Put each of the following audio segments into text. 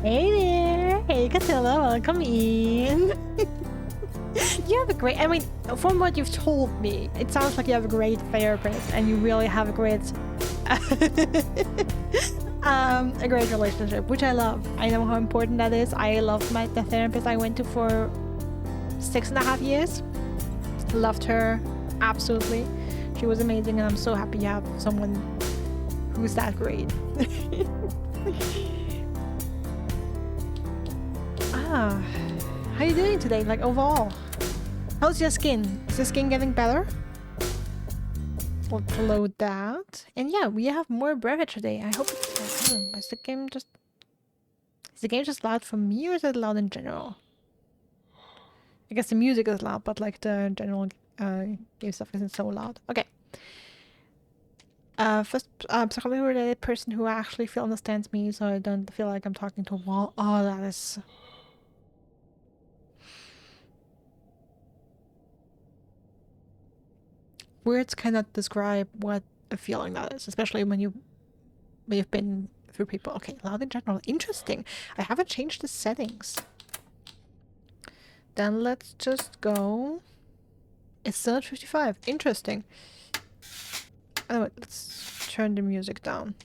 Hey there! Hey Catilla, welcome in! You have a great, I mean, from what you've told me, it sounds like you have a great therapist and you really have a great a great relationship, which I love. I know how important that is. I love the therapist I went to for 6.5 years. Loved her, absolutely. She was amazing and I'm so happy you have someone who's that great. How you doing today? Like overall, how's your skin? Is your skin getting better? Let's load that. And yeah, we have more Breathedge today. I hope it's is the game just loud for me or is it loud in general? I guess the music is loud, but like the general game stuff isn't so loud. Okay. First, psychologically related person who actually understands me, so I don't feel like I'm talking to a wall. Oh, that is. Words cannot describe what a feeling that is, especially when you've been through people. Okay, loud in general. Interesting. I haven't changed the settings. Then let's just go. It's still at 55. Interesting. Oh, wait, let's turn the music down.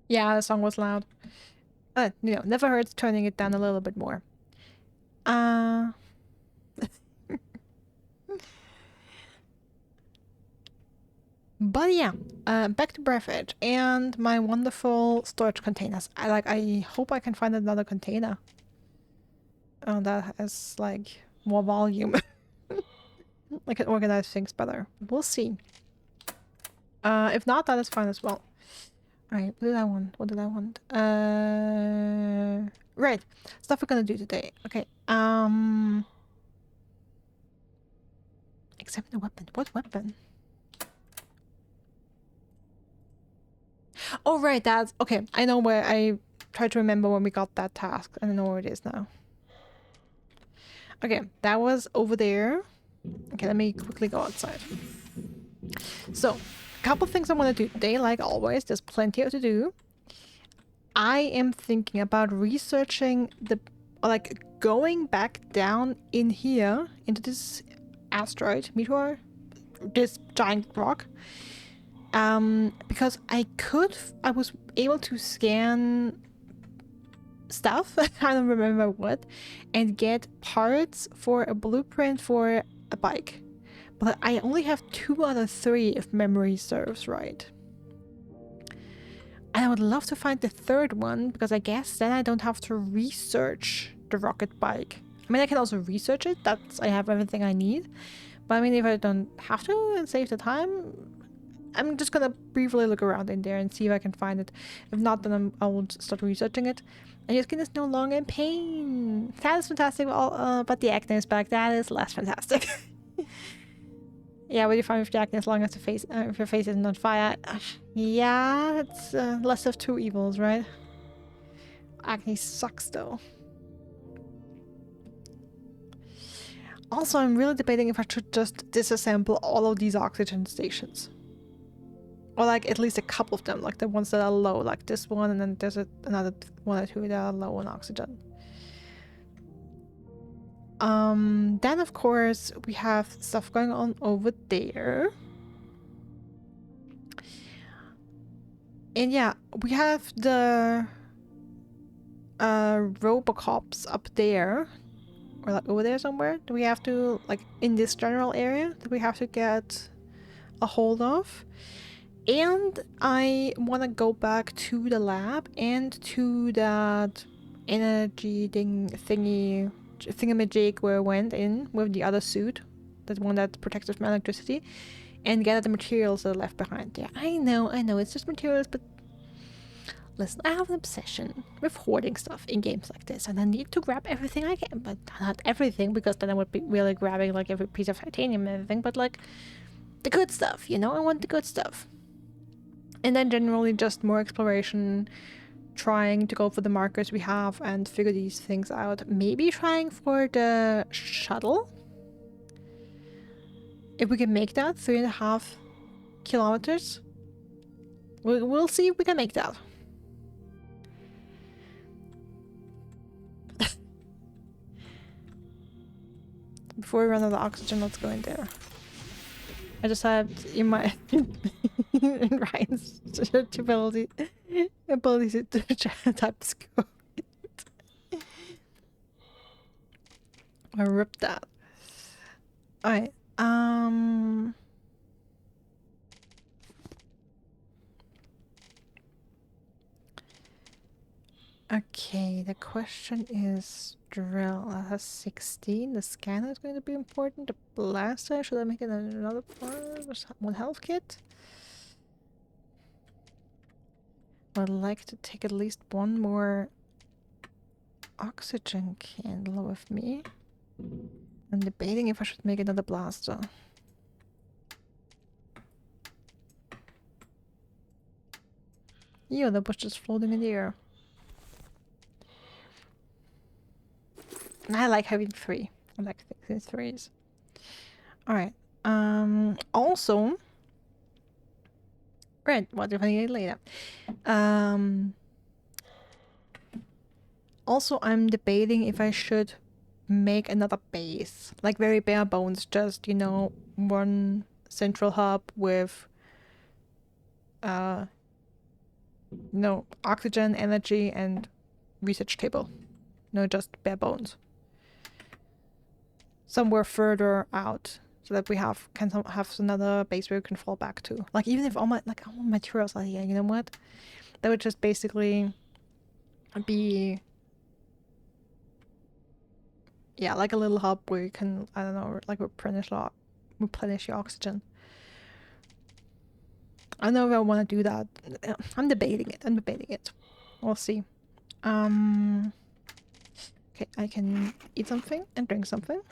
Yeah, the song was loud. You know, never hurts turning it down a little bit more. But yeah, back to Breathedge and my wonderful storage containers. I hope I can find another container. Oh, that has like more volume. I can organize things better. We'll see. If not, that is fine as well. Alright, what did I want? What did I want? Right. Stuff we're gonna do today. Okay. Examine the weapon. What weapon? Oh, right, that's... Okay, I know where... I tried to remember when we got that task. I don't know where it is now. Okay, that was over there. Okay, let me quickly go outside. So, a couple things I want to do today, like always. There's plenty to do. I am thinking about researching the... Like, going back down in here, into this asteroid, meteor, this giant rock. Because I was able to scan stuff, I don't remember what, and get parts for a blueprint for a bike. But I only have 2 out of 3 if memory serves right. And I would love to find the 3rd one, because I guess then I don't have to research the rocket bike. I mean, I can also research it, I have everything I need. But I mean, if I don't have to and save the time, I'm just gonna briefly look around in there and see if I can find it. If not, then I will start researching it. And your skin is no longer in pain. That is fantastic, but the acne is back. That is less fantastic. Yeah, what do you find with the acne as long as if your face isn't on fire? Yeah, it's less of 2 evils, right? Acne sucks, though. Also, I'm really debating if I should just disassemble all of these oxygen stations. Or like at least a couple of them, like the ones that are low, like this one, and then there's another 1 or 2 that are low on oxygen. Then of course we have stuff going on over there. And yeah, we have the Robocops up there. Or like over there somewhere. Do we have to, like in this general area, that we have to get a hold of? And I want to go back to the lab and to that energy thingamajig where I went in with the other suit, that one that protects us from electricity, and get at the materials that are left behind. Yeah, I know, it's just materials, but listen, I have an obsession with hoarding stuff in games like this, and I need to grab everything I can, but not everything, because then I would be really grabbing like every piece of titanium and everything, but like the good stuff, you know, I want the good stuff. And then generally just more exploration, trying to go for the markers we have and figure these things out. Maybe trying for the shuttle. If we can make that 3.5 kilometers. We'll see if we can make that. Before we run out of oxygen, let's go in there. I just had in my in Ryan's ability to type scope. I ripped that. Alright. Okay, the question is drill. That has 16. The scanner is going to be important. The blaster, should I make it another part? One health kit? I'd like to take at least one more oxygen candle with me. I'm debating if I should make another blaster. Yeah, that was just floating in the air. I like having 3. I like having 3s. Alright. Also... Right, what if I need it later? Also, I'm debating if I should make another base. Like very bare bones, just, you know, one central hub with... no, oxygen, energy, and research table. No, just bare bones. Somewhere further out, so that we have another base where we can fall back to. Like even if all my materials are here, you know what? That would just basically be, yeah, like a little hub where you can, I don't know, like replenish your oxygen. I don't know if I want to do that. I'm debating it. We'll see. Okay, I can eat something and drink something.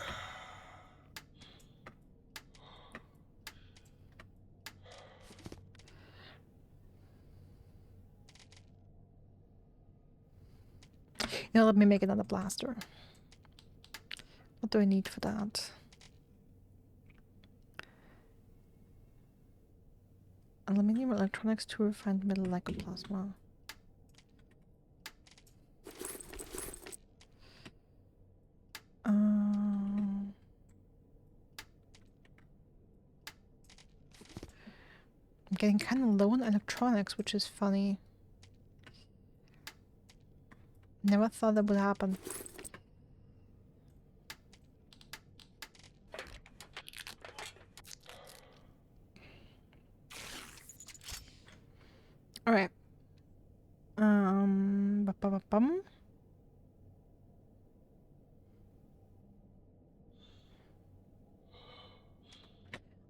Now let me make another blaster. What do I need for that? Aluminium electronics to refined metal lycoplasma. I'm getting kind of low on electronics, which is funny. Never thought that would happen. All right. Ba-ba-ba-bum.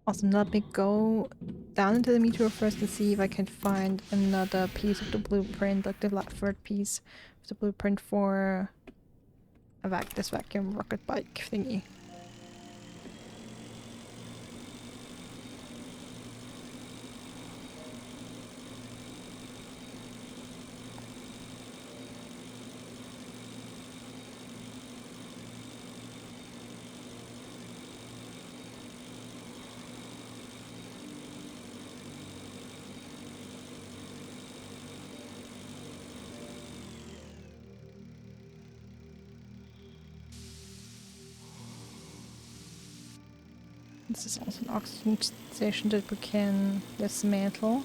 Awesome. Let me go down into the meteor first to see if I can find another piece of the blueprint, like the third piece of the blueprint for this vacuum rocket bike thingy. This is also an oxygen station that we can dismantle.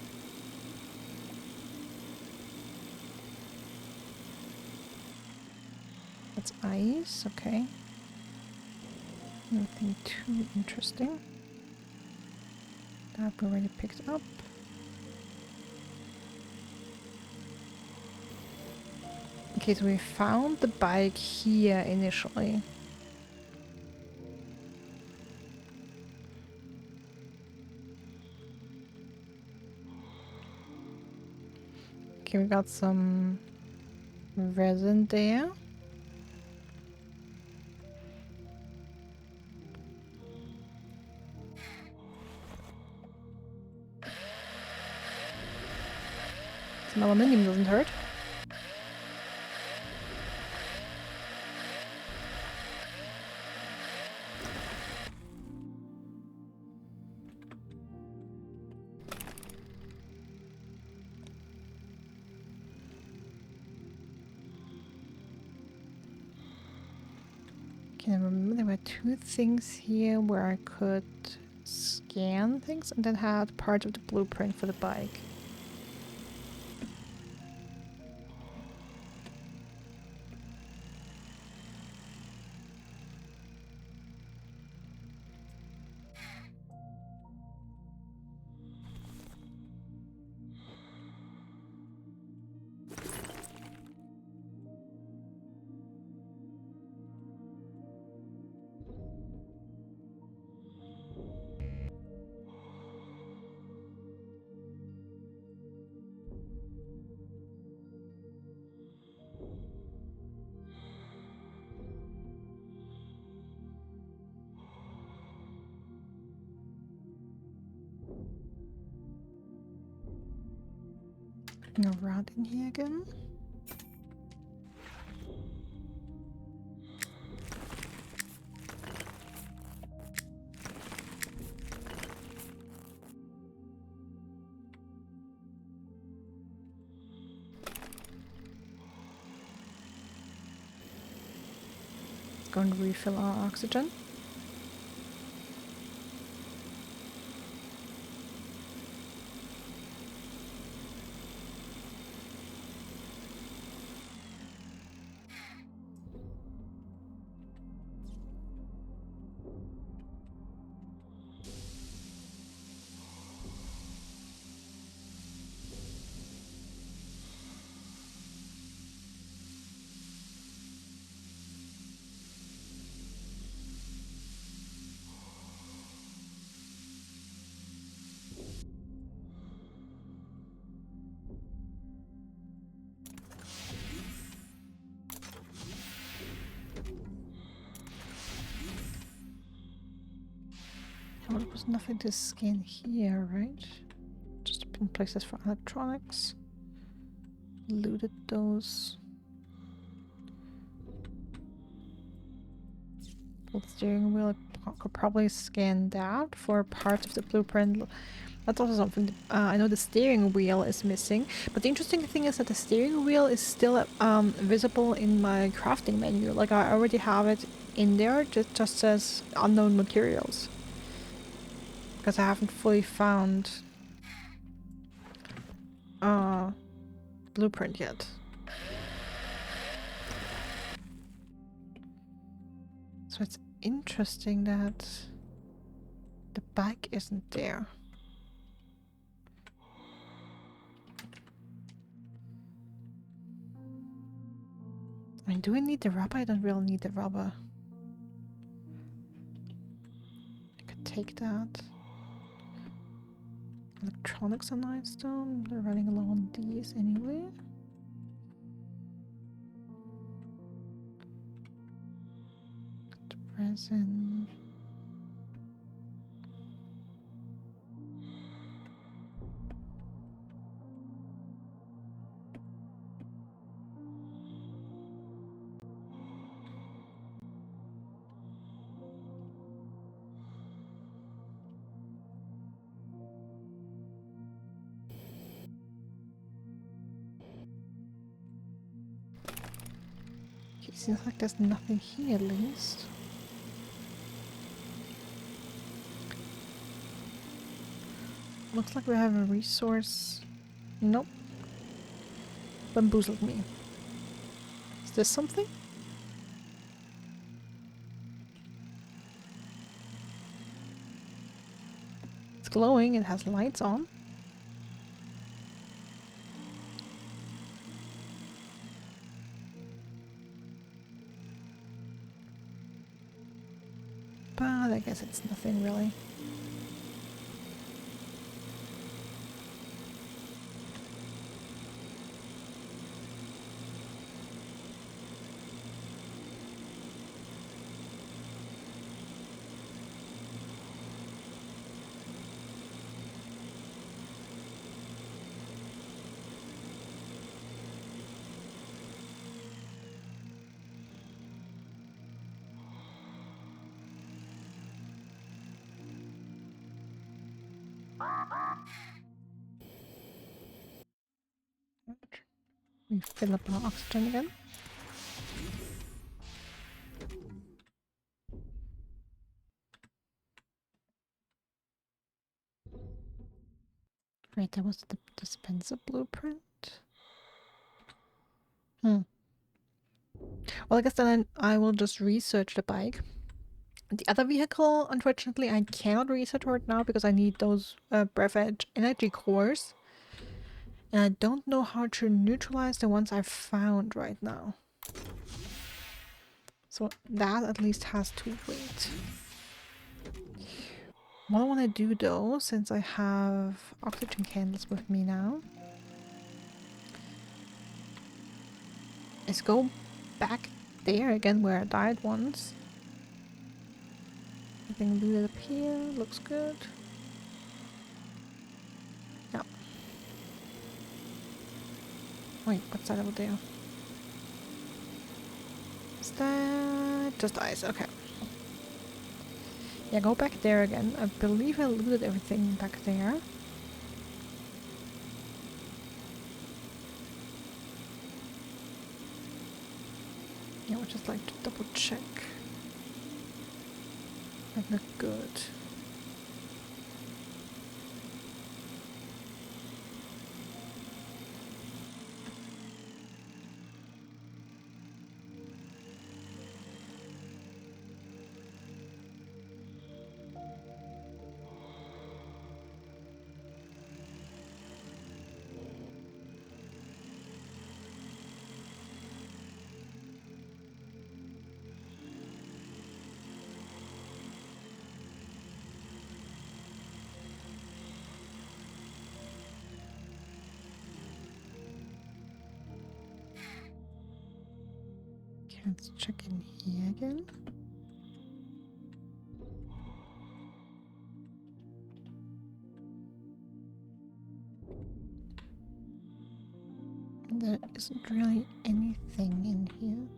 That's ice, okay. Nothing too interesting. That we already picked up. Okay, so we found the bike here initially. Okay, we got some resin there. Some aluminium doesn't hurt. Okay, I remember there were two things here where I could scan things and then had part of the blueprint for the bike. Around in here again. Going to refill our oxygen. Well, there was nothing to scan here, right? Just been places for electronics. Looted those. The steering wheel, I could probably scan that for part of the blueprint. That's also something. I know the steering wheel is missing, but the interesting thing is that the steering wheel is still visible in my crafting menu. Like I already have it in there, just says unknown materials. Because I haven't fully found blueprint yet. So it's interesting that the bike isn't there. I mean, do we need the rubber? I don't really need the rubber. I could take that. Electronics are nice though. They're running low on these anyway. Resin. Okay, seems like there's nothing here at least. Looks like we have a resource. Nope. Bamboozled me. Is this something? It's glowing, it has lights on. But I guess it's nothing really. We fill up our oxygen again. Right, that was the dispenser blueprint. Well, I guess then I will just research the bike. The other vehicle, unfortunately, I cannot research right now because I need those Breathedge energy cores. And I don't know how to neutralize the ones I've found right now. So that at least has to wait. What I want to do though, since I have oxygen candles with me now, is go back there again where I died once. Everything looted up here, looks good. Yeah. Wait, what's that over there? Is that just ice? Okay. Yeah, go back there again. I believe I looted everything back there. Yeah, I would just like to double check. Might look good. Okay, let's check in here again. There isn't really anything in here.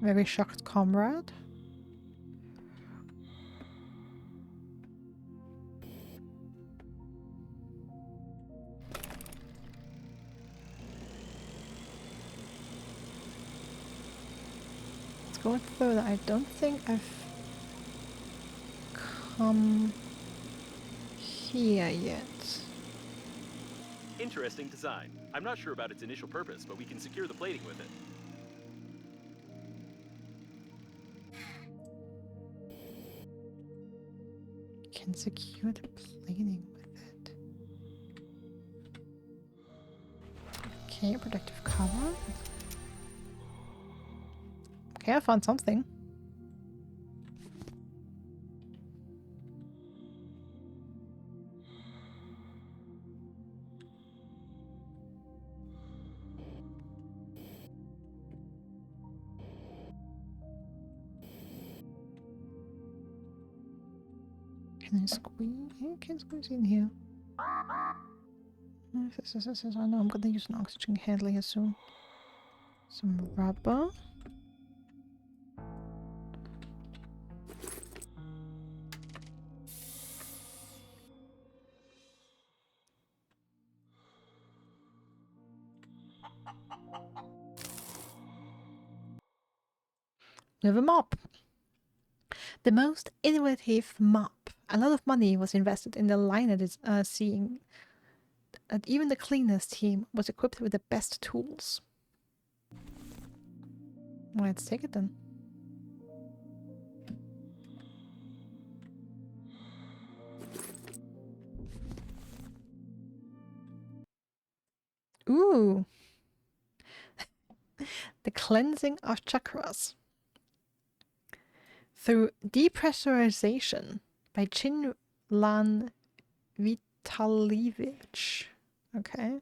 Very shocked comrade. Let's go further. I don't think I've come here yet. Interesting design. I'm not sure about its initial purpose, but we can secure the plating with it. Can secure the plating with it. Okay, protective cover. Okay, I found something. Can I squeeze? Yeah, can squeeze in here. I know I'm gonna use an oxygen handler here soon. Some rubber. We have a mop. The most innovative mop. A lot of money was invested in the liner seeing that even the cleaners team was equipped with the best tools. Let's take it then. Ooh. The cleansing of chakras. Through depressurization by Chinlan Vitalivich. Okay.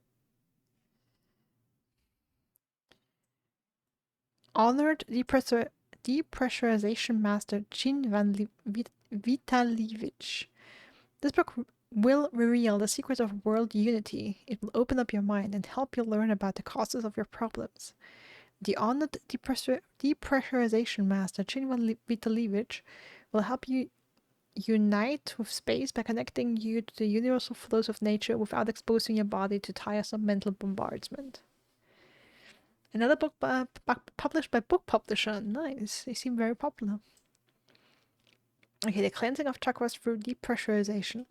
Honored depressurization master Chinlan Vitalivich. This book will reveal the secrets of world unity. It will open up your mind and help you learn about the causes of your problems. The honored depressurization master Chinlan Vitalivich will help you unite with space by connecting you to the universal flows of nature without exposing your body to tiresome mental bombardment. Another book published by book publisher. Nice. They seem very popular. Okay, the cleansing of chakras through depressurization.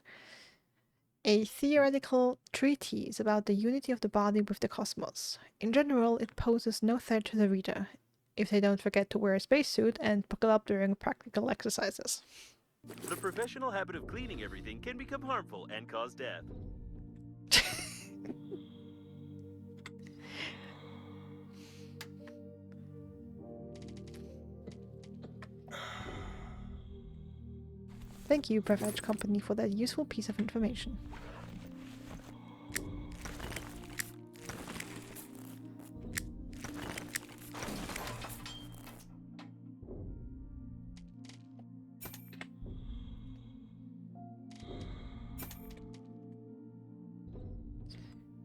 A theoretical treatise about the unity of the body with the cosmos. In general, it poses no threat to the reader, if they don't forget to wear a spacesuit and buckle up during practical exercises. The professional habit of cleaning everything can become harmful and cause death. Thank you, Breathedge Company, for that useful piece of information.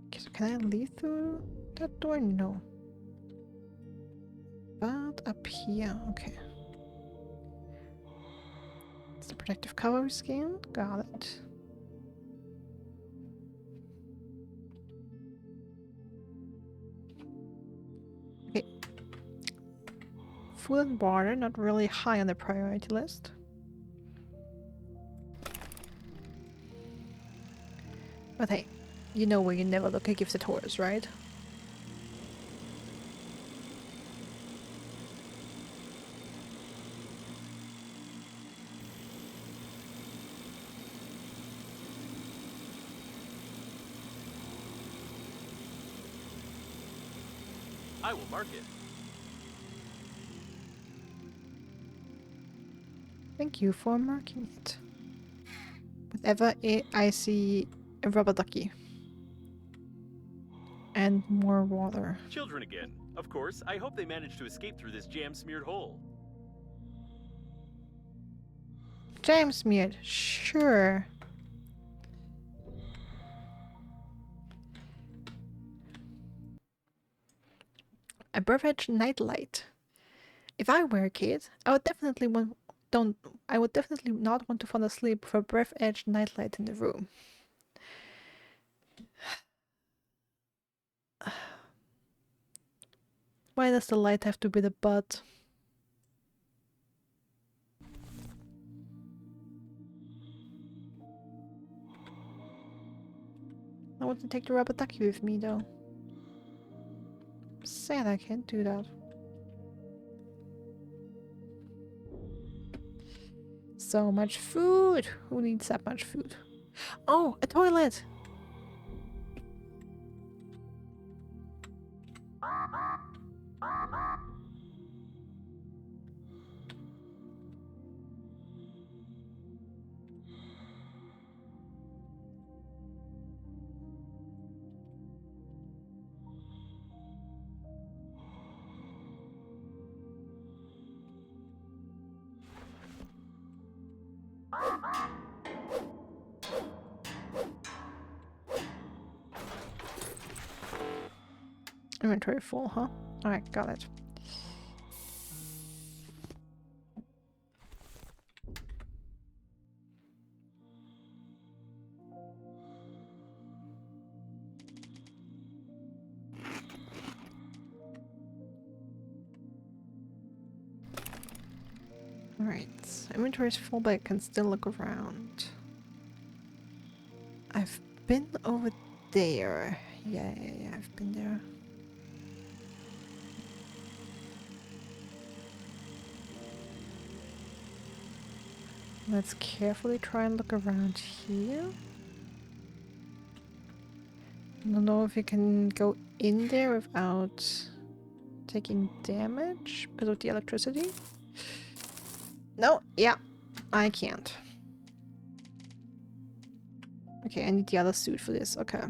Okay, so can I leave through that door? No. But up here, okay. It's the protective cover skin. Got it. Okay. Food and water, not really high on the priority list. But hey, you know where you never look at gifted horse, right? I will mark it. Thank you for marking it. Whenever I see a rubber ducky. And more water. Children again. Of course, I hope they manage to escape through this jam-smeared hole. Jam smeared, sure. A Breathedge nightlight. If I were a kid, I would definitely not want to fall asleep with a Breathedge nightlight in the room. Why does the light have to be the butt? I want to take the rubber ducky with me though. Sad I can't do that. So much food! Who needs that much food? Oh, a toilet! Inventory full, huh? Alright, got it. Alright, inventory is full, but I can still look around. I've been over there. Yeah, I've been there. Let's carefully try and look around here. I don't know if you can go in there without taking damage because of the electricity. No, yeah, I can't. Okay, I need the other suit for this. Okay.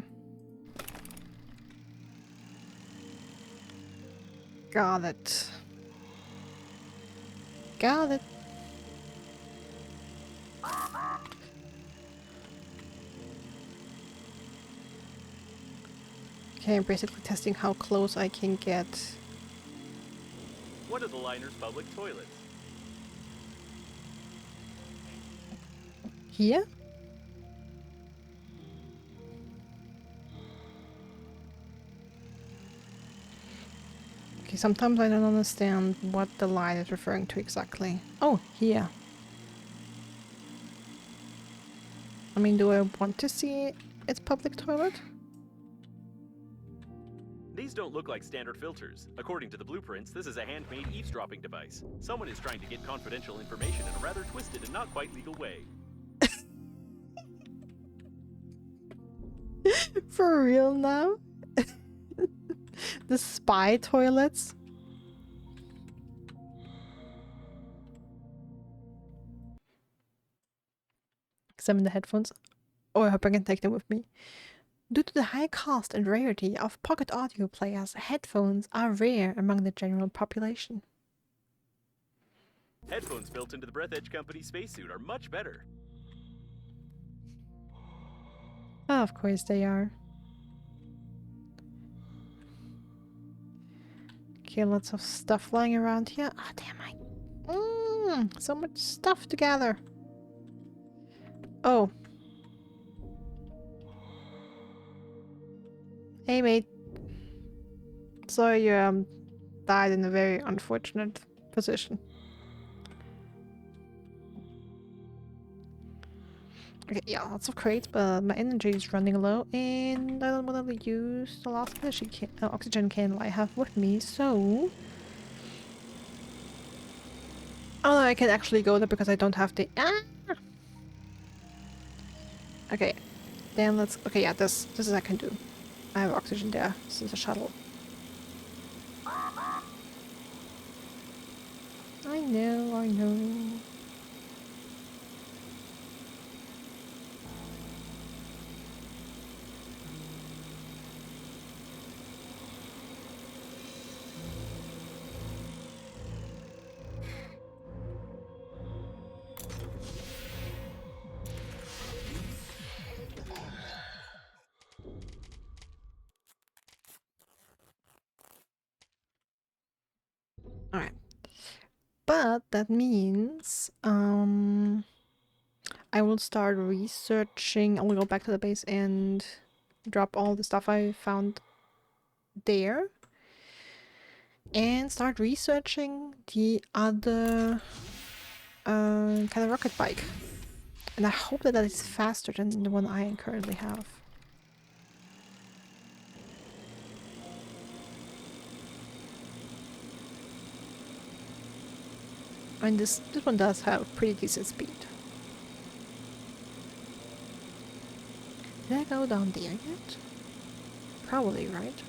Got it. Got it. Okay, I'm basically testing how close I can get. One of the liner's public toilets. Here? Okay, sometimes I don't understand what the light is referring to exactly. Oh, here. I mean, do I want to see its public toilet? These don't look like standard filters. According to the blueprints, this is a handmade eavesdropping device. Someone is trying to get confidential information in a rather twisted and not quite legal way. For real now? The spy toilets? Examine the headphones. Oh, I hope I can take them with me. Due to the high cost and rarity of pocket audio players, headphones are rare among the general population. Headphones built into the Breathedge company spacesuit are much better. Oh, of course they are. Okay, lots of stuff lying around here. Ah, oh, damn, so much stuff to gather. Oh. Hey, mate. So you died in a very unfortunate position. Okay, yeah, lots of crates, but my energy is running low, and I don't want to use the last oxygen can I have with me, so... Oh, I can actually go there because I don't have the... Ah! Okay, then let's... Okay, yeah, this is I can do. I have oxygen there. This is a shuttle. I know. Alright. But that means I will start researching. I will go back to the base and drop all the stuff I found there and start researching the other kind of rocket bike. And I hope that is faster than the one I currently have. I mean, this one does have pretty decent speed. Did I go down there yet? Probably, right?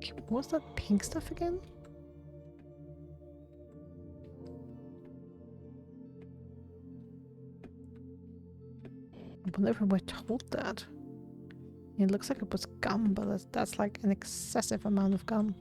Okay, what was that pink stuff again? I wonder if we were told that. It looks like it was gum, but that's like an excessive amount of gum.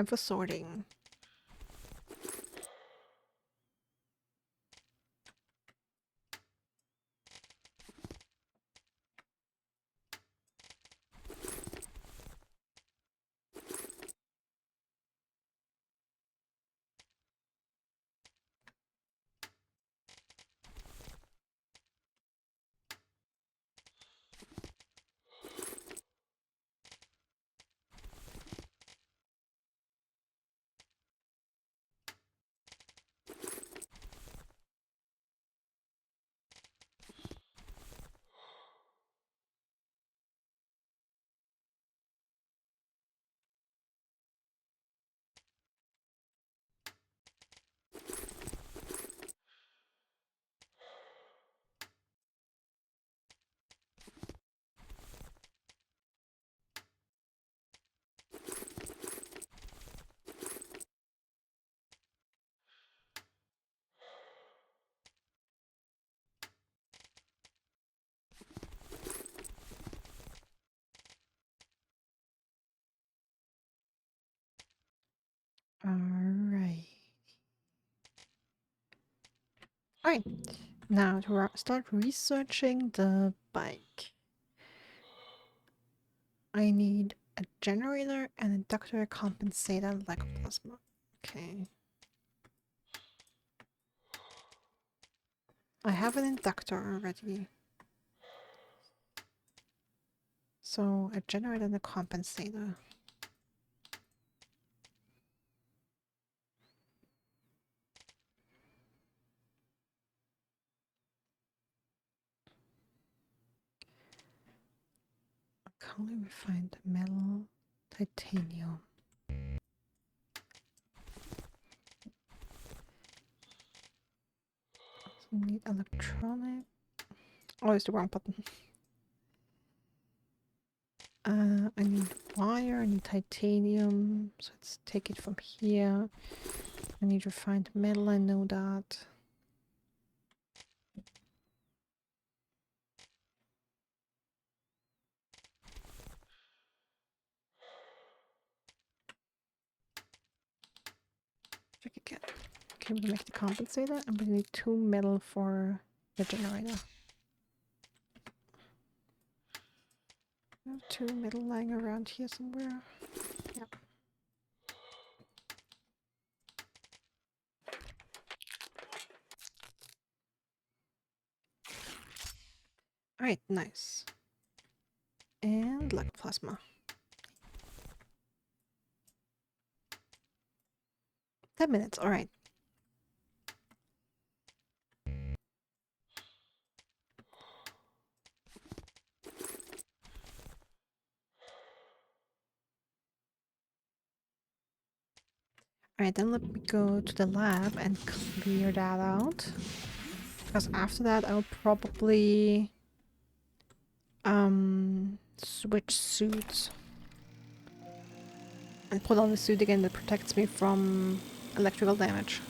Time for sorting. Alright. Alright, now to start researching the bike. I need a generator, an inductor, compensator, and lack of plasma. Okay. I have an inductor already. So a generator and a compensator. Only refined metal, titanium. Also need electronic. Oh, it's the wrong button. I need wire, I need titanium, so let's take it from here. I need refined metal, I know that. Check again. Okay, we'll make the compensator, and we need 2 metal for the generator. I have 2 metal lying around here somewhere. Yep. Alright, nice. And like plasma. 10 minutes, alright. Alright, then let me go to the lab and clear that out. Because after that I'll probably switch suits. And put on the suit again that protects me from electrical damage.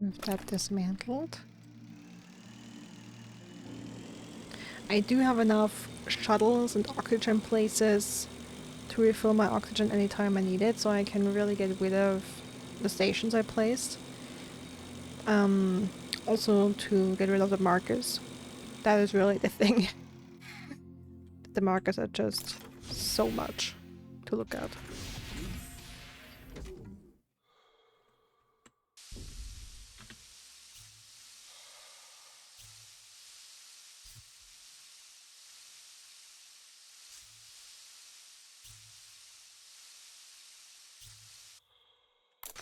With that dismantled. I do have enough shuttles and oxygen places to refill my oxygen anytime I need it, so I can really get rid of the stations I placed. Also to get rid of the markers. That is really the thing. The markers are just so much to look at.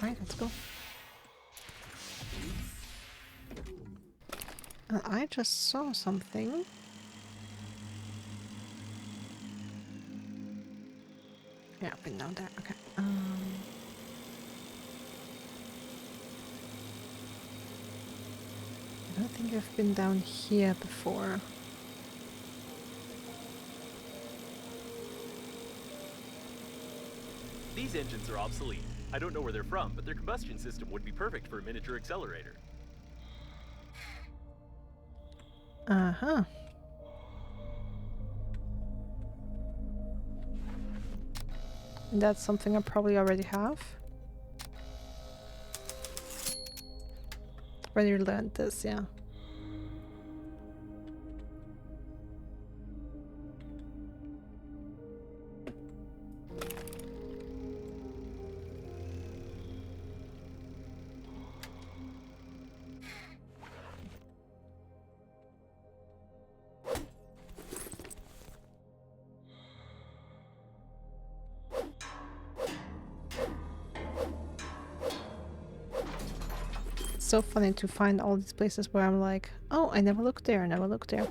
Alright, let's go. I just saw something. Yeah, I've been down there. Okay. I don't think I've been down here before. These engines are obsolete. I don't know where they're from, but their combustion system would be perfect for a miniature accelerator. Uh-huh. And that's something I probably already have. Already learned this, yeah. So funny to find all these places where I'm like, oh, I never looked there, I never looked there.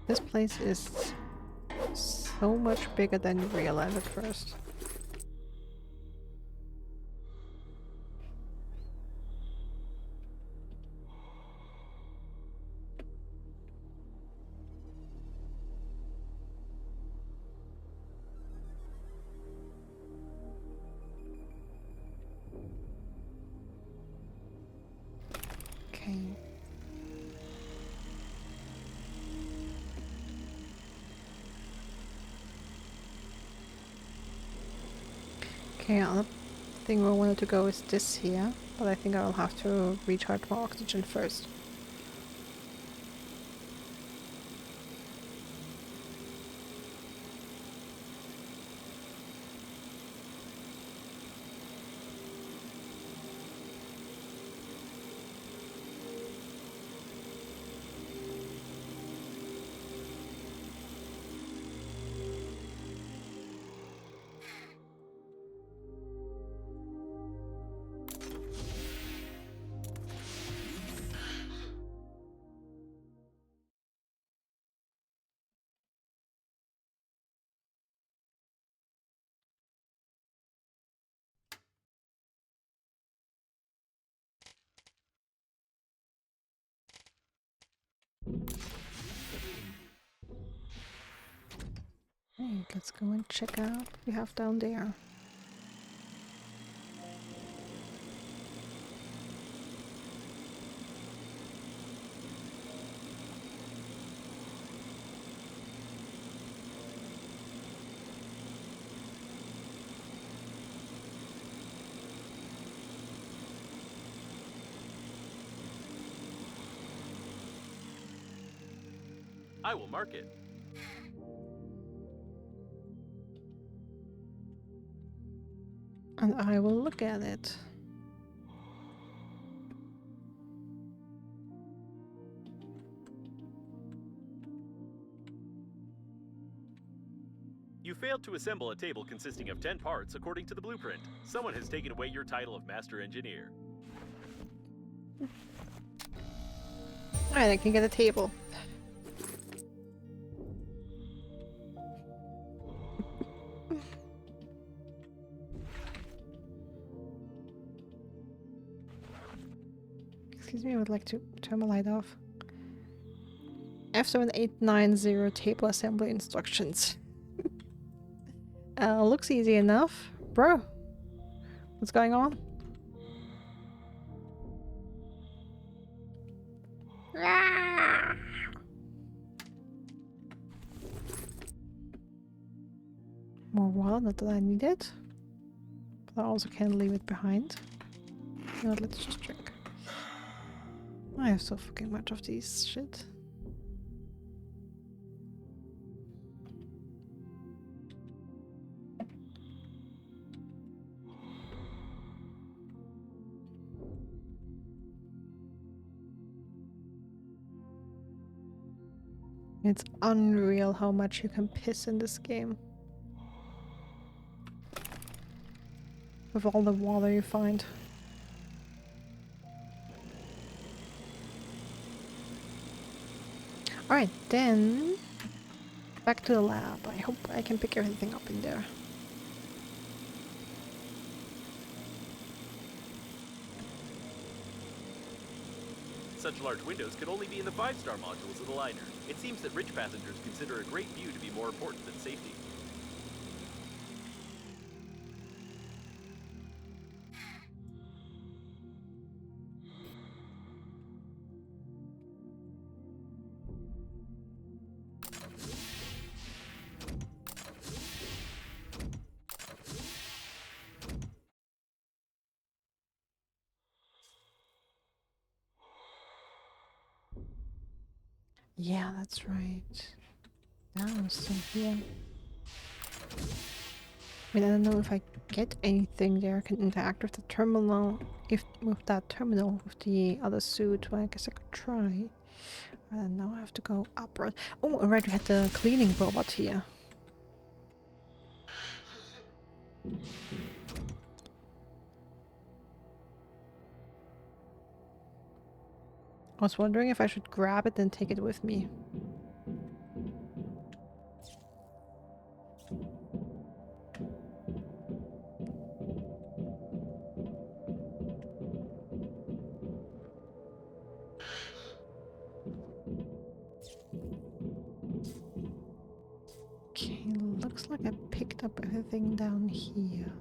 This place is so much bigger than you realize at first. Okay. Okay, other thing where I wanted to go is this here, but I think I'll have to recharge my oxygen first. Hey, let's go and check out what we have down there. I will mark it. And I will look at it. You failed to assemble a table consisting of 10 parts according to the blueprint. Someone has taken away your title of Master Engineer. Alright, I can get a table. Excuse me, I would like to turn my light off. F7890 table assembly instructions. Looks easy enough. Bro, what's going on? More water, not that I need it. But I also can't leave it behind. No, let's just drink. I have so fucking much of these shit. It's unreal how much you can piss in this game. With all the water you find. Alright, then back to the lab. I hope I can pick everything up in there. Such large windows could only be in the 5-star modules of the liner. It seems that rich passengers consider a great view to be more important than safety. Yeah, that's right. Now I'm still here. I mean, I don't know if I get anything there. I can interact with the terminal. If with that terminal with the other suit, well, I guess I could try. And now I have to go up. Oh, right, we had the cleaning robot here. I was wondering if I should grab it and take it with me. Okay, looks like I picked up everything down here.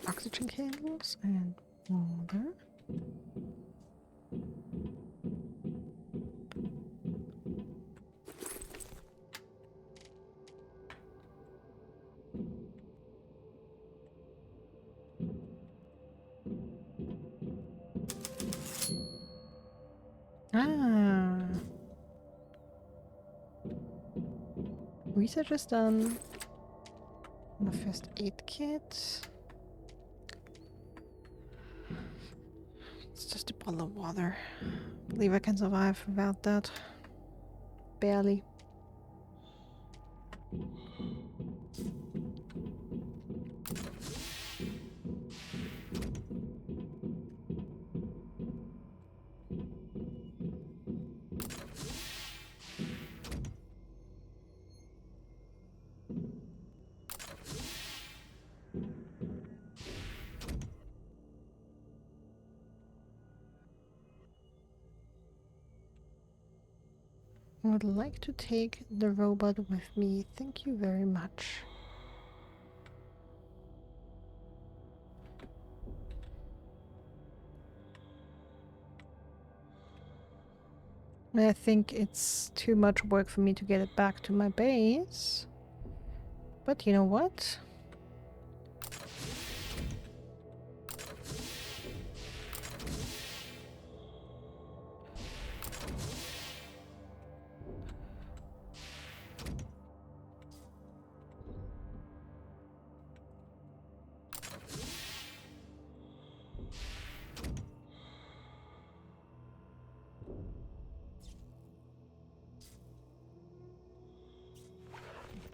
Oxygen cables and water. Ah, research is done. The first aid kit. It's just a bottle of water. I believe I can survive without that. Barely. I would like to take the robot with me. Thank you very much. I think it's too much work for me to get it back to my base. But you know what?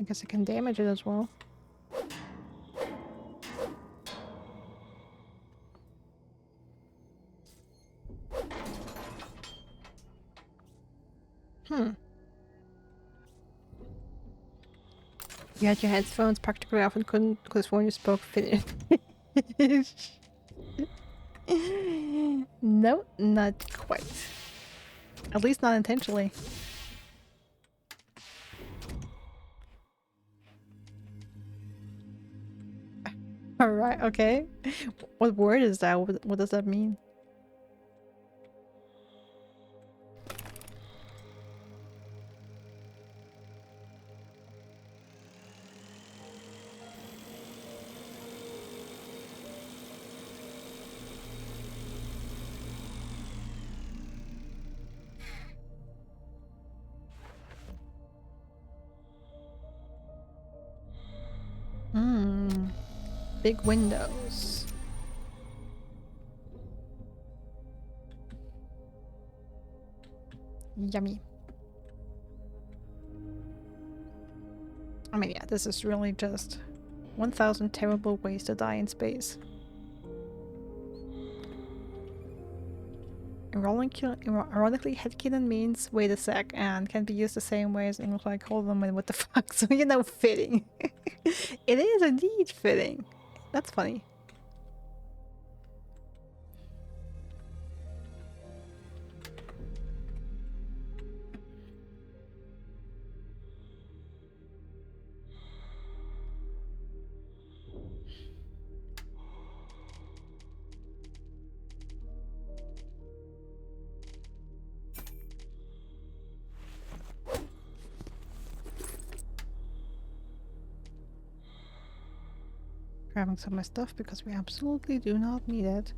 I guess I can damage it as well. You had your headphones particularly often couldn't because when you spoke Finnish. No, not quite. At least not intentionally. Alright, okay. What word is that? What does that mean? Hmm. Big windows. Yummy. I mean, yeah, this is really just 1,000 terrible ways to die in space. Ironically, headcanon means wait a sec and can be used the same way as English like hold on, what the fuck, so you know, fitting. It is indeed fitting. That's funny. Grabbing some of my stuff because we absolutely do not need it.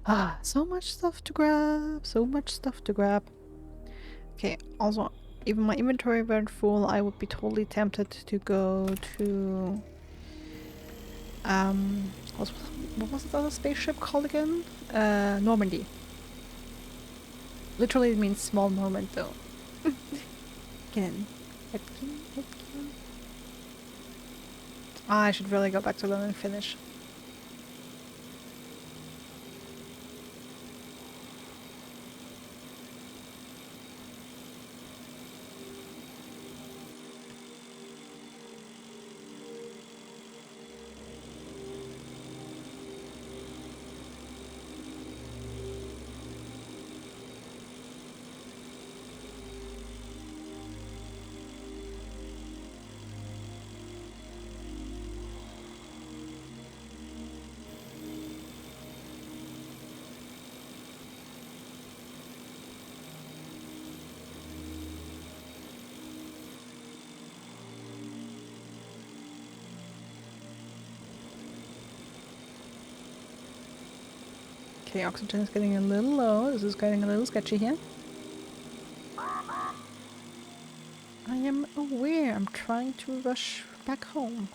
Ah, so much stuff to grab. So much stuff to grab. Okay, also, even my inventory weren't full, I would be totally tempted to go to... what was the other spaceship called again? Normandy. Literally it means small Normand though. Again. Ah, I should really go back to London and finish. Okay, oxygen is getting a little low. This is getting a little sketchy here. I am aware. I'm trying to rush back home.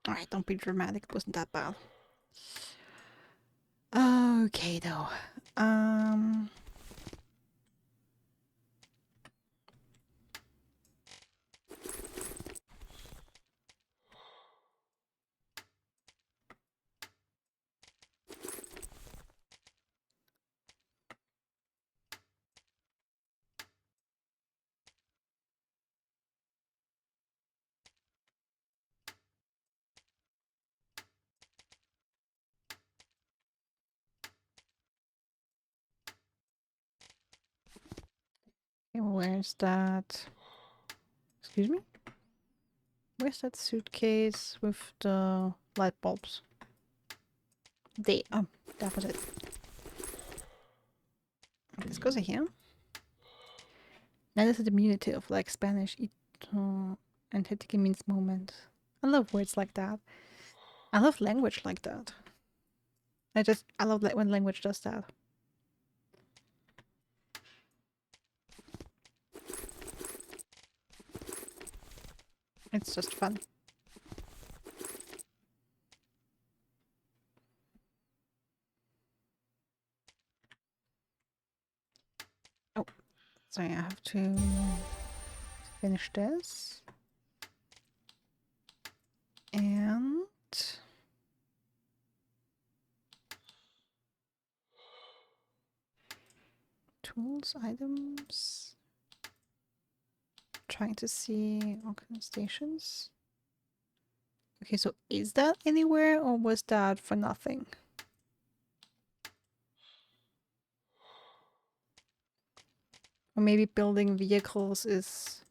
Alright, don't be dramatic. It wasn't that bad. Okay, though. Where's that? Excuse me? Where's that suitcase with the light bulbs? There. Oh, that was it. This goes here. Now this is the diminutive, like Spanish. And Hetike means moment. I love words like that. I love language like that. I love when language does that. It's just fun. Oh, sorry, I have to finish this. And Tools, items. Trying to see stations. Okay, so is that anywhere or was that for nothing? Or maybe building vehicles is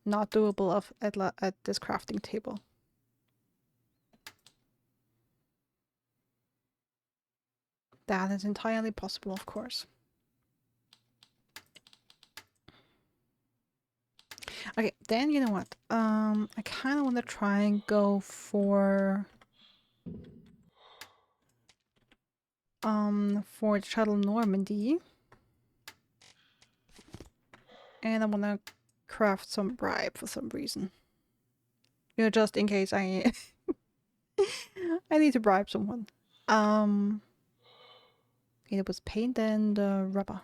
not doable at this crafting table. That is entirely possible, of course. Okay, then you know what? I kind of want to try and go for Shuttle Normandy. And I want to craft some bribe for some reason. You know, just in case I I need to bribe someone. It was paint and rubber.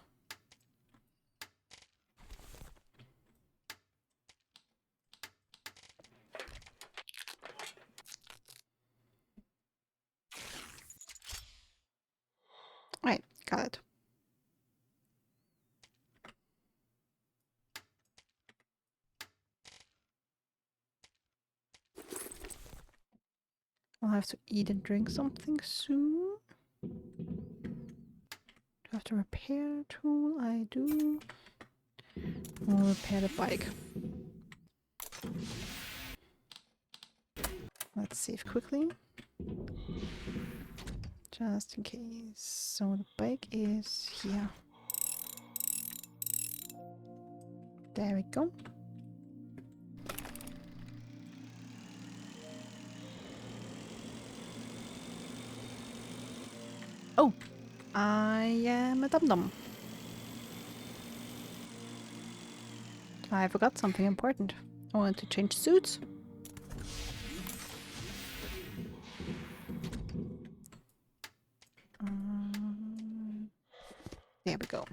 Alright, got it. I'll have to eat and drink something soon. Do I have to repair a tool? I do. I'll repair the bike. Let's save quickly. Just in case. So the bike is here. There we go. Oh, I am a dum-dum. I forgot something important. I wanted to change suits. There we go.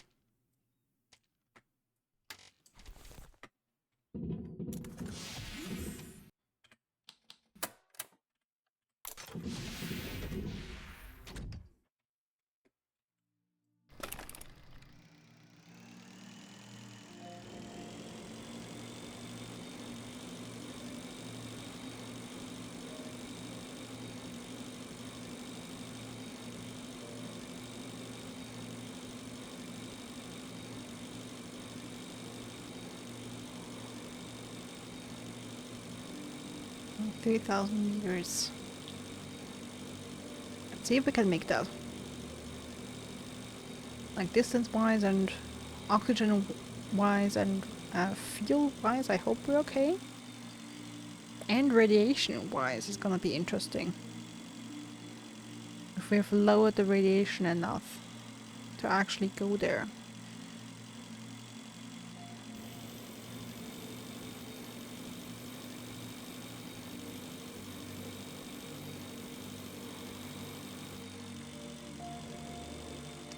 Oh, 3,000 meters. Let's see if we can make that. Like distance-wise and oxygen-wise and fuel-wise, I hope we're okay. And radiation-wise is gonna be interesting. If we've lowered the radiation enough to actually go there.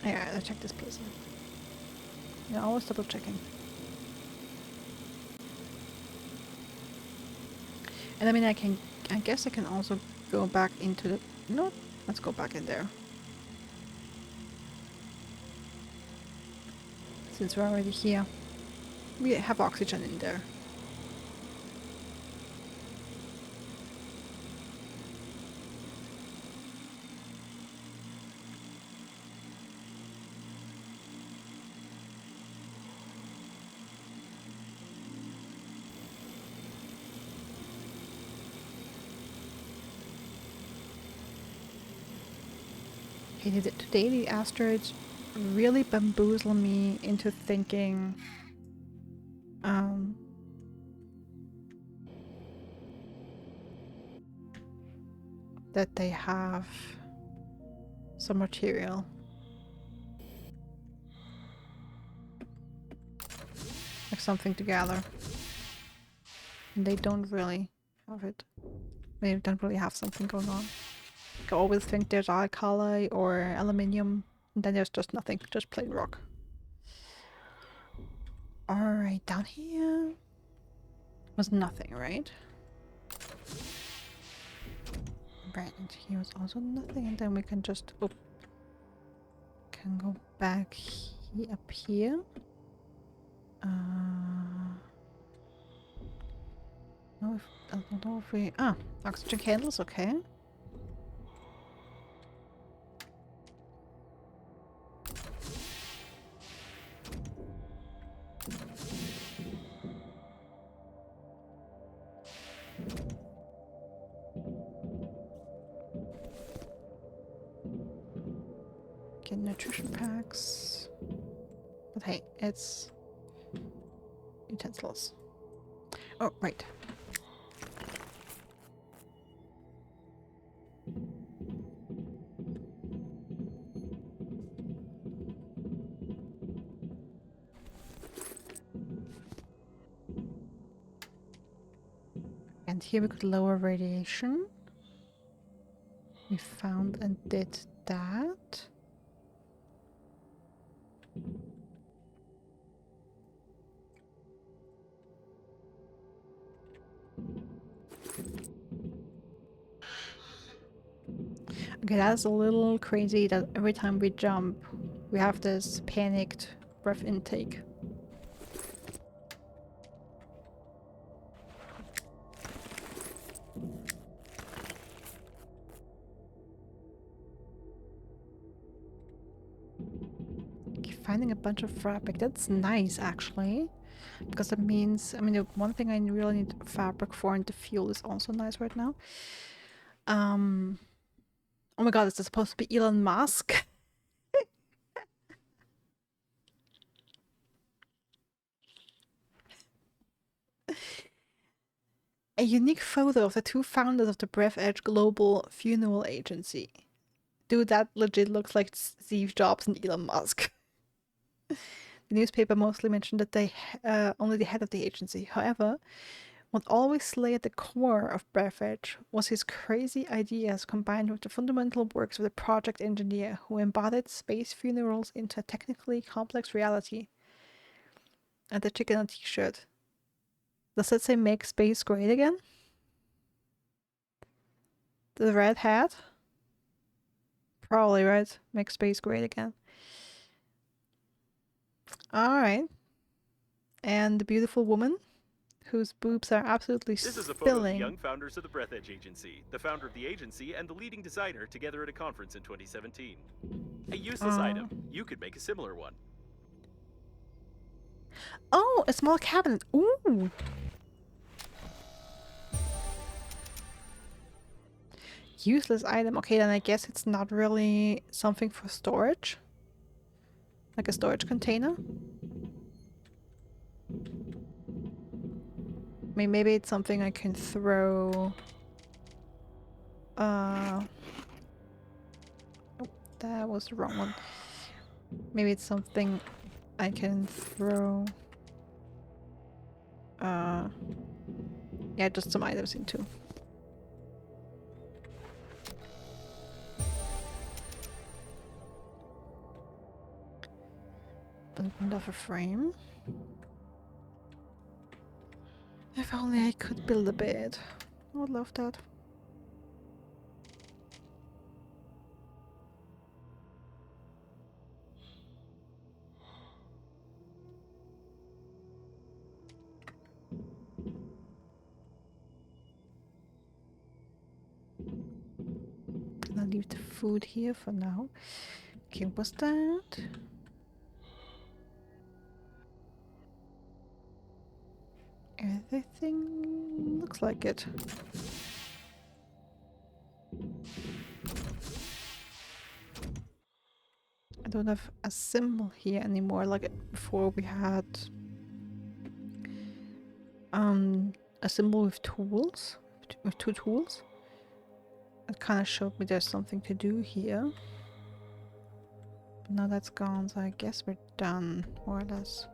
Yeah, let's check this place. Yeah, always double checking. And I mean, I guess I can also go back into the, no, let's go back in there. Since we're already here, we have oxygen in there. Okay, today the asteroids really bamboozle me into thinking that they have some material. Like something to gather. And they don't really have it. They don't really have something going on. I always think there's alkali or aluminium, and then there's just nothing, just plain rock. Alright, down here was nothing, right? Right, and here was also nothing, and then we can just can go back key up here. No, I don't know if we... Ah, oxygen candles, okay. Get nutrition packs. But hey, it's utensils. Oh, right. And here we could lower radiation. We found and did that. Okay, that's a little crazy that every time we jump, we have this panicked breath intake. Okay, finding a bunch of fabric, that's nice actually. Because that means, I mean, the one thing I really need fabric for and the fuel is also nice right now. Oh my god, is this supposed to be Elon Musk? A unique photo of the two founders of the Breathedge Global Funeral Agency. Dude, that legit looks like Steve Jobs and Elon Musk. The newspaper mostly mentioned that they only the head of the agency. However, what always lay at the core of Breathedge was his crazy ideas combined with the fundamental works of the project engineer who embodied space funerals into a technically complex reality. And the chicken on t-shirt. Does that say make space great again? The red hat? Probably, right? Make space great again. Alright. And the beautiful woman, whose boobs are absolutely This is a photo of the spilling. young founders of the Breathedge Agency, the founder of the agency and the leading designer together at a conference in 2017. A useless item. You could make a similar one. Oh, a small cabinet. Ooh. Useless item. Okay, then I guess it's not really something for storage. Like a storage container. I mean, maybe it's something I can throw... Oh, that was the wrong one. Maybe it's something I can throw... Yeah, just some items into. Another frame. If only I could build a bed. I would love that. Gonna leave the food here for now. Okay, what's that? Everything looks like it. I don't have a symbol here anymore like before we had a symbol with tools, with two tools. It kind of showed me there's something to do here. But now that's gone, so I guess we're done, more or less.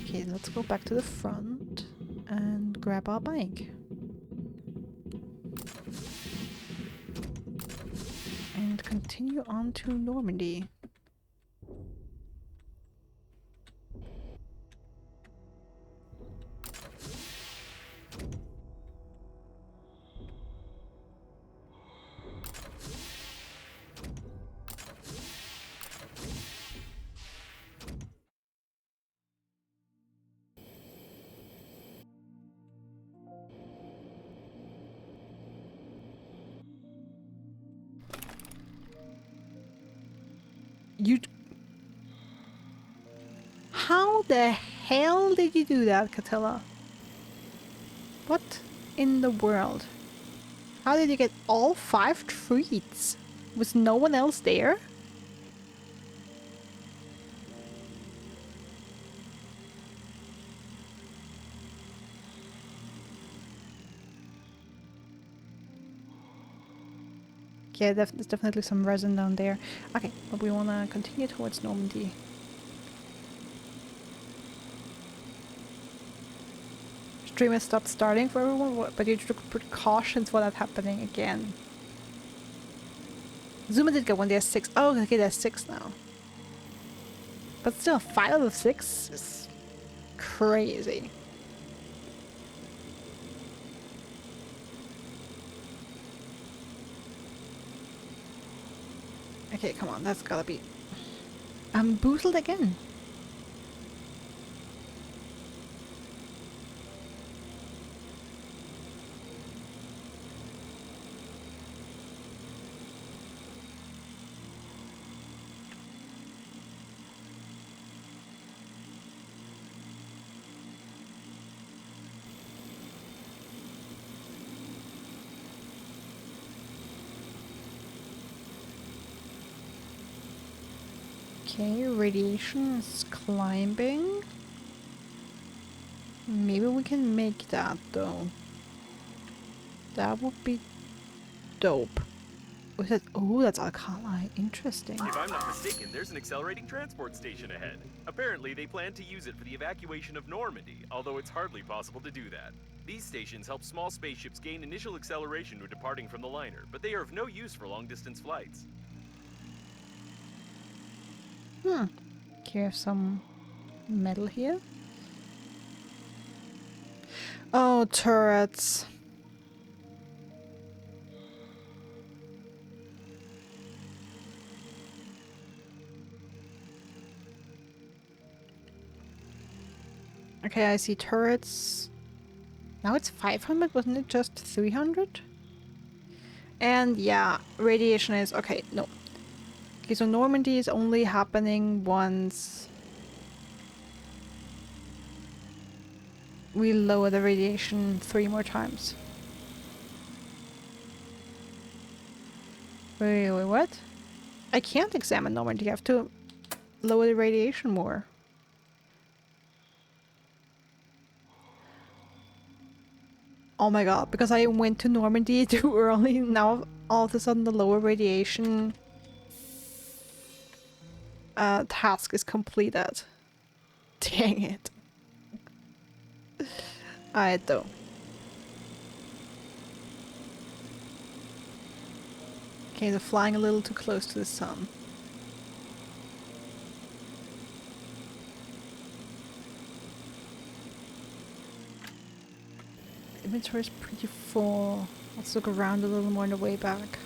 Okay, let's go back to the front and grab our bike. And continue on to Normandy. the hell did you do that, Catilla? What in the world? How did you get all 5 treats? Was no one else there? Yeah, there's definitely some resin down there. Okay, but we want to continue towards Normandy. Stream has stopped starting for everyone, but you took precautions for that happening again. Zuma did get one, there's 6. Oh, okay, there's 6 now. But still, 5 out of 6 is crazy. Okay, come on, that's gotta be... I'm boozled again. Okay, radiation is climbing. Maybe we can make that though. That would be dope. Oh, that's alkali. Interesting. If I'm not mistaken, there's an accelerating transport station ahead. Apparently, they plan to use it for the evacuation of Normandy, although it's hardly possible to do that. These stations help small spaceships gain initial acceleration when departing from the liner, but they are of no use for long-distance flights. Okay, we have some metal here. Oh, turrets. Okay, I see turrets. Now it's 500, wasn't it just 300? And yeah, radiation is... Okay, no. Okay, so Normandy is only happening once we lower the radiation 3 more times. Wait, what? I can't examine Normandy, I have to lower the radiation more. Oh my god, because I went to Normandy too early, now all of a sudden the lower radiation task is completed. Dang it. Alright though. Okay, they're flying a little too close to the sun. Inventory is pretty full. Let's look around a little more on the way back.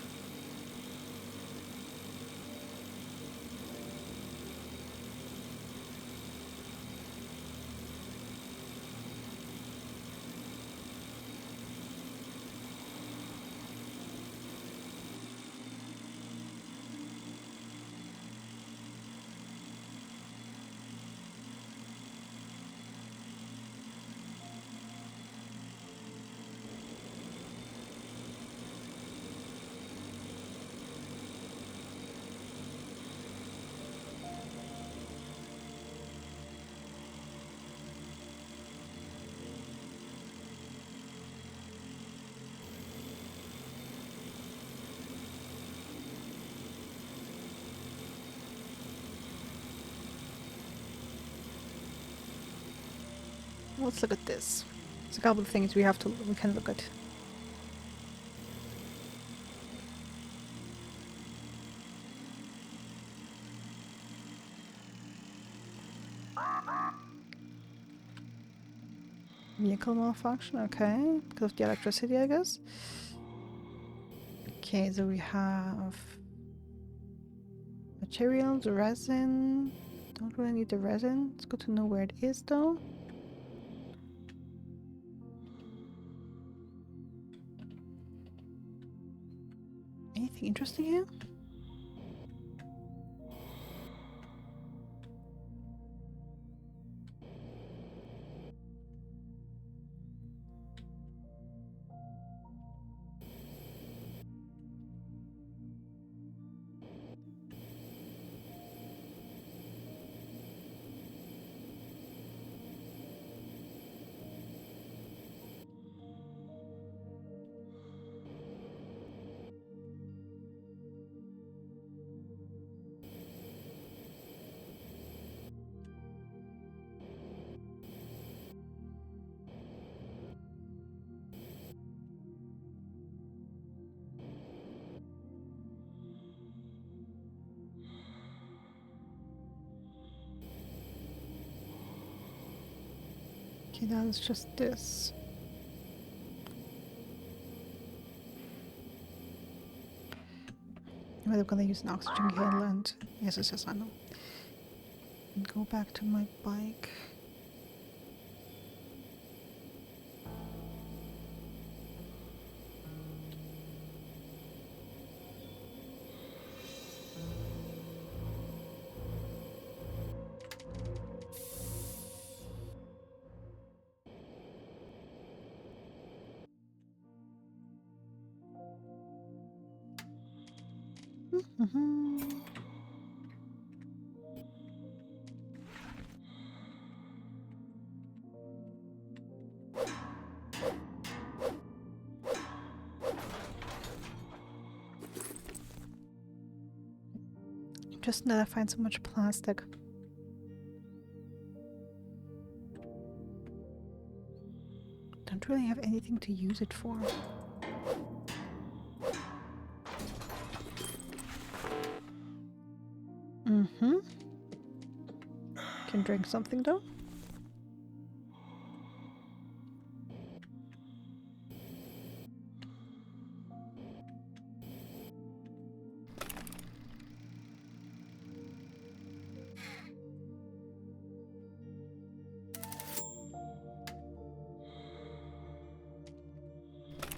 Let's look at this. There's a couple of things we can look at. Vehicle malfunction, okay. Because of the electricity, I guess. Okay, so we have materials, resin. Don't really need the resin. It's good to know where it is though. Anything interesting here? Okay, that is just this. But I'm gonna use an oxygen candle and yes, I know. And go back to my bike. Mm-hmm. Just that I find so much plastic. Don't really have anything to use it for. Mm-hmm. Can drink something though.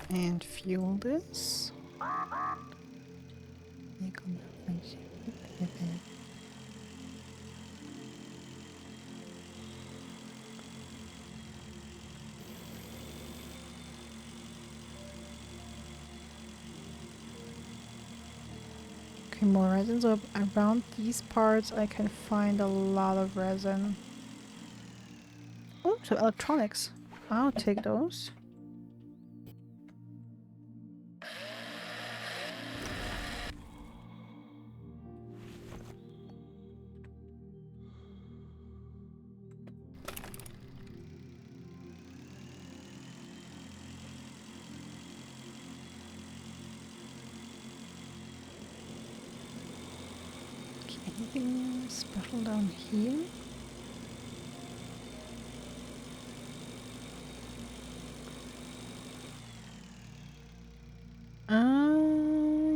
And fuel this. Okay, more resin. So around these parts I can find a lot of resin. Oh, so electronics. I'll take those. Okay, anything special down here?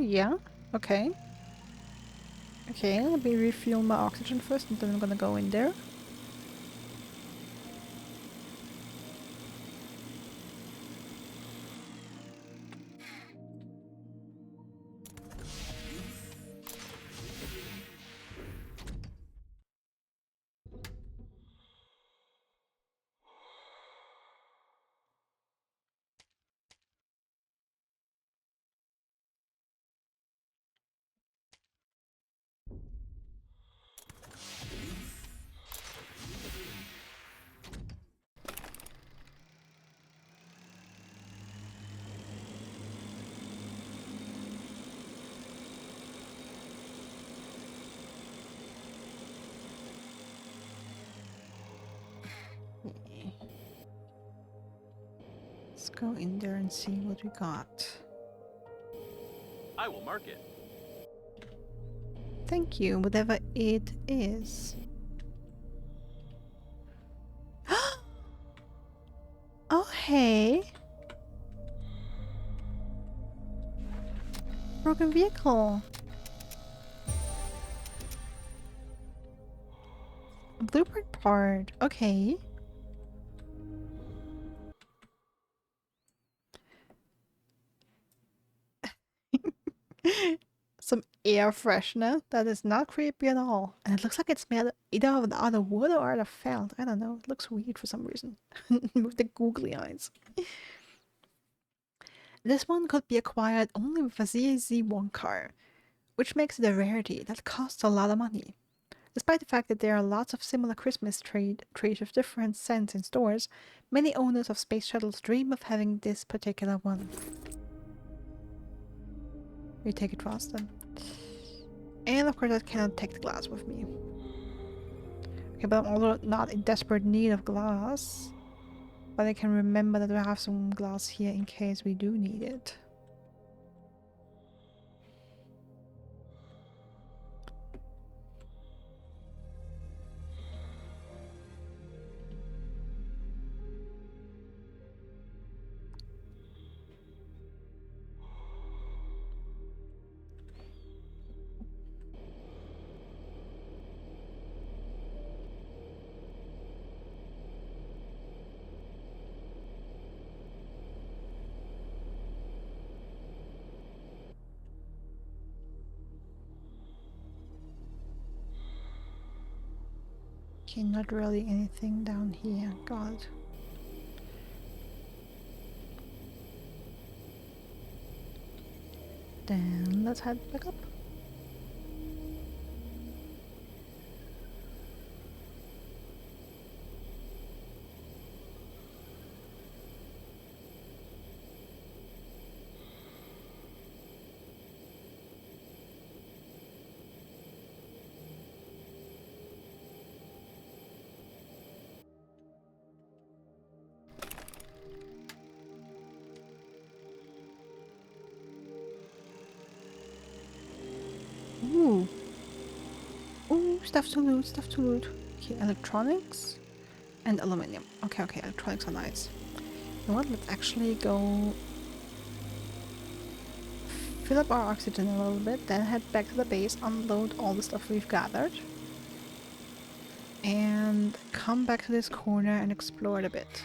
Yeah. Okay. Okay, let me refuel my oxygen first and then I'm gonna go in there. Let's go in there and see what we got. I will mark it. Thank you, whatever it is. Oh, hey. Broken vehicle. A blueprint part. Okay. Some air freshener. That is not creepy at all. And it looks like it's made either out of wood or out of felt. I don't know. It looks weird for some reason. With the googly eyes. This one could be acquired only with a ZZ1 car, which makes it a rarity that costs a lot of money. Despite the fact that there are lots of similar Christmas trees with different scents in stores, many owners of space shuttles dream of having this particular one. We take it fast then. And of course I cannot take the glass with me. Okay, but I'm also not in desperate need of glass. But I can remember that we have some glass here in case we do need it. Okay, not really anything down here. God. Then let's head back up. Ooh. Ooh, stuff to loot, stuff to loot. Okay, electronics and aluminium. Okay, okay, electronics are nice. You know what? Let's actually go fill up our oxygen a little bit, then head back to the base, unload all the stuff we've gathered, and come back to this corner and explore it a bit.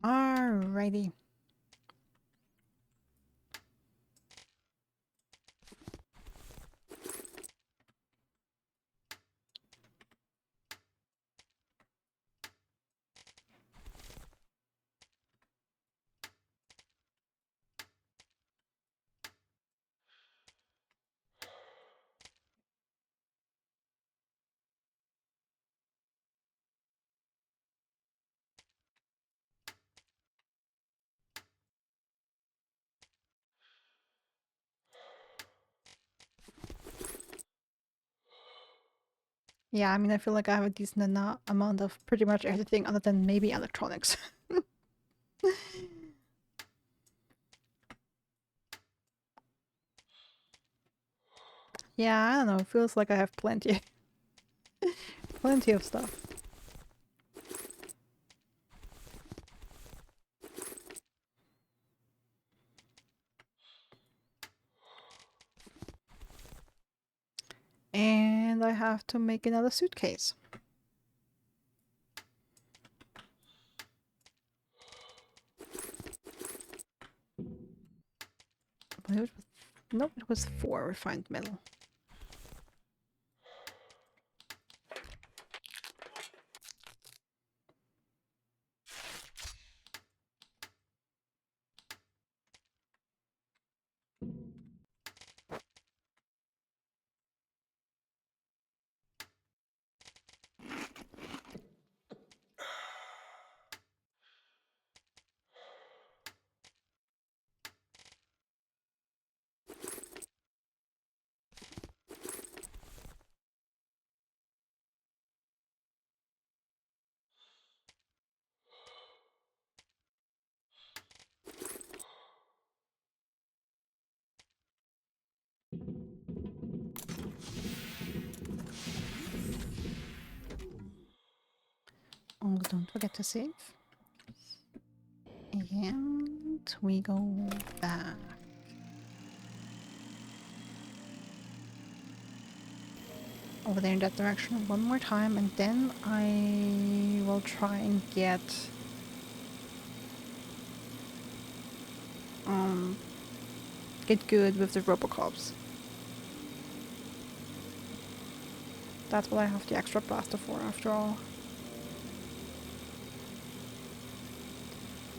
Alrighty. Yeah, I mean, I feel like I have a decent amount of pretty much everything other than maybe electronics. Yeah, I don't know. It feels like I have plenty. Plenty of stuff. And I have to make another suitcase. I believe it was, nope, it was 4 refined metal. don't forget to save. And we go back. Over there in that direction one more time, and then I will try and get good with the Robocops. That's what I have the extra blaster for after all.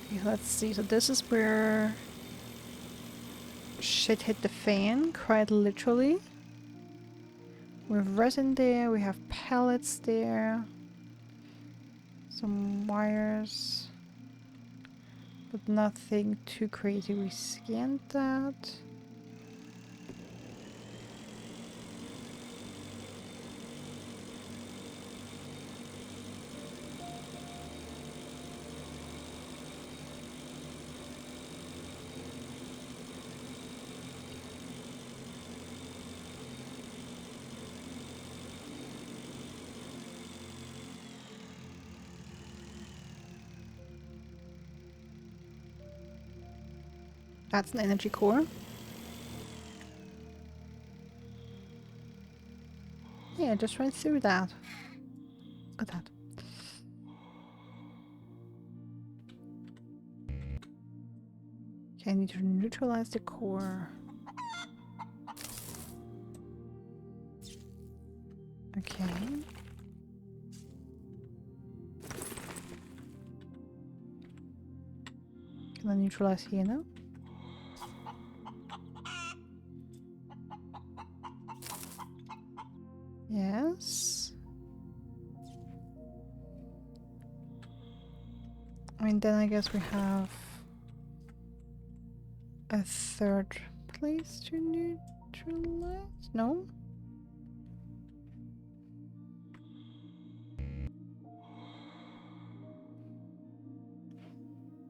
Okay, let's see, so this is where shit hit the fan, quite literally. We have resin there, we have pellets there, some wires, but nothing too crazy. We scanned that. That's an energy core. Yeah, just right through that. Look at that. Okay, I need to neutralize the core. Okay. Can I neutralize here now? Yes. I mean, then I guess we have a third place to neutralize? No?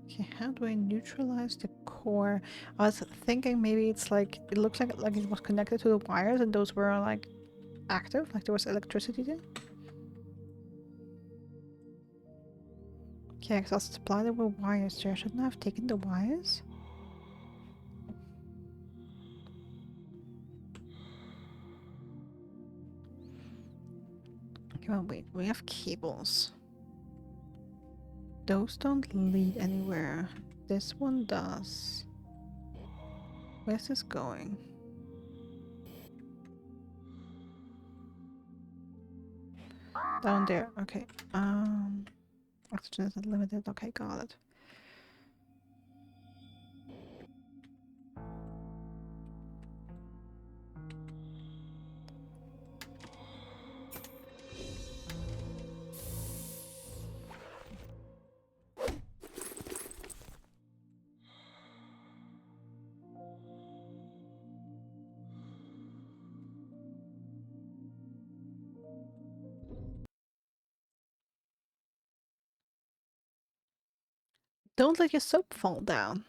Okay, how do I neutralize the core? I was thinking maybe it's like, it looks like it was connected to the wires and those were like active, like there was electricity there. Okay, because I was supplied there with wires there. Shouldn't I have taken the wires? Okay, well, wait, we have cables. Those don't lead anywhere. This one does. Where's this going? Down there, okay. Oxygen is unlimited, okay, got it. Don't let your soap fall down.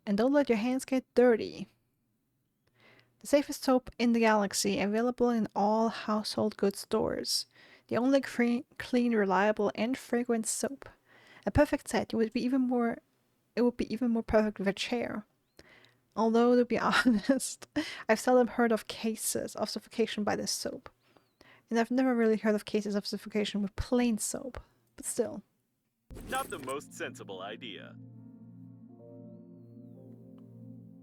And don't let your hands get dirty. The safest soap in the galaxy, available in all household goods stores. The only clean, reliable, and fragrant soap. A perfect set. It would be even more perfect with a chair. Although, to be honest, I've seldom heard of cases of suffocation by this soap. And I've never really heard of cases of suffocation with plain soap. But still. Not the most sensible idea.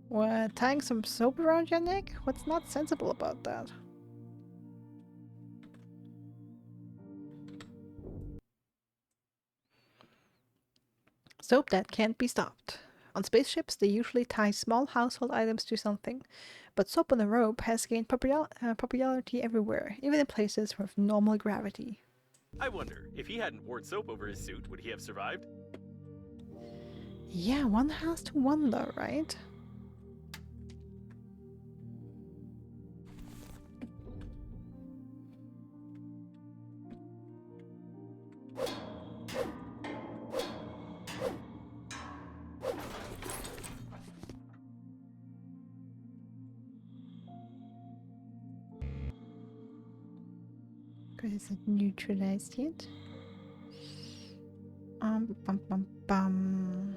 What, tying some soap around your neck? What's not sensible about that? Soap that can't be stopped. On spaceships, they usually tie small household items to something, but soap on a rope has gained popularity everywhere, even in places with normal gravity. I wonder, if he hadn't worn soap over his suit, would he have survived? Yeah, one has to wonder, right? Is it neutralized yet? Bum, bum, bum.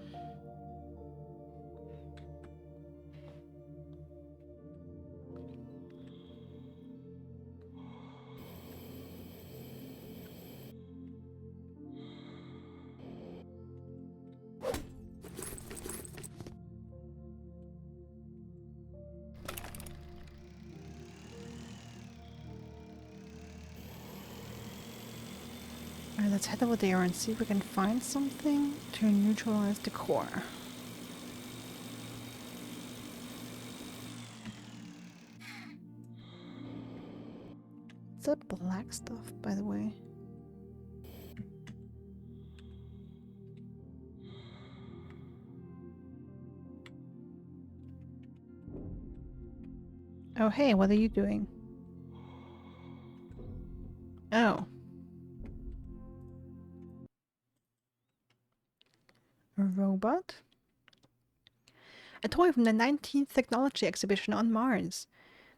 Alright, let's head over there and see if we can find something to neutralize the core. It's that black stuff, by the way. Oh, hey, what are you doing? Oh. A robot? A toy from the 19th Technology Exhibition on Mars.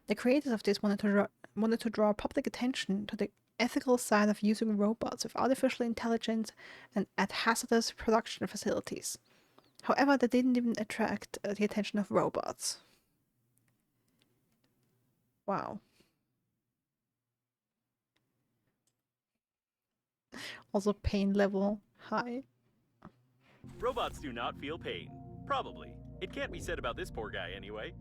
The creators of this wanted to draw public attention to the ethical side of using robots with artificial intelligence and at hazardous production facilities. However, they didn't even attract the attention of robots. Wow. Also pain level high. Robots do not feel pain. Probably. It can't be said about this poor guy anyway.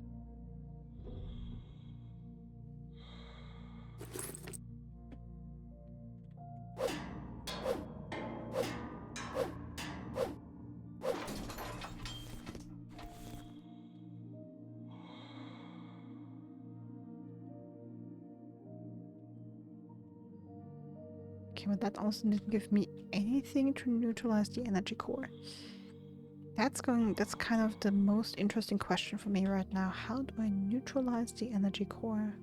Okay, but that also didn't give me anything to neutralize the energy core. That's kind of the most interesting question for me right now. How do I neutralize the energy core?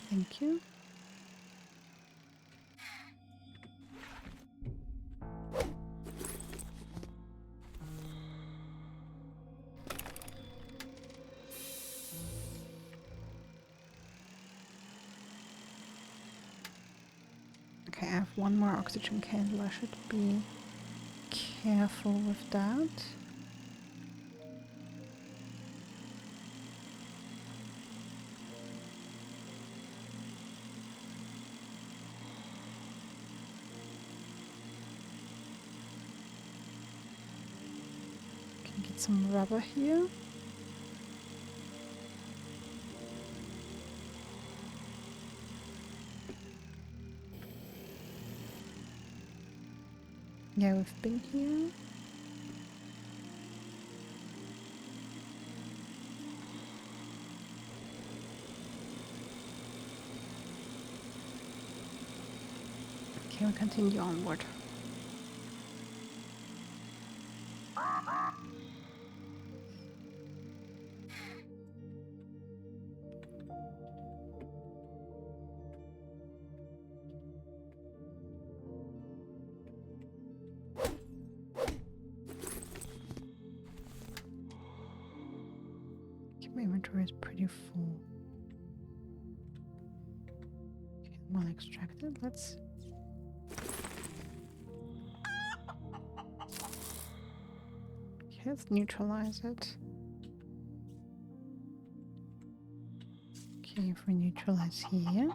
Thank you. Okay, I have one more oxygen candle. I should be careful with that. Can get some rubber here. Yeah, we've been here. Okay, we'll continue onward. Okay, my inventory is pretty full. Okay, one extracted. Let's... Okay, let's neutralize it. Okay, if we neutralize here.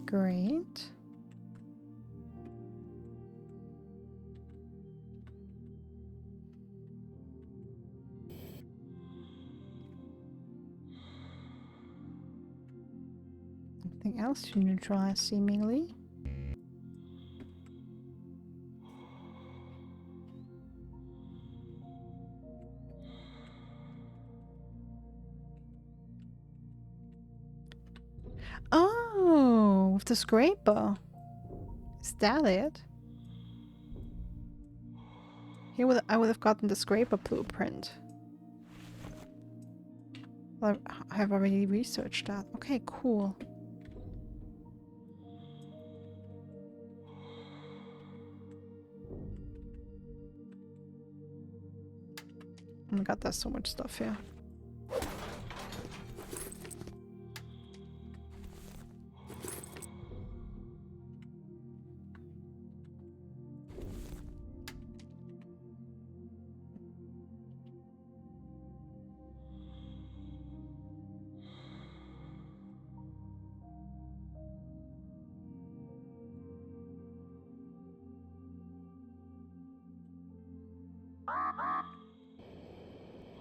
Great. Nothing else to neutralize, seemingly. Oh, with the scraper. Is that it? I would have gotten the scraper blueprint. Well, I have already researched that. Okay, cool. Oh my god, there's so much stuff here.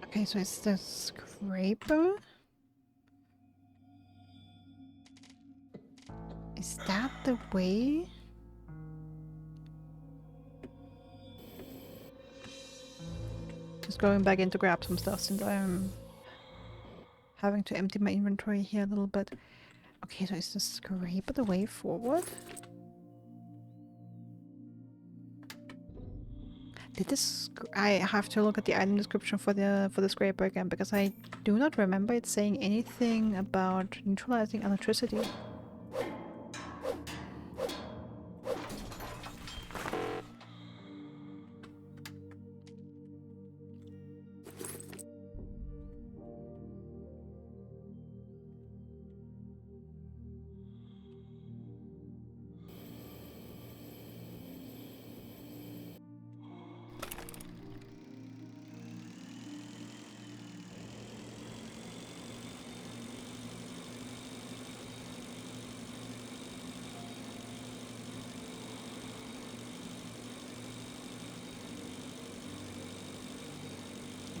Okay, so it's the scraper? Is that the way? Just going back in to grab some stuff since I'm having to empty my inventory here a little bit. Okay, so is the scraper the way forward? I have to look at the item description for the scraper again because I do not remember it saying anything about neutralizing electricity.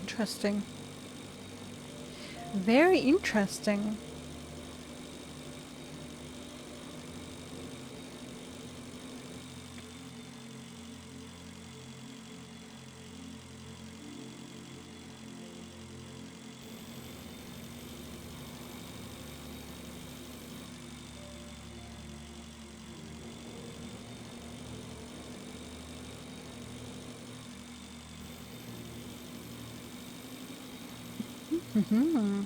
Interesting. Very interesting. Mm-hmm.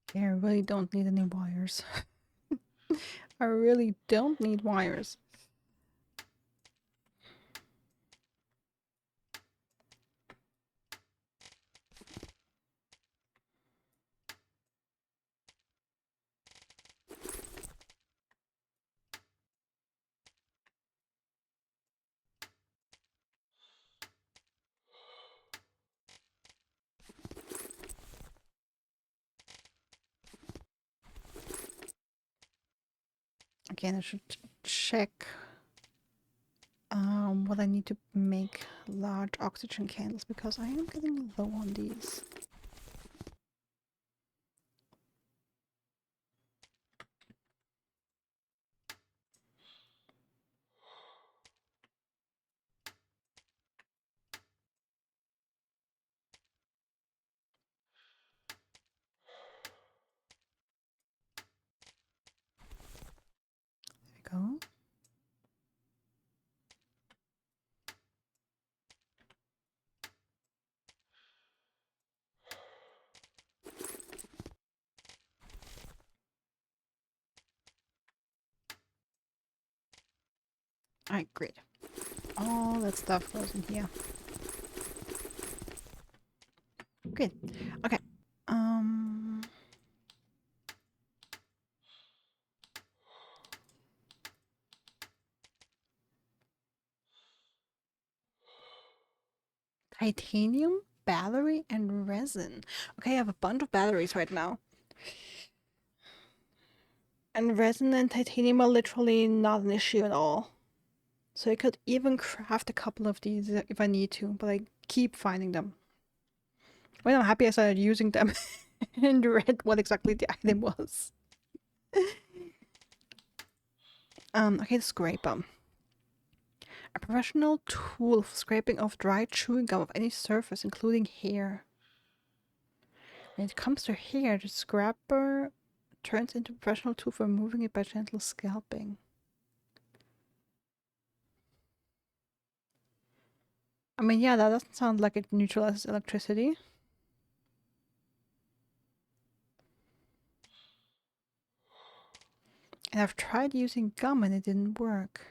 Okay, I really don't need any wires. I really don't need wires. Again, I should check what I need to make large oxygen candles because I am getting low on these. There we go. Alright, great. All that stuff goes in here. Good. Okay. Titanium, battery, and resin. Okay, I have a bunch of batteries right now. And resin and titanium are literally not an issue at all. So I could even craft a couple of these if I need to, but I keep finding them. Well, I'm happy I started using them and read what exactly the item was. Okay, the scraper. A professional tool for scraping off dry chewing gum of any surface, including hair. When it comes to hair, the scraper turns into a professional tool for removing it by gentle scalping. I mean, yeah, that doesn't sound like it neutralizes electricity. And I've tried using gum and it didn't work.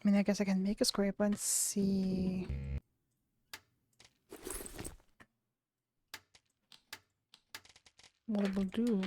I mean, I guess I can make a scraper and see. What it will do.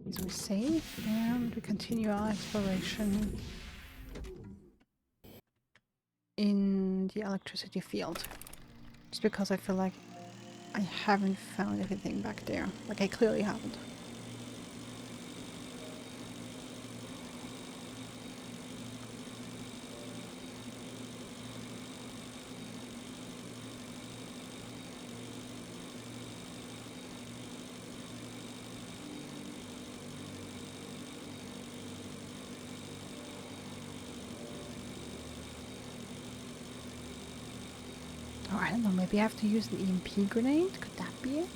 So we save and we continue our exploration in the electricity field. Just because I feel like I haven't found anything back there. Like I clearly haven't. Oh, I don't know, maybe I have to use an EMP grenade? Could that be it?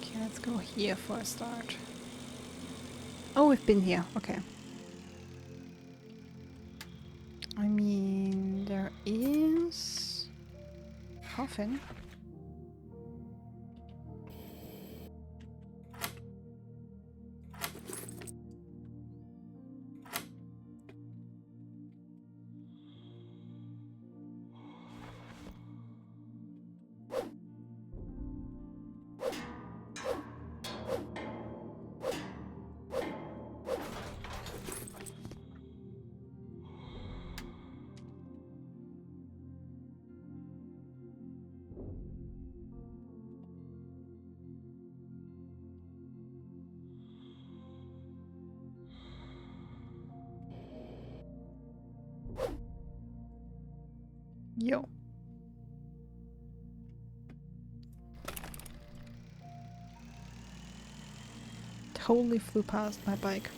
Okay, let's go here for a start. Oh, we've been here. Okay. I mean, there is coffin. Yo. Totally flew past my bike.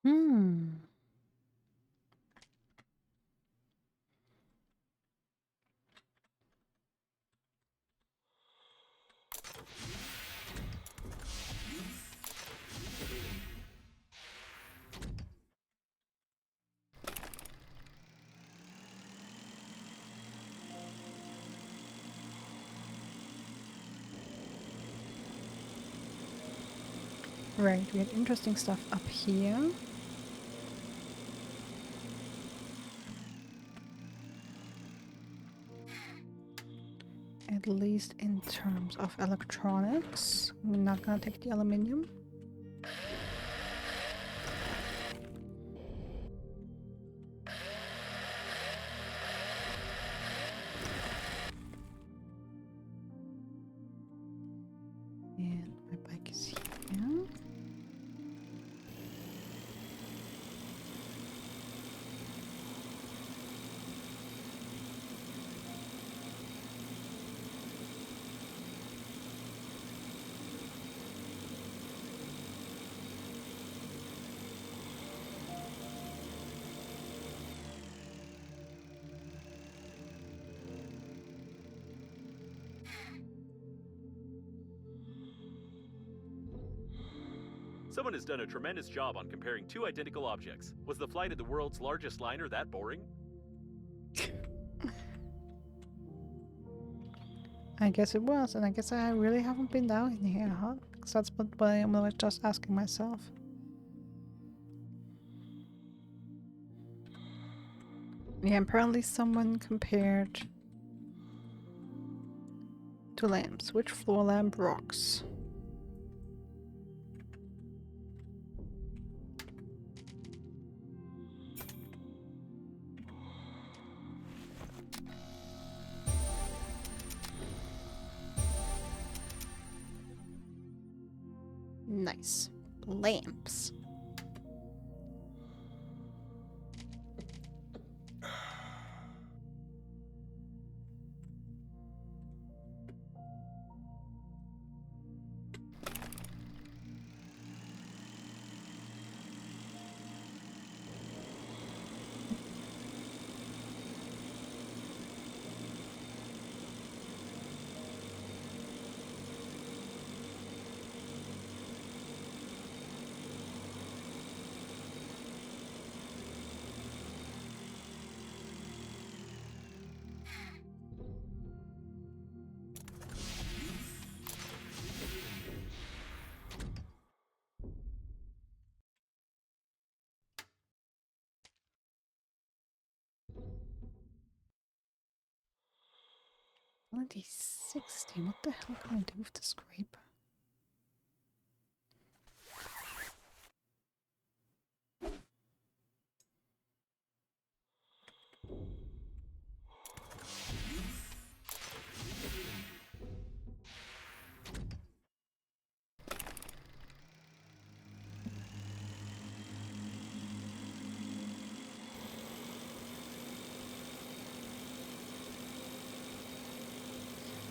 Hmm. Right, we have interesting stuff up here. At least in terms of electronics. We're not gonna take the aluminium. And my bike is here. Someone has done a tremendous job on comparing two identical objects. Was the flight of the world's largest liner that boring? I guess it was, and I guess I really haven't been down in here, huh? Because that's what I was just asking myself. Yeah, apparently someone compared two lamps. Which floor lamp rocks? Nice. Lamps. Only 60. What the hell can I do with the scraper?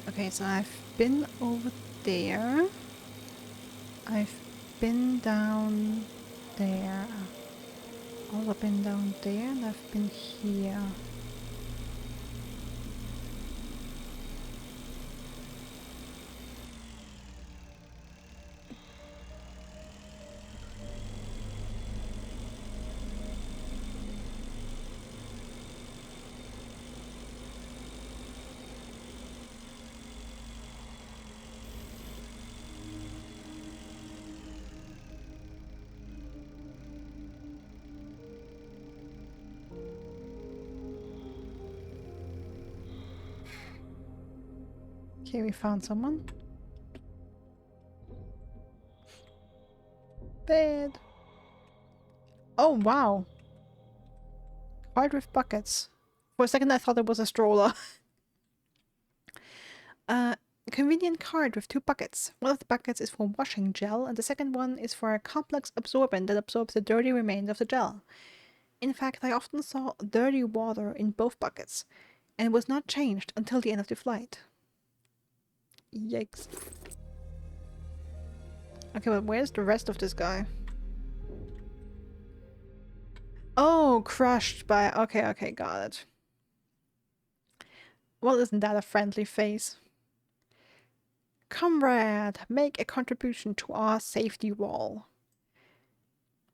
Okay, so I've been over there. I've been down there. Also been down there, and I've been here. Okay, we found someone. Bed. Oh, wow. Card with buckets. For a second I thought it was a stroller. Convenient card with two buckets. One of the buckets is for washing gel, and the second one is for a complex absorbent that absorbs the dirty remains of the gel. In fact, I often saw dirty water in both buckets, and it was not changed until the end of the flight. Yikes. Okay, but where's the rest of this guy? Oh, crushed by... Okay, got it. Well, isn't that a friendly face? Comrade, make a contribution to our safety wall.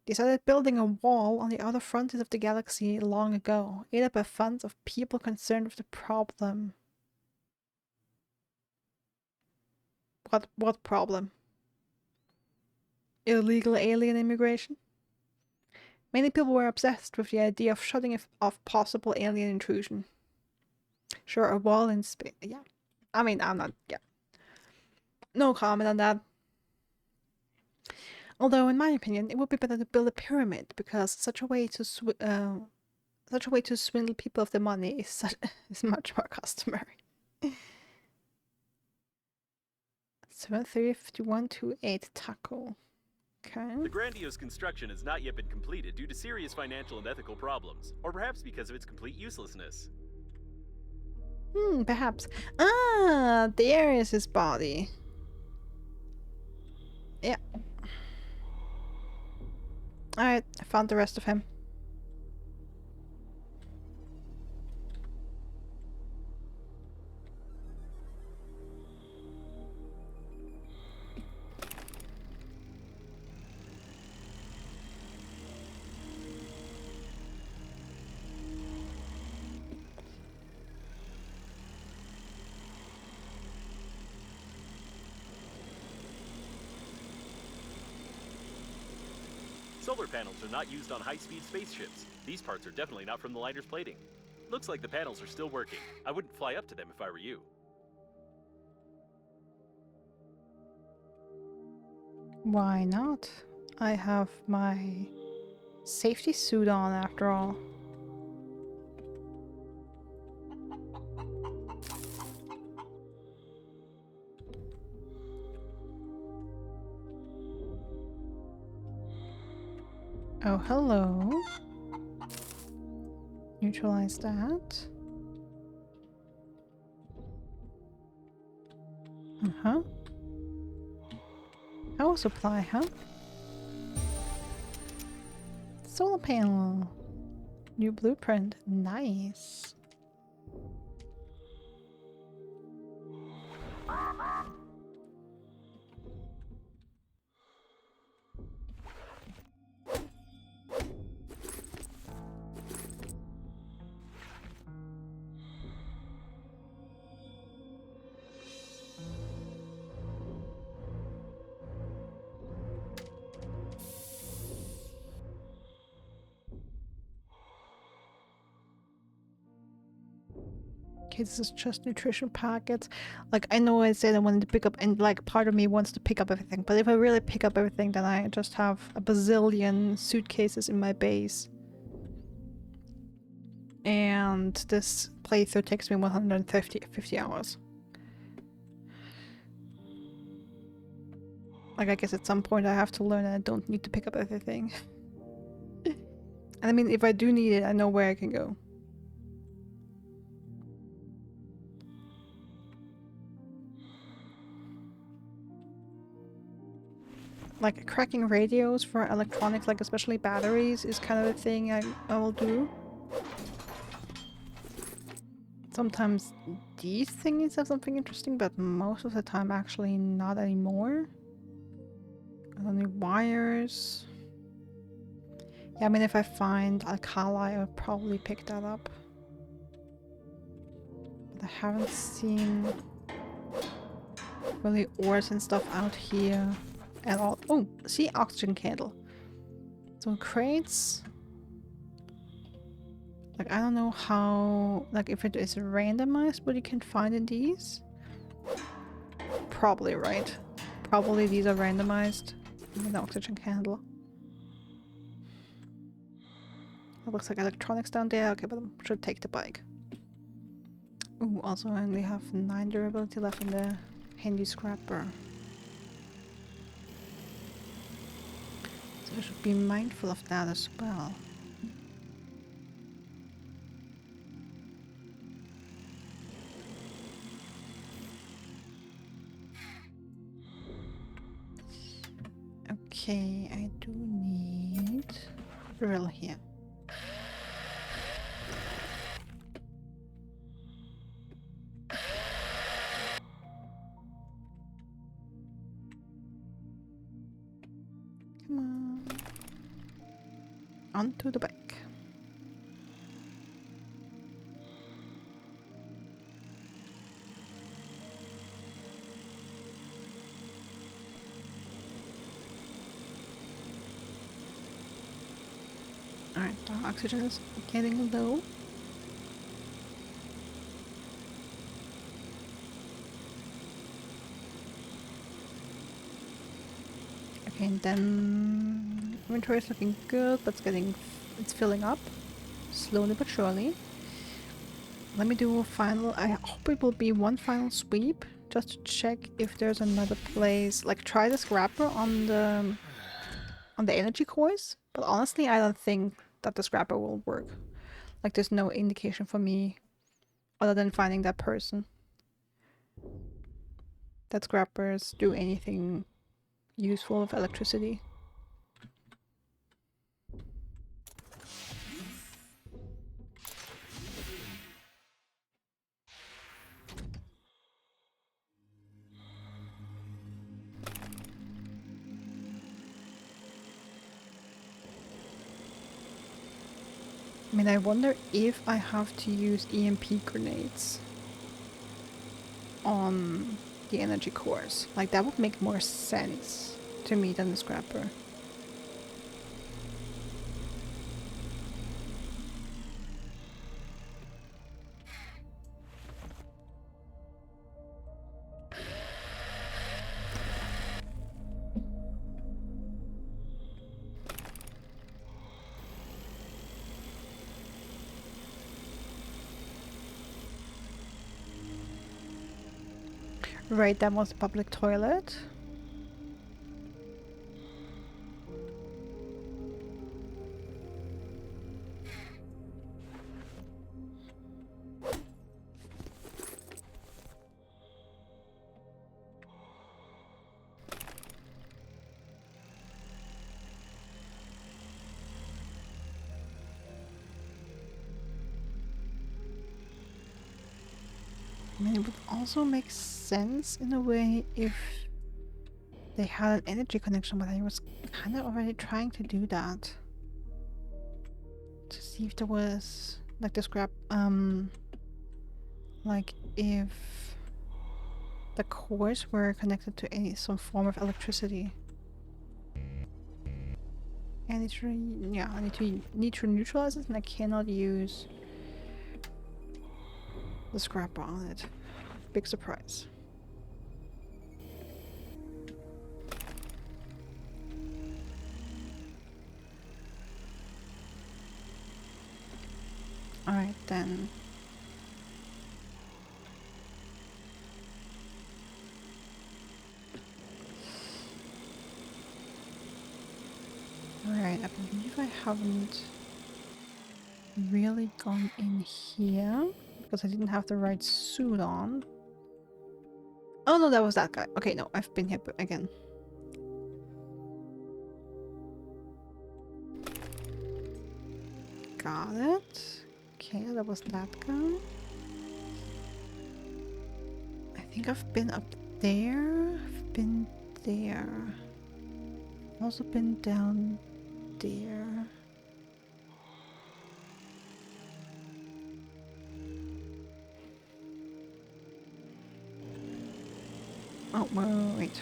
They started building a wall on the outer frontiers of the galaxy long ago, aided by funds of people concerned with the problem. What problem? Illegal alien immigration? Many people were obsessed with the idea of shutting off possible alien intrusion. Sure, a wall in space. Yeah. I mean, I'm not. Yeah. No comment on that. Although, in my opinion, it would be better to build a pyramid because such a way to swindle people of their money is much more customary. 735128 taco. Okay. The grandiose construction has not yet been completed due to serious financial and ethical problems, or perhaps because of its complete uselessness. Perhaps. Ah, there is his body. Yeah. Alright, I found the rest of him. solar panels are not used on high-speed spaceships. These parts are definitely not from the liner's plating. Looks like the panels are still working. I wouldn't fly up to them if I were you. Why not? I have my safety suit on after all. Oh, hello. Neutralize that. Uh-huh. Power supply, huh? Solar panel. New blueprint. Nice. Okay, this is just nutrition packets. Like, I know I said I wanted to pick up, and like part of me wants to pick up everything, but if I really pick up everything, then I just have a bazillion suitcases in my base. And this playthrough takes me 150 hours. Like, I guess at some point I have to learn that I don't need to pick up everything. And I mean, if I do need it, I know where I can go. Like, cracking radios for electronics, like especially batteries, is kind of a thing I will do. Sometimes these things have something interesting, but most of the time actually not anymore. Only wires. Yeah, I mean, if I find alkali, I'll probably pick that up. But I haven't seen really ores and stuff out here at all. Oh, see, oxygen candle. So crates. Like, I don't know how, like, if it is randomized what you can find in these. Probably, right? Probably these are randomized. An oxygen candle. It looks like electronics down there. Okay, but I should take the bike. Ooh, also I only have 9 durability left in the handy scrapper. So I should be mindful of that as well. Okay, I do need drill here. Come on. Onto the bike. Alright, the oxygen is getting low. Okay, and then inventory is looking good, but it's filling up slowly but surely. Let me do a final. I hope it will be one final sweep just to check if there's another place. Like, try the scrapper on the energy cores, but honestly I don't think that the scrapper will work. Like, there's no indication for me other than finding that person that scrappers do anything useful with electricity. I mean, I wonder if I have to use EMP grenades on the energy cores. Like, that would make more sense to me than the scrapper. Right, that was the public toilet. I mean, it would also make sense in a way if they had an energy connection, but I was kind of already trying to do that. To see if there was, like the scrap, like if the cores were connected to some form of electricity. And it's really, yeah, I need to neutralize it, and I cannot use the scrap on it. Big surprise. Alright then. Alright, I believe I haven't really gone in here because I didn't have the right suit on. Oh no, that was that guy. Okay, no, I've been here again. Got it. Okay, that was that guy. I think I've been up there. I've been there. Also been down there. Oh, wait.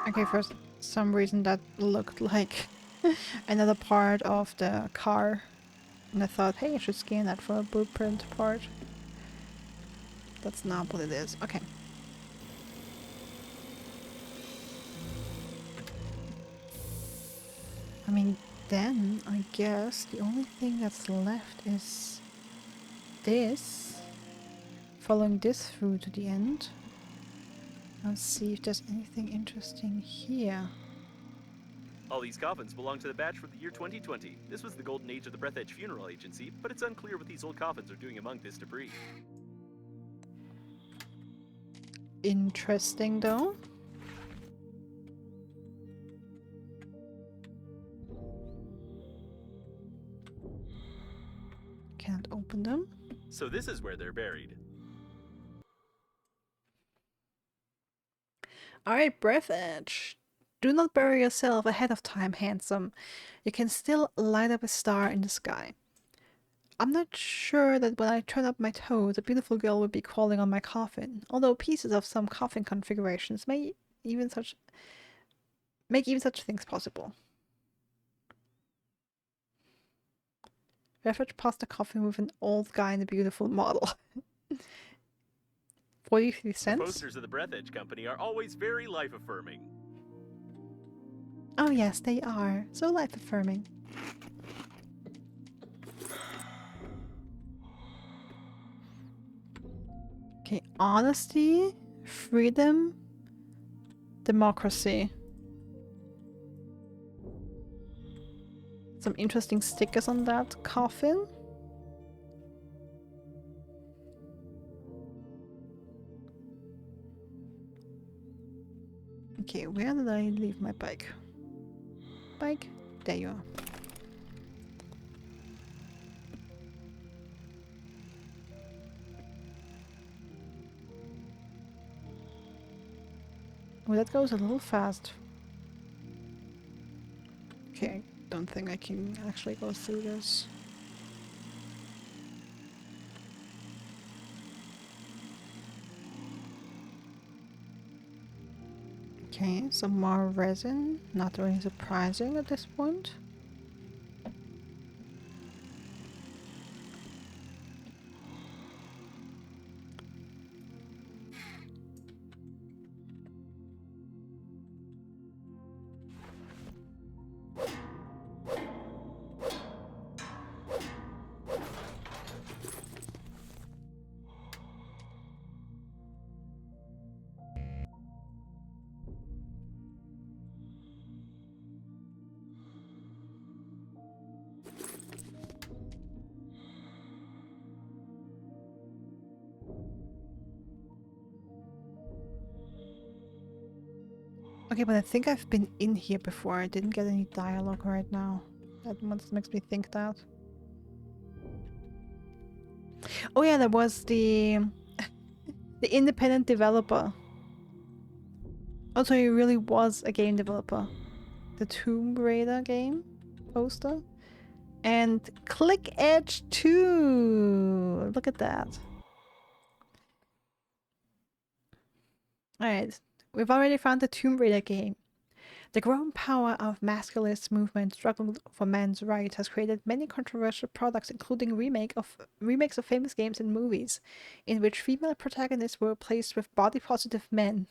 Okay, for some reason that looked like another part of the car. And I thought, hey, I should scan that for a blueprint part. That's not what it is. Okay. I mean, then I guess the only thing that's left is this. Following this through to the end. Let's see if there's anything interesting here. All these coffins belong to the batch from the year 2020. This was the golden age of the Breathedge Funeral Agency, but it's unclear what these old coffins are doing among this debris. Interesting though. Can't open them. So this is where they're buried. Alright, Breathedge. Do not bury yourself ahead of time, handsome. You can still light up a star in the sky. I'm not sure that when I turn up my toe, the beautiful girl will be crawling on my coffin, although pieces of some coffin configurations make even such things possible. Breathedge passed the coffin with an old guy and a beautiful model. 43 cents? The posters of the Breathedge company are always very life-affirming. Oh yes, they are. So life-affirming. Okay, honesty, freedom, democracy. Some interesting stickers on that coffin. Okay, where did I leave my bike? Bike? There you are. Oh, that goes a little fast. Okay, I don't think I can actually go through this. Okay, some more resin. Not really surprising at this point. Okay, but I think I've been in here before. I didn't get any dialogue right now. That makes me think that. Oh yeah, there was the independent developer. Also, he really was a game developer. The Tomb Raider game poster. And Click Edge 2! Look at that. Alright, we've already found the Tomb Raider game. The growing power of masculinist movement struggling for men's rights has created many controversial products, including remakes of famous games and movies, in which female protagonists were replaced with body-positive men.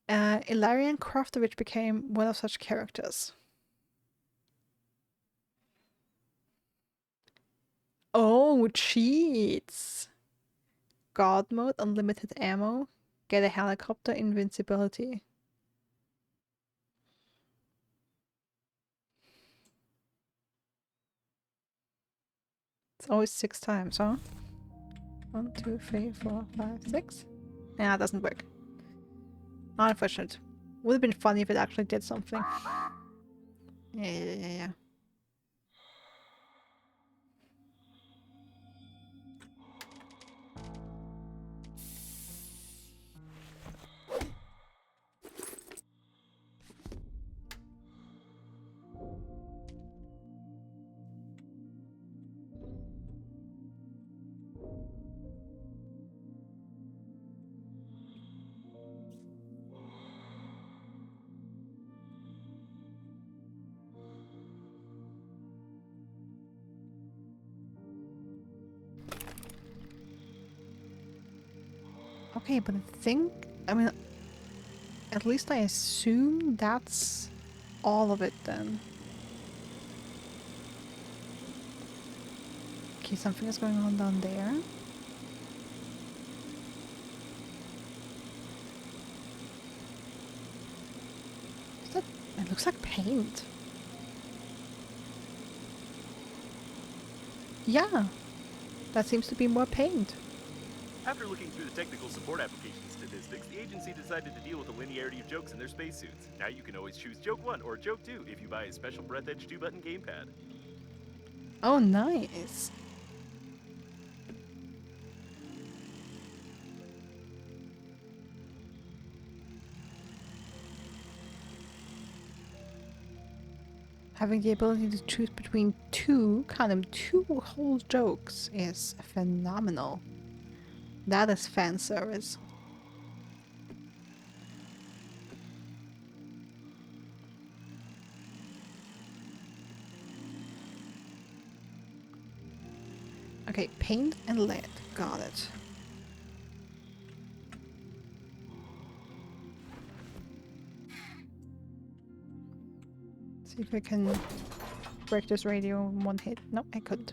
Ilarian Croftovich became one of such characters. Oh, cheats! God mode, unlimited ammo, get a helicopter, invincibility. It's always 6 times, huh? 1, 2, 3, 4, 5, 6. Yeah, it doesn't work. Unfortunate. Would have been funny if it actually did something. Yeah. Okay, but I mean, at least I assume that's all of it then. Okay, something is going on down there. Is that? It looks like paint. Yeah, that seems to be more paint. After looking through the technical support application statistics, the agency decided to deal with the linearity of jokes in their spacesuits. Now you can always choose Joke 1 or Joke 2 if you buy a special Breathedge 2-button gamepad. Oh, nice. Having the ability to choose between two whole jokes is phenomenal. That is fan service. Okay, paint and lead. Got it. See if I can break this radio in one hit. No, I couldn't.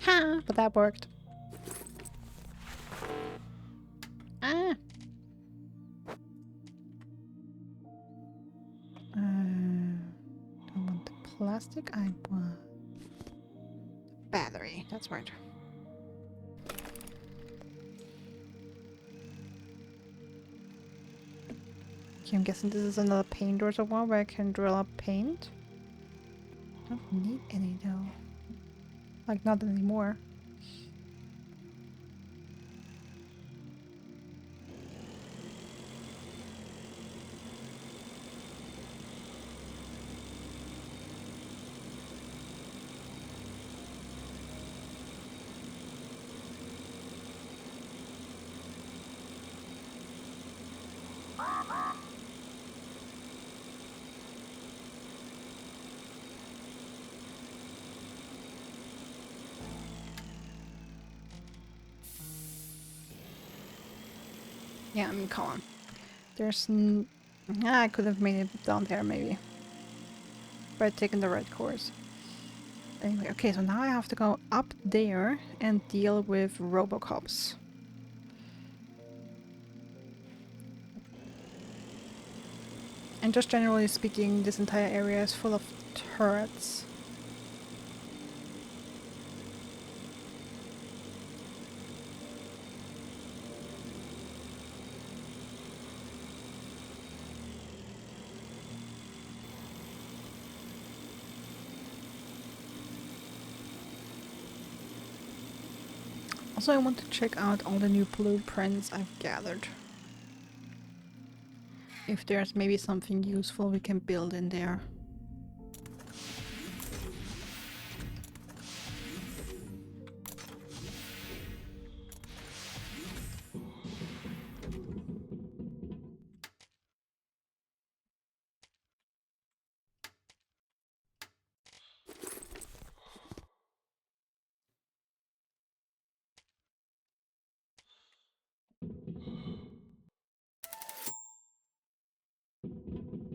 Ha! But that worked. Ah! Don't want the plastic, I want battery. That's right. Okay, I'm guessing this is another paint reservoir where I can drill up paint. Don't need any though. Like, not anymore. Yeah, I mean, come on. I could have made it down there, maybe. By taking the right course. Anyway, okay, so now I have to go up there and deal with Robocops. And And just generally speaking, this entire area is full of turrets. Also, I want to check out all the new blueprints I've gathered. If there's maybe something useful we can build in there.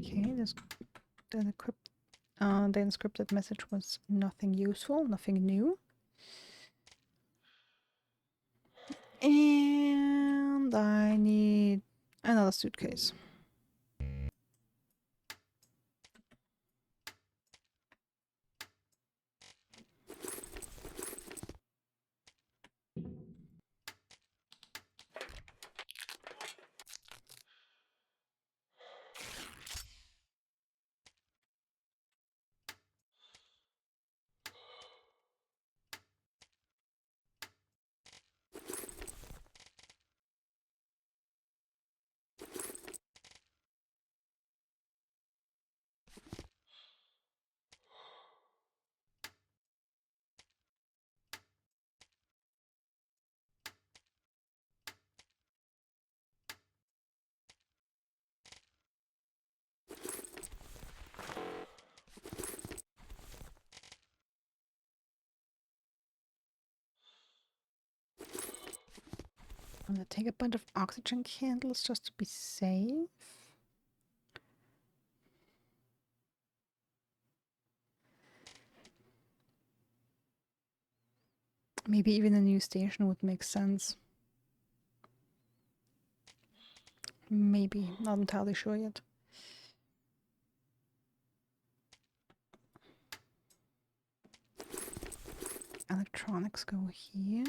Okay, the encrypted message was nothing useful, nothing new. And I need another suitcase. I'm gonna take a bunch of oxygen candles just to be safe. Maybe even a new station would make sense. Maybe, not entirely sure yet. Electronics go here.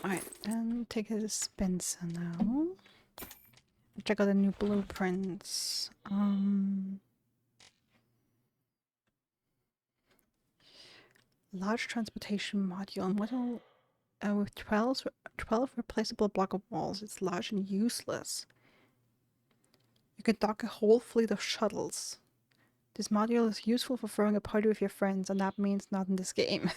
Alright, then take a dispenser now. Check out the new blueprints. Large transportation module with 12 replaceable block of walls. It's large and useless. You could dock a whole fleet of shuttles. This module is useful for throwing a party with your friends, and that means not in this game.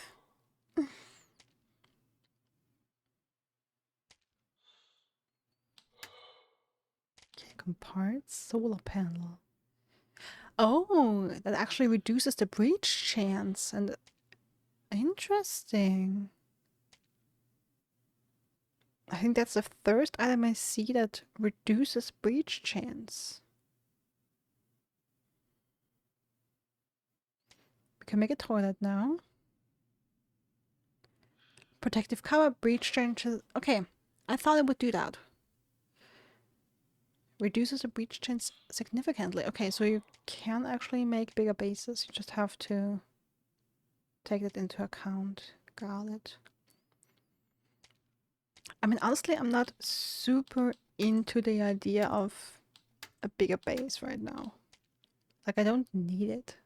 Parts, solar panel. Oh, that actually reduces the breach chance. And interesting. I think that's the first item I see that reduces breach chance. We can make a toilet now. Protective cover, breach chances. Okay, I thought it would do that. Reduces the breach chance significantly. Okay, so you can actually make bigger bases. You just have to take that into account. Got it. I mean, honestly, I'm not super into the idea of a bigger base right now. Like, I don't need it.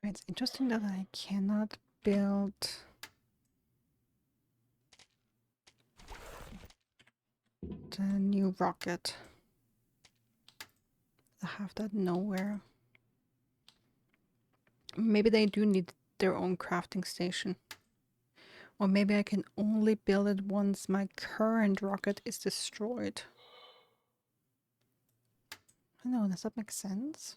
It's interesting that I cannot build the new rocket. I have that nowhere. Maybe they do need their own crafting station. Or maybe I can only build it once my current rocket is destroyed. I don't know, does that make sense?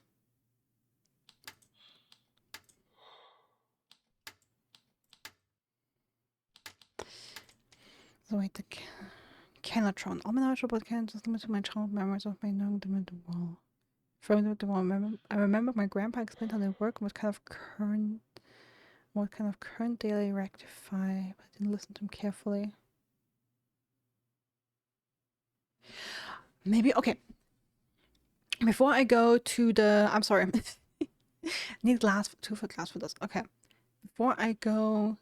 So wait, the Canatron. All my knowledge about cannons is limited to my childhood memories of my knowing them at the wall. From the wall, I remember my grandpa explained how they work and what kind of current daily rectify, but I didn't listen to him carefully. Maybe, okay. Before I go to the, I'm sorry. Need glass, 2 foot glass for this. Okay. Before I go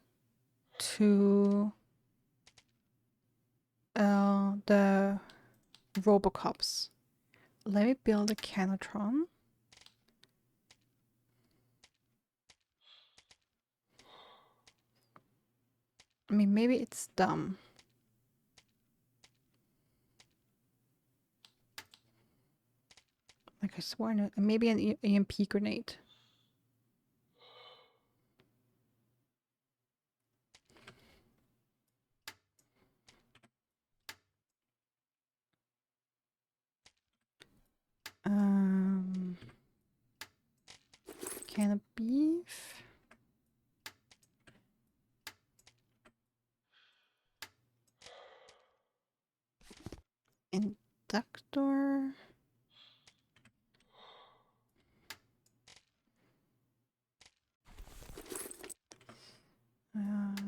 to the Robocops, let me build a Canatron. I mean, maybe it's dumb. Like I swore, no, maybe an EMP grenade. Can of beef. Inductor.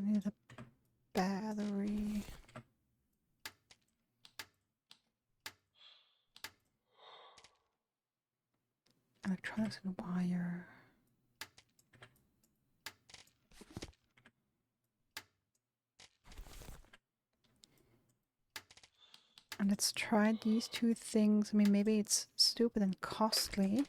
Need a battery. Electronics and wire. And let's try these 2 things. I mean, maybe it's stupid and costly.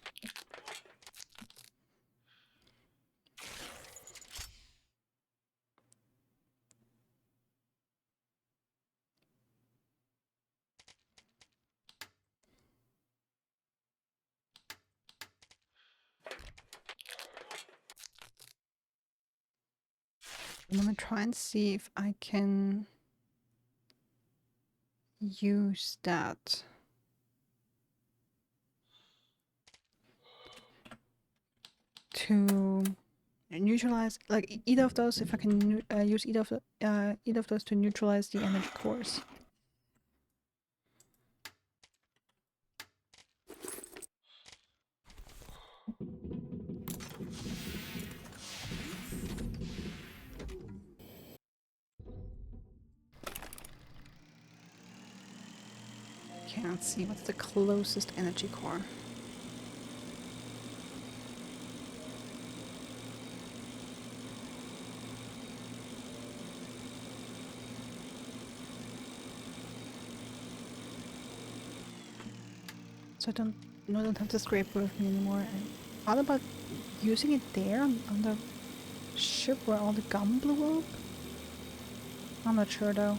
I'm gonna try and see if I can use that to neutralize, like either of those. If I can use either of those to neutralize the energy cores. Can't see what's the closest energy core. So I don't have the scraper with me anymore. And how about using it there on the ship where all the gum blew up? I'm not sure though.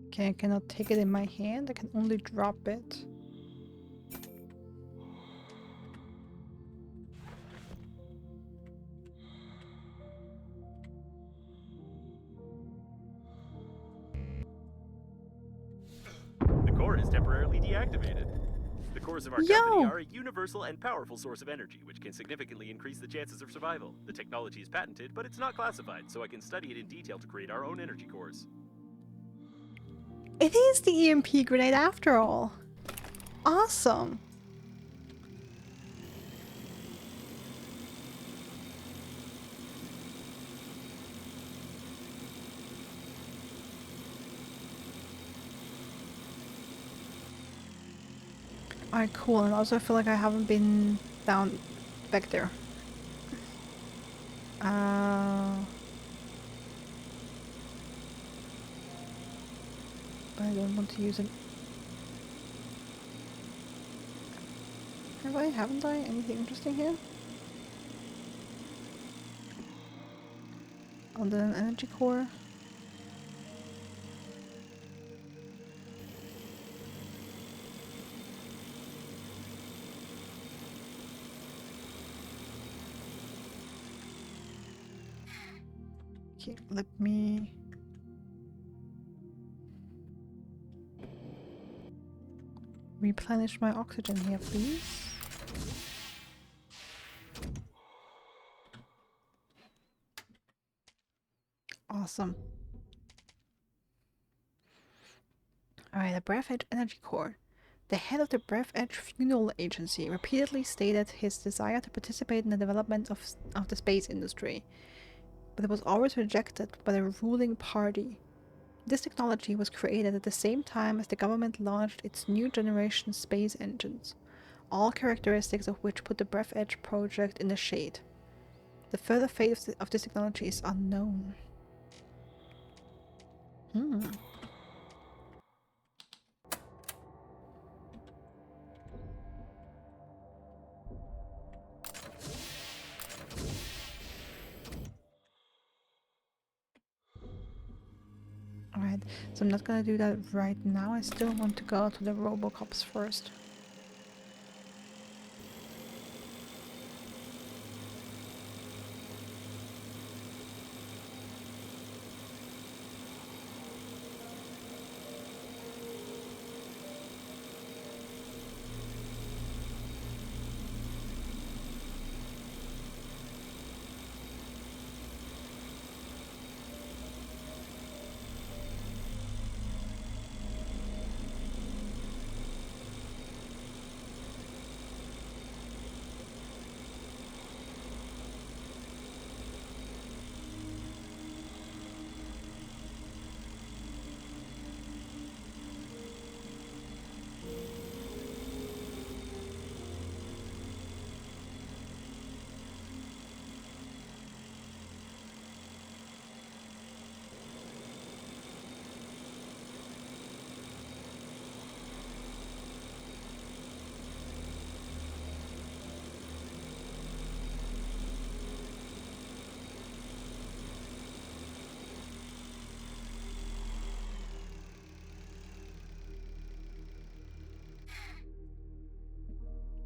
Okay, I cannot take it in my hand, I can only drop it. The core is temporarily deactivated. The cores of our company are a universal and powerful source of energy, which can significantly increase the chances of survival. The technology is patented, but it's not classified, so I can study it in detail to create our own energy cores. It is the EMP grenade after all. awesome. Alright, cool. And also I feel like I haven't been down back there. But I don't want to use it. Haven't I? Anything interesting here? Other than energy core? Okay, let me... replenish my oxygen here, please. Awesome. Alright, the Breathedge energy core. The head of the Breathedge Funeral Agency repeatedly stated his desire to participate in the development of the space industry, but it was always rejected by the ruling party. This technology was created at the same time as the government launched its new generation space engines, all characteristics of which put the Breathedge project in the shade. The further fate of this technology is unknown. Alright, so I'm not gonna do that right now. I still want to go to the Robocops first.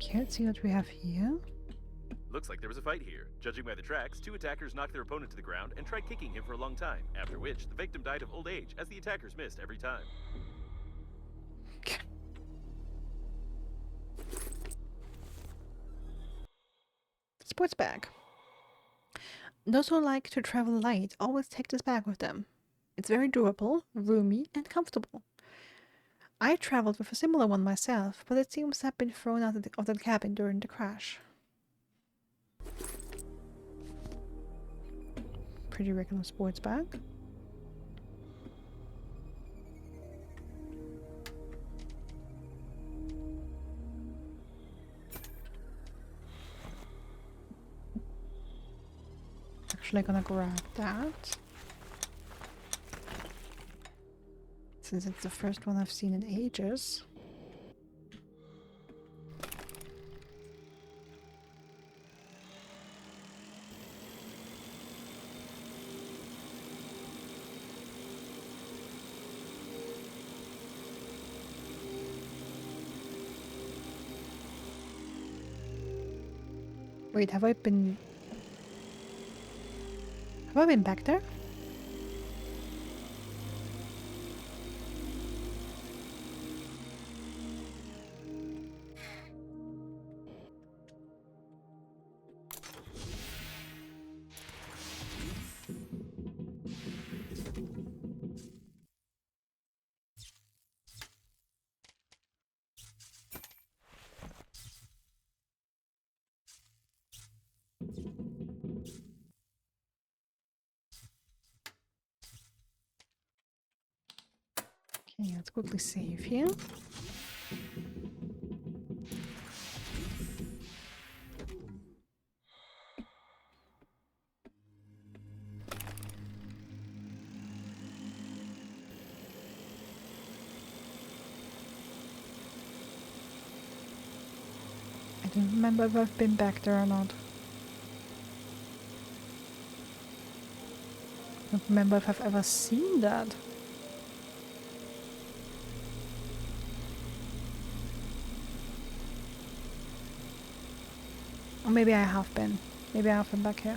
Can't see what we have here. Looks like there was a fight here. Judging by the tracks, two attackers knocked their opponent to the ground and tried kicking him for a long time, after which the victim died of old age, as the attackers missed every time. Sports bag. Those who like to travel light always take this bag with them. It's very durable, roomy, and comfortable. I traveled with a similar one myself, but it seems to have been thrown out of the cabin during the crash. Pretty regular sports bag. Actually gonna grab that, since it's the first one I've seen in ages. Wait, have I been back there? Okay, let's quickly save here. I don't remember if I've been back there or not. I don't remember if I've ever seen that. Or maybe I have been. Maybe I have been back here.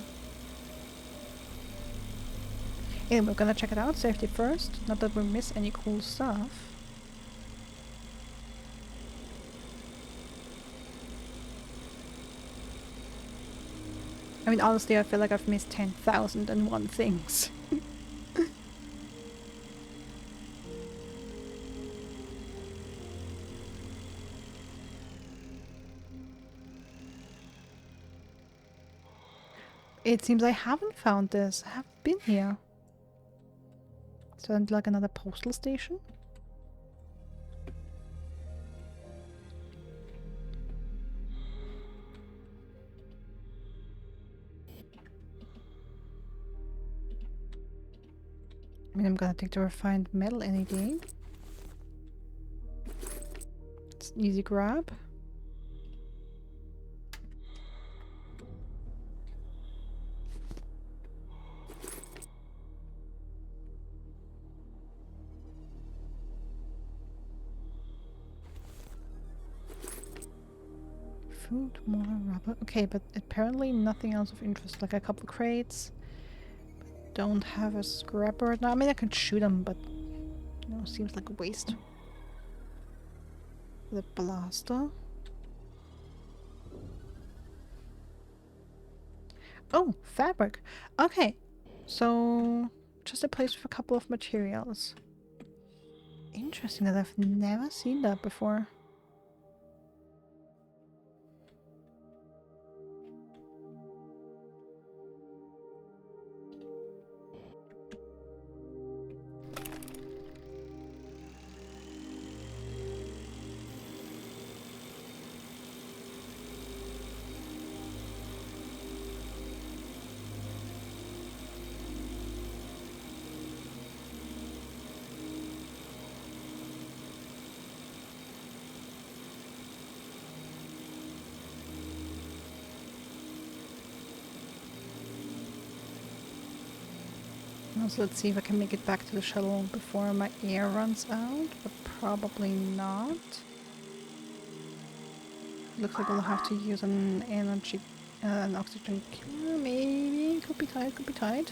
Anyway, we're gonna check it out. Safety first. Not that we miss any cool stuff. I mean, honestly, I feel like I've missed 10,001 things. It seems I haven't found this. I haven't been here. So like another postal station? I mean, I'm gonna take the refined metal any day. It's an easy grab. Food, more rubber. Okay, but apparently nothing else of interest. Like a couple crates. Don't have a scrapper right now. I mean, I can shoot them, but you know, seems like a waste. The blaster. Oh, fabric. Okay, so just a place with a couple of materials. Interesting that I've never seen that before. Also, let's see if I can make it back to the shuttle before my air runs out, but probably not. Looks like we'll have to use an energy, an oxygen killer, maybe. Could be tight, could be tight.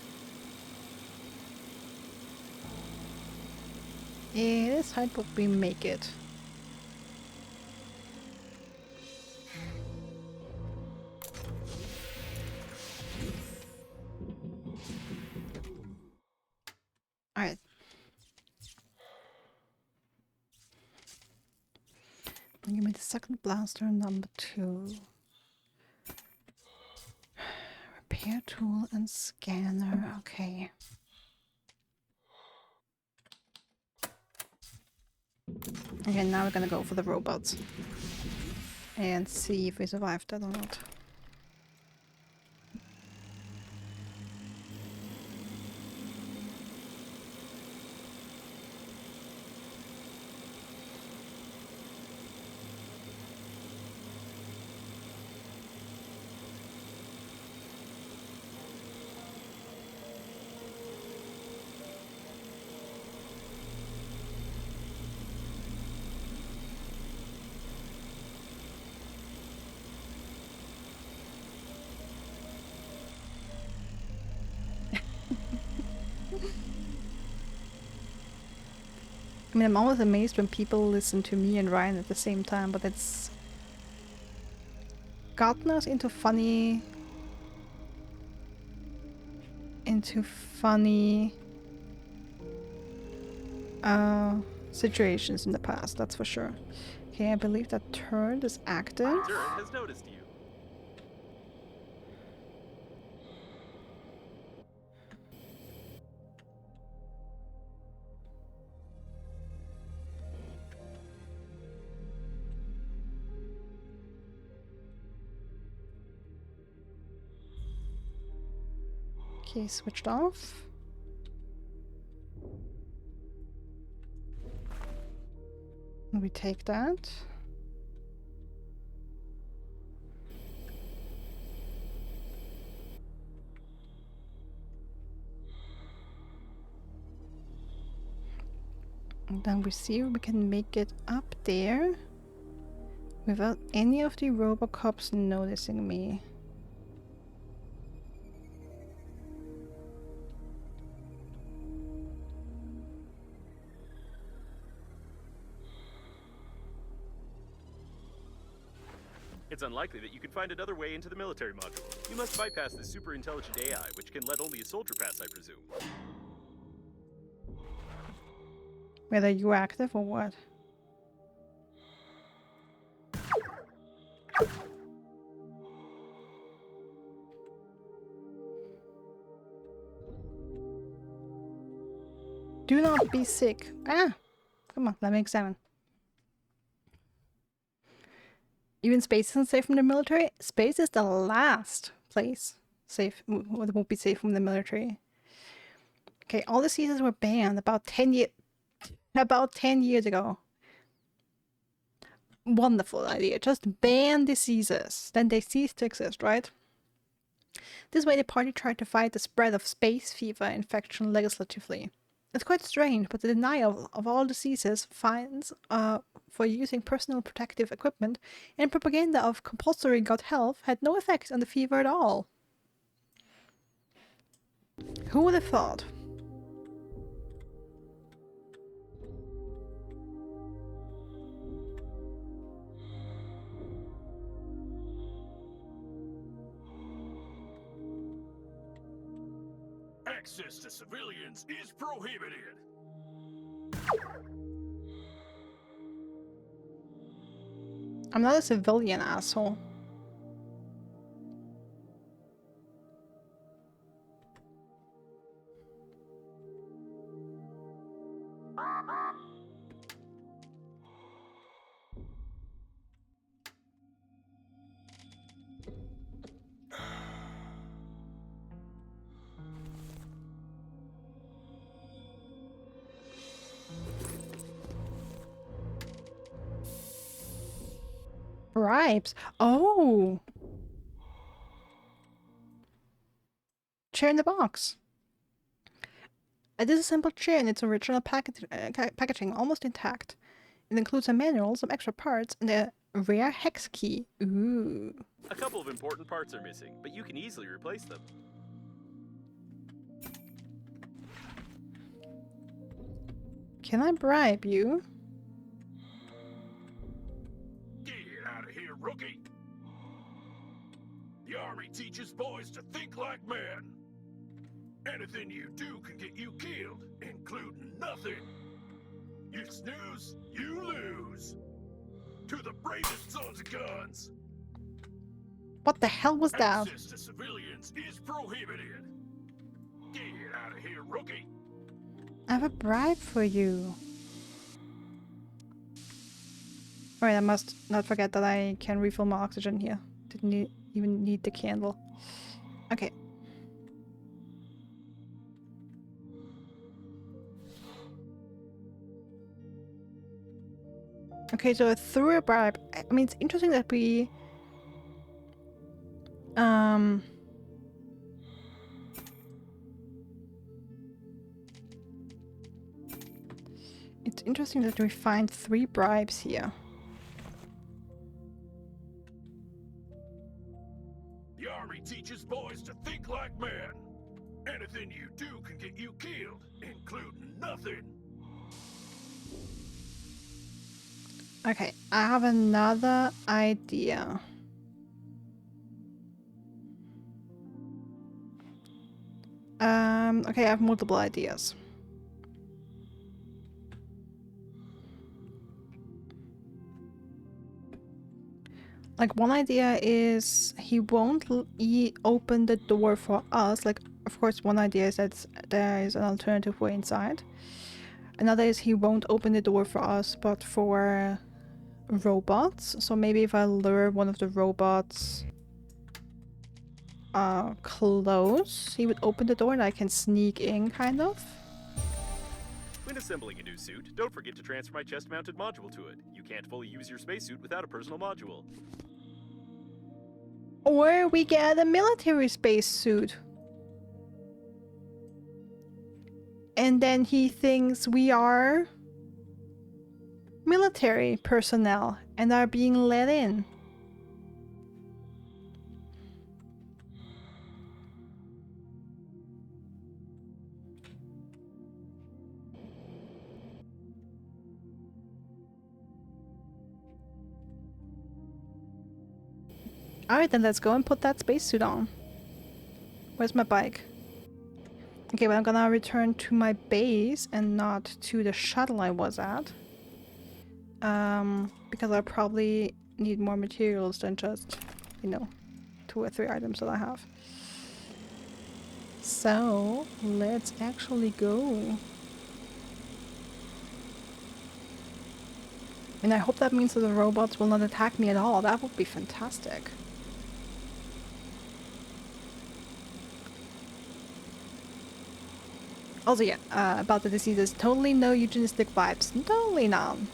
It is tight, but we make it. Alright. Give me the second blaster, number 2. Repair tool and scanner, okay. Okay, now we're gonna go for the robots. And see if we survived that or not. I mean, I'm always amazed when people listen to me and Ryan at the same time, but it's gotten us into funny situations in the past, that's for sure. Okay, I believe that turret is active. Turret has noticed you. Okay, switched off. We take that. And then we see if we can make it up there without any of the Robocops noticing me. It's unlikely that you can find another way into the military module. You must bypass this super intelligent AI, which can let only a soldier pass, I presume. Whether you're active or what? Do not be sick. Ah! Come on, let me examine. Even space isn't safe from the military. Space is the last place safe that won't be safe from the military. Okay, all diseases were banned about 10 years ago. Wonderful idea. Just ban diseases. Then they cease to exist, right? This way the party tried to fight the spread of space fever infection legislatively. It's quite strange, but the denial of all diseases, fines for using personal protective equipment, and propaganda of compulsory gut health had no effect on the fever at all. Who would have thought? Access to civilians is prohibited. I'm not a civilian, asshole. Bribes. Oh! Chair in the box. A disassembled chair in its original packaging, almost intact. It includes a manual, some extra parts, and a rare hex key. Ooh. A couple of important parts are missing, but you can easily replace them. Can I bribe you? Get out of here, rookie! The army teaches boys to think like men. Anything you do can get you killed, including nothing. You snooze, you lose. To the bravest sons of guns. What the hell was that? Access to civilians is prohibited. Get out of here, rookie. I have a bribe for you. Alright, I must not forget that I can refill my oxygen here. Didn't even need the candle. Okay. Okay, so through a bribe, I mean, it's interesting that we it's interesting that we find 3 bribes here. The army teaches boys to think like men. Anything you do can get you killed, including nothing. Okay, I have another idea. Okay, I have multiple ideas. Like, one idea is he won't open the door for us. Like, of course, one idea is that there is an alternative way inside. Another is he won't open the door for us, but for robots. So maybe if I lure one of the robots close. He would open the door and I can sneak in, kind of. When assembling a new suit, don't forget to transfer my chest-mounted module to it. You can't fully use your spacesuit without a personal module. Or we get a military spacesuit. And then he thinks we are military personnel and are being let in. Alright, then let's go and put that spacesuit on. Where's my bike? Okay, but I'm gonna return to my base and not to the shuttle I was at. Because I probably need more materials than just, you know, 2 or 3 items that I have. So, let's actually go. And I hope that means that the robots will not attack me at all. That would be fantastic. Also, yeah, about the diseases, totally no eugenic vibes. Totally none.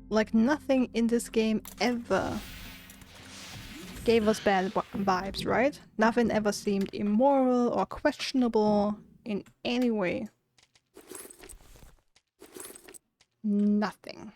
Like, nothing in this game ever gave us bad vibes, right? Nothing ever seemed immoral or questionable in any way. Nothing.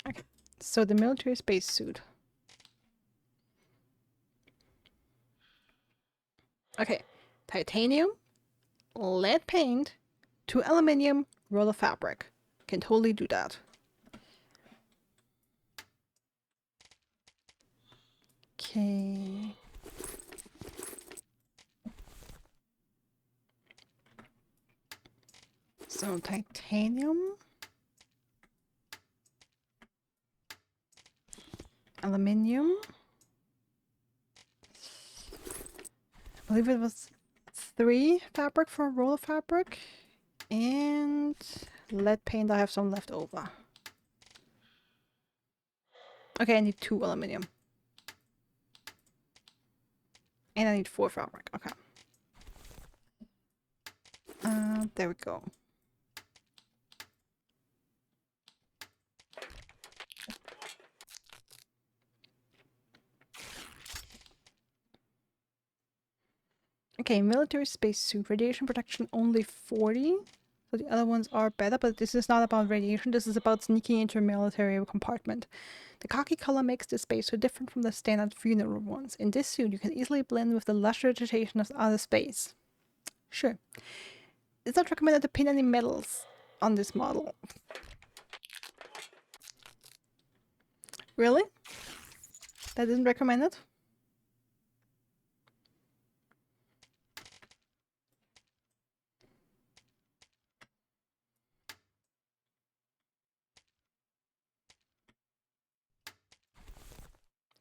Okay, so the military spacesuit. Okay, titanium, lead paint, 2 aluminium, roll of fabric. Can totally do that. Okay. So titanium, aluminium. I believe it was 3 fabric for a roll of fabric. And lead paint, I have some left over. Okay, I need 2 aluminium. And I need 4 fabric. Okay. There we go. Okay, military spacesuit. Radiation protection only 40. So the other ones are better, but this is not about radiation. This is about sneaking into a military compartment. The khaki color makes this spacesuit different from the standard funeral ones. In this suit, you can easily blend with the lush vegetation of outer space. Sure. It's not recommended to pin any medals on this model. Really? That isn't recommended?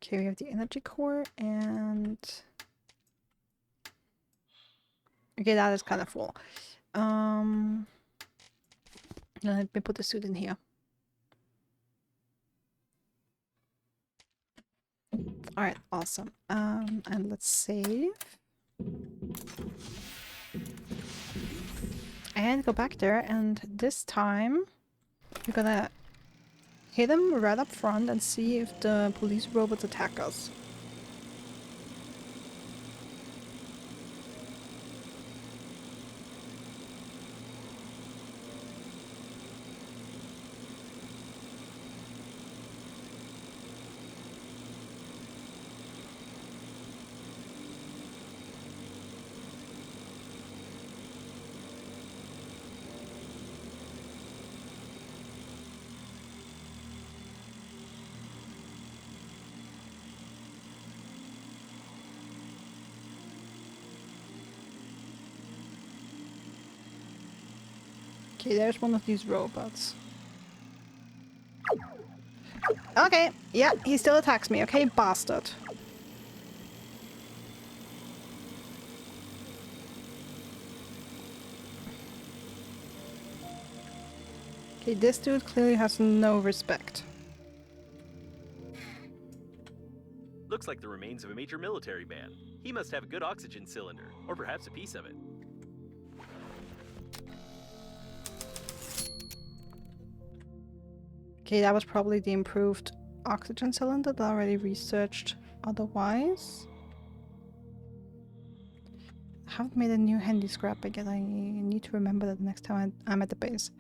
Okay, we have the energy core and... Okay, that is kind of full. Let me put the suit in here. Alright, awesome. And let's save. And go back there, and this time we're gonna hit them right up front and see if the police robots attack us. Okay, there's one of these robots. Okay, yeah, he still attacks me. Okay, bastard. Okay, this dude clearly has no respect. Looks like the remains of a major military man. He must have a good oxygen cylinder, or perhaps a piece of it. Okay, that was probably the improved oxygen cylinder that I already researched otherwise. I haven't made a new handy scrap yet. I need to remember that next time I'm at the base.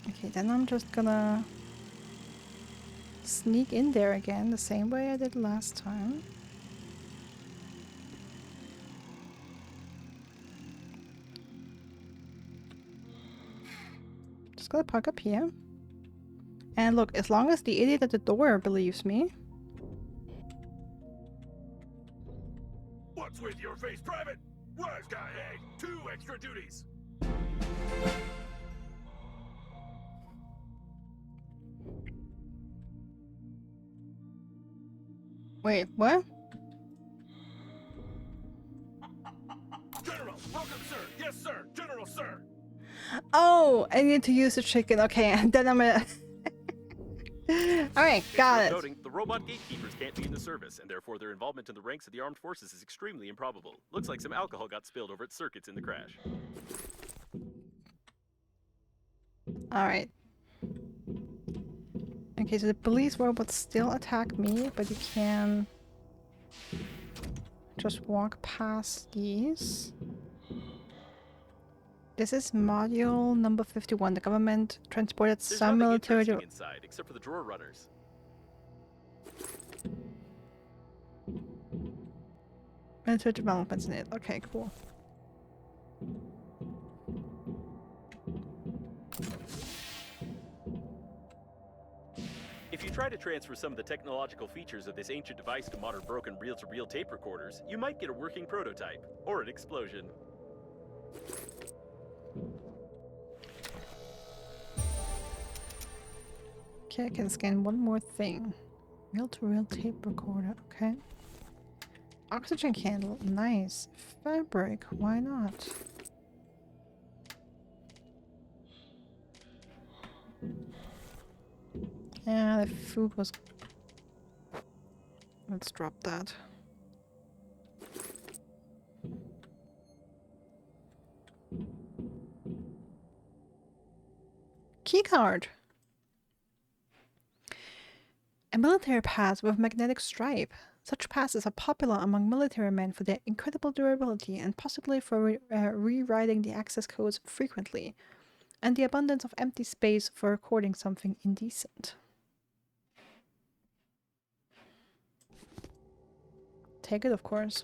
Okay, then I'm just gonna sneak in there again the same way I did last time. Just gonna park up here. And look, as long as the idiot at the door believes me. What's with your face, Private? Wise guy, eh? 2 extra duties. Wait, what? General, welcome, sir. Yes, sir. General, sir. Oh, I need to use the chicken. Okay, and then I'm gonna... Alright, got it. Noting, the robot gatekeepers can't be in the service, and therefore their involvement in the ranks of the armed forces is extremely improbable. Looks like some alcohol got spilled over its circuits in the crash. Alright. Okay, so the police robots still attack me, but you can just walk past these. This is module number 51. The government transported There's some nothing military... interesting inside, except for the drawer runners. Military developments in it. Okay, cool. If you try to transfer some of the technological features of this ancient device to modern broken reel-to-reel tape recorders, you might get a working prototype, or an explosion. Okay, I can scan one more thing. Reel-to-reel tape recorder, okay. Oxygen candle, nice. Fabric, why not? Yeah, the food was... Let's drop that. Keycard! A military pass with magnetic stripe. Such passes are popular among military men for their incredible durability and possibly for rewriting the access codes frequently, and the abundance of empty space for recording something indecent. Take it, of course.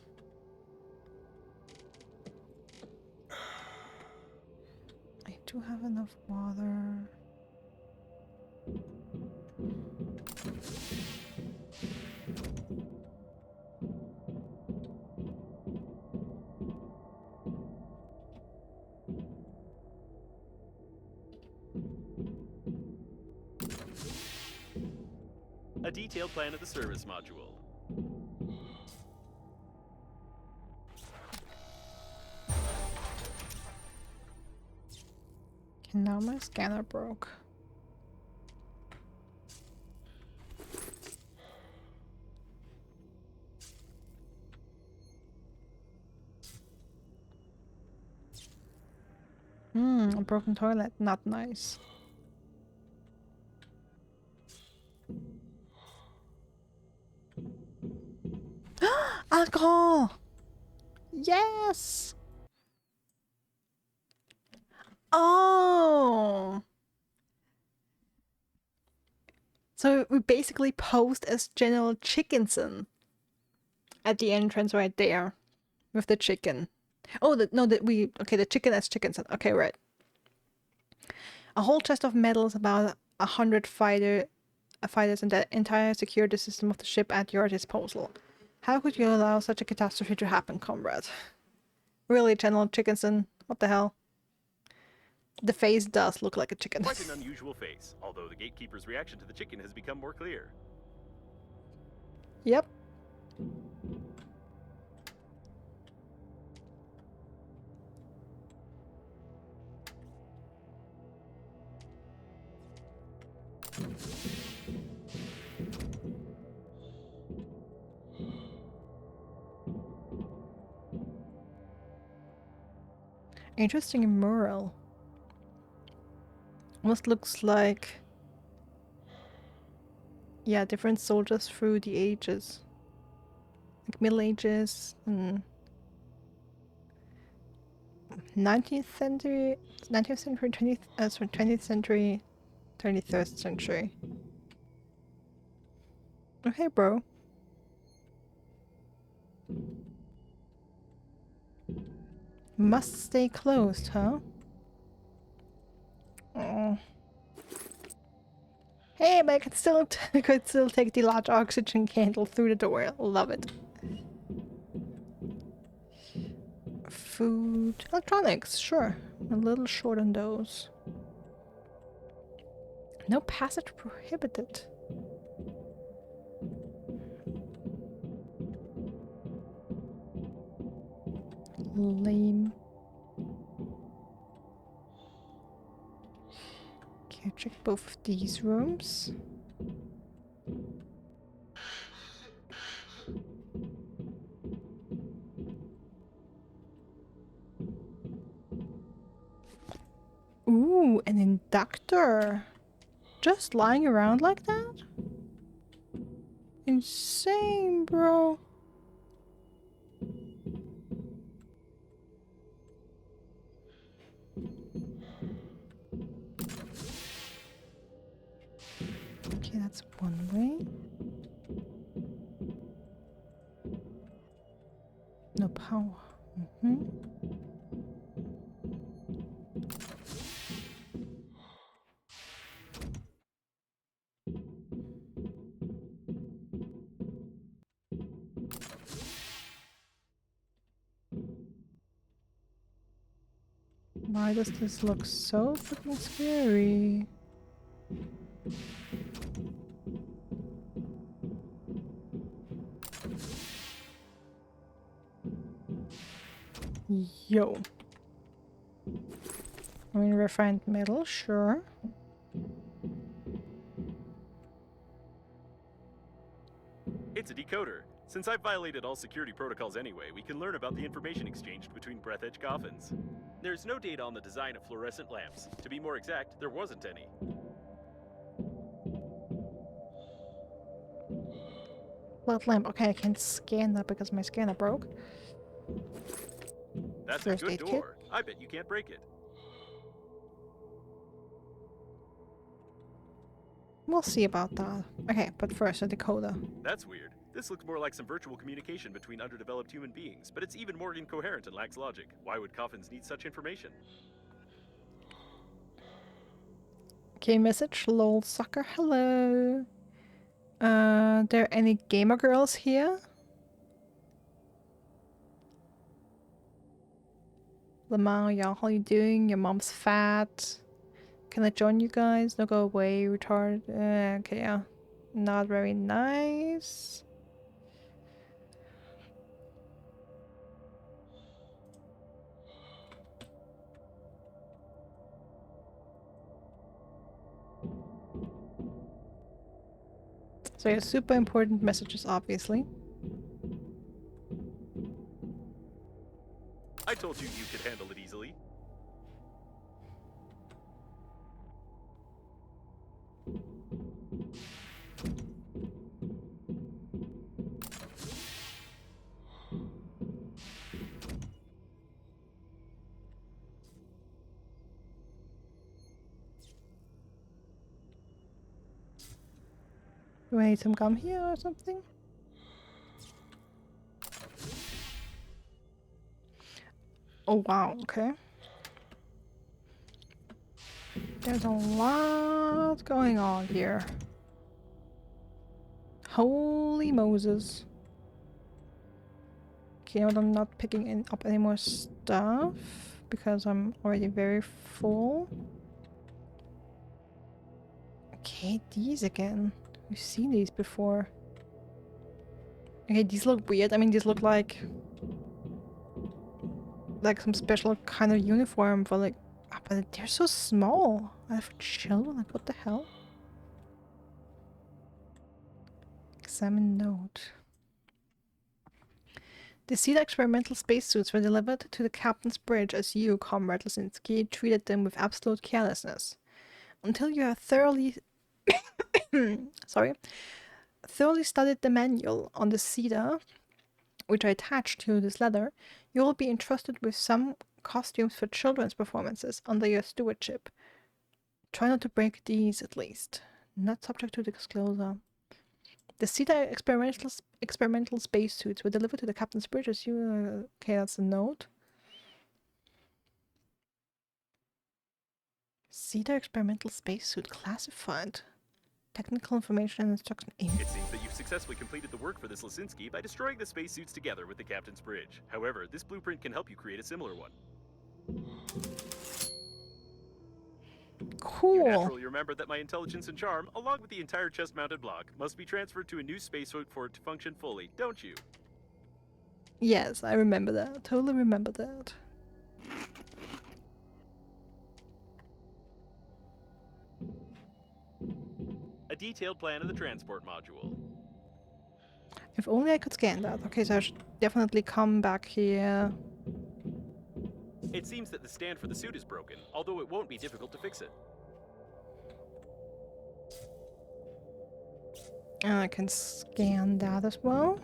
I do have enough water. A detailed plan of the service module. Okay, now my scanner broke. A broken toilet, not nice. Alcohol! Yes! Oh! So we basically posed as General Chickenson at the entrance right there with the chicken. Oh, the chicken as Chickenson. Okay, right. A whole chest of medals, about 100 fighters, and the entire security system of the ship at your disposal. How could you allow such a catastrophe to happen, comrade? Really, General Chickenson? What the hell? The face does look like a chicken. Quite an unusual face, although the gatekeeper's reaction to the chicken has become more clear. Yep. Interesting mural. Almost looks like, yeah, different soldiers through the ages. Like Middle Ages and 19th century, 19th century, 20th, sorry, 20th century, 21st century. Okay, bro. Must stay closed, huh? Oh. Hey, but I could still take the large oxygen candle through the door. Love it. Food, electronics, sure. A little short on those. No passage prohibited. Lame. Okay, check both of these rooms. Ooh, an inductor. Just lying around like that? Insane, bro. Okay, that's one way. No power. Why does this look so freaking scary? Yo. I mean, refined metal, sure. It's a decoder. Since I've violated all security protocols anyway, we can learn about the information exchanged between Breathedge coffins. There's no data on the design of fluorescent lamps. To be more exact, there wasn't any. Blood lamp. Okay, I can't scan that because my scanner broke. That's First a good aid kit. door. I bet you can't break it. We'll see about that. Okay, but first a decoder. That's weird. This looks more like some virtual communication between underdeveloped human beings, but it's even more incoherent and lacks logic. Why would coffins need such information? Okay, message. Lol sucker. Hello. There any gamer girls here? Lamar, y'all, how you doing? Your mom's fat. Can I join you guys? No, go away, retard. Okay, yeah. Not very nice. So yeah, super important messages, obviously. I told you you could handle it easily. Do I need some gum here or something? Oh wow, okay. There's a lot going on here. Holy Moses. Okay, you know, I'm not picking up any more stuff because I'm already very full. Okay, these again. We've seen these before. Okay, these look weird. I mean, these look like some special kind of uniform for like, but they're so small. For children, like what the hell? Examine note. The SETA experimental spacesuits were delivered to the captain's bridge as you, Comrade Lasinski, treated them with absolute carelessness. Until you have thoroughly studied the manual on the SETA, which I attached to this letter, you will be entrusted with some costumes for children's performances under your stewardship. Try not to break these, at least. Not subject to disclosure. The SETA experimental spacesuits were delivered to the captain's bridge as you... okay, that's a note. SETA experimental spacesuit classified. Technical information and instruction. It seems that you've successfully completed the work for this Lasinski by destroying the spacesuits together with the captain's bridge. However, this blueprint can help you create a similar one. Cool. You naturally remember that my intelligence and charm, along with the entire chest-mounted block, must be transferred to a new spacesuit for it to function fully, don't you? Yes, I remember that. Totally remember that. A detailed plan of the transport module. If only I could scan that. Okay, so I should definitely come back here. It seems that the stand for the suit is broken, although it won't be difficult to fix it. And I can scan that as well.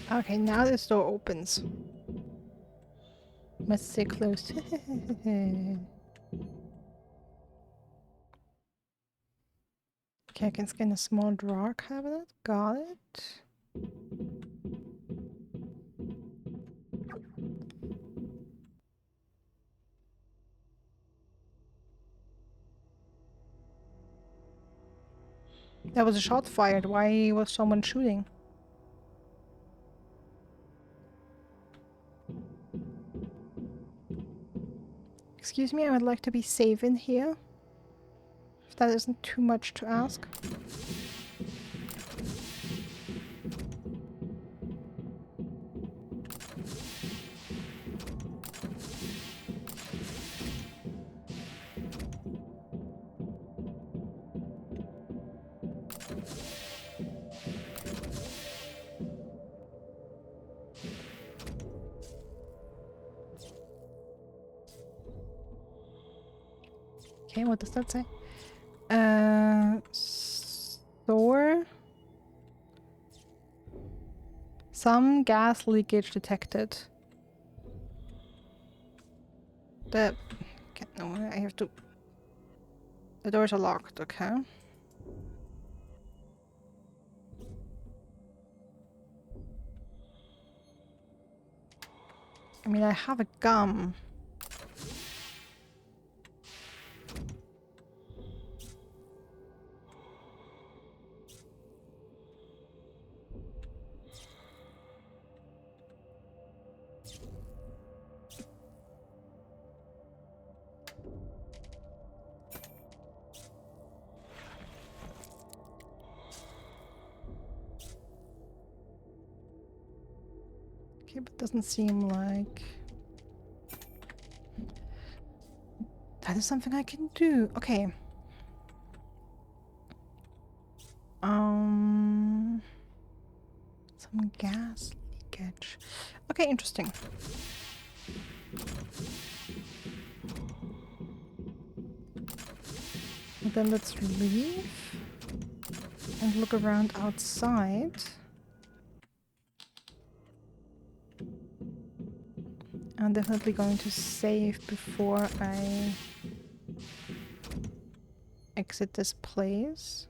Okay, now this door opens. Must stay closed. Okay, I can scan a small drawer cabinet. Got it. There was a shot fired. Why was someone shooting? Excuse me, I would like to be safe in here. If that isn't too much to ask. Okay, what does that say? Store. Some gas leakage detected. Okay, no, I have to... The doors are locked, okay. I mean, I have a gum. Okay, but doesn't seem like... That is something I can do. Okay. Some gas wreckage. Okay, interesting. And then let's leave and look around outside. I'm definitely going to save before I exit this place.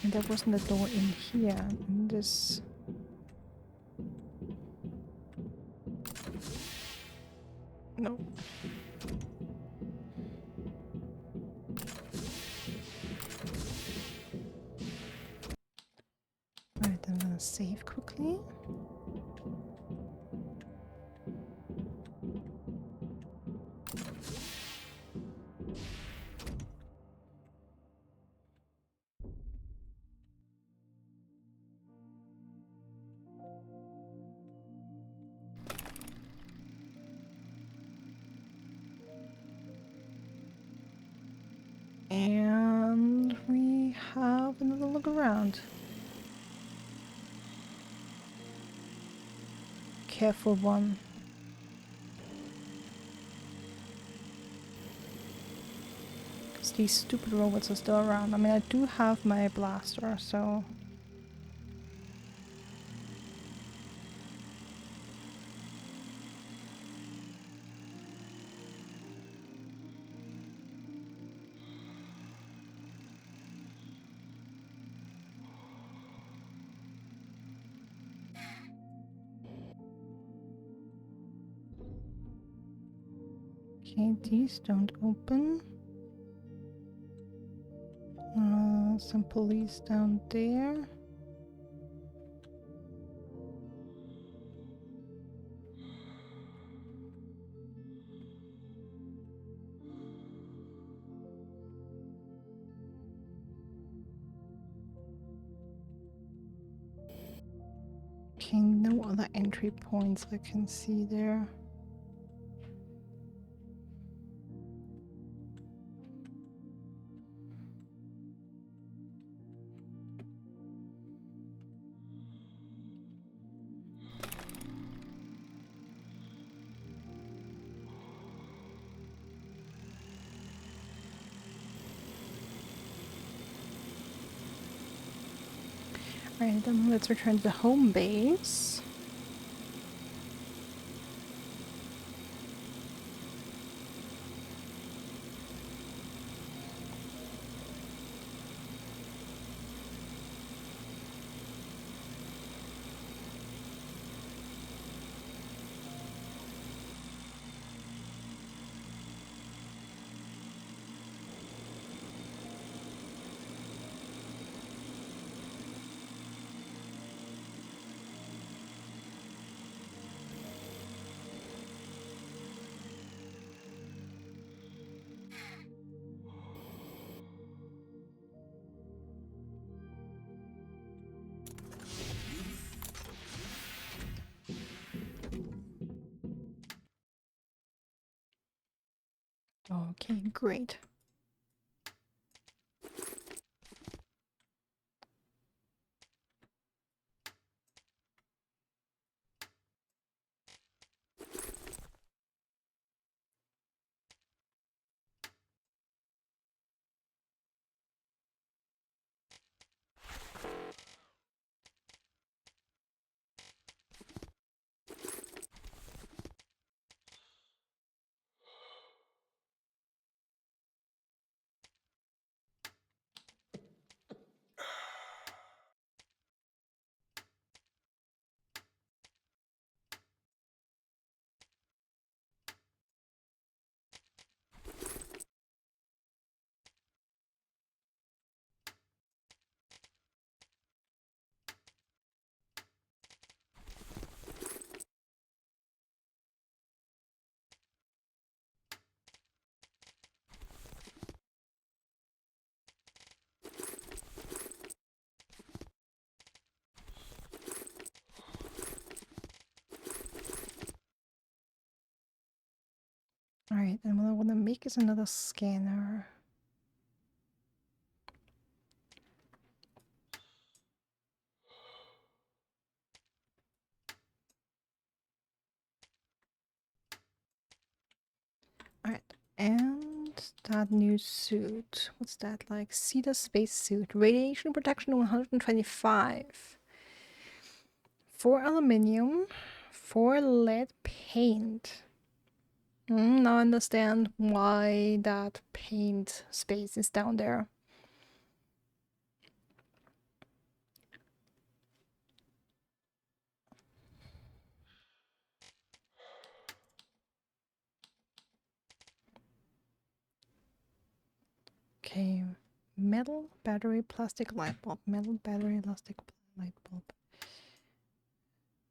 And there wasn't a door in here. In this. No. Alright, I'm gonna save quickly. And we have another look around. Careful one. Because these stupid robots are still around. I mean, I do have my blaster, so... Okay, these don't open. Some police down there. Okay, no other entry points I can see there. Alright, then let's return to the home base. Okay, great. Alright, and what I want to make is another scanner. that new suit. What's that like? Cedar space suit. Radiation protection 125. 4 aluminium. 4 lead paint. Now I understand why that paint space is down there. Okay, metal, battery, plastic, light bulb. Metal, battery, plastic, light bulb.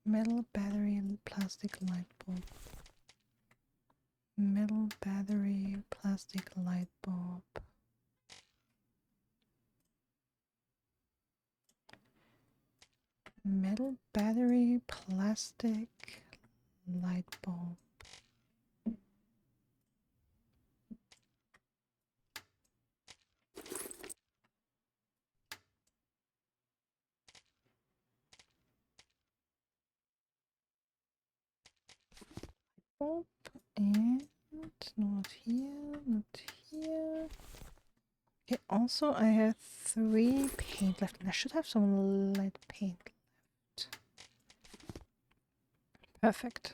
Metal, battery, plastic, light bulb. Metal, battery, plastic, light bulb. Metal, battery, plastic, light bulb. Bulb, and not here, not here. Okay, also I have 3 paint left, and I should have some lead paint left. Perfect.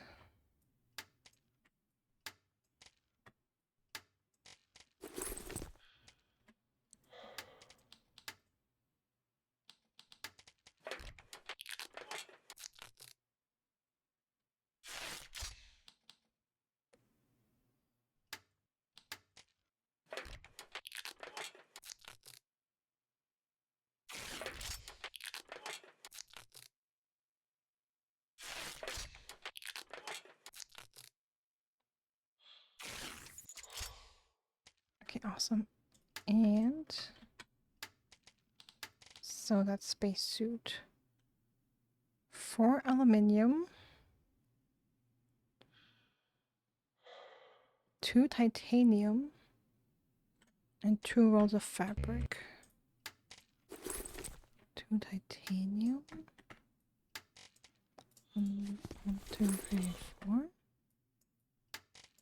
Okay, awesome. And so that spacesuit. 4 aluminium. 2 titanium. And 2 rolls of fabric. 2 titanium. 1, 2, 3, 4.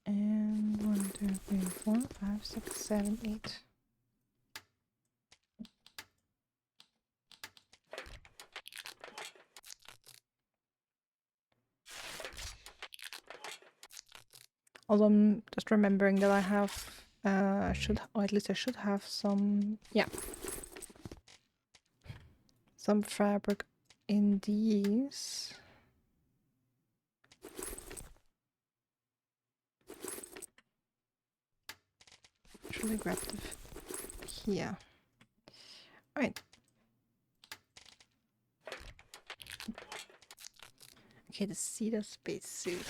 And 1, 2, 3, 4, 5, 6, 7, 8. Although I'm just remembering that I have, or at least I should have some, yeah, some fabric in these. Actually grabbed it here. Alright. Okay, the cedar spacesuit.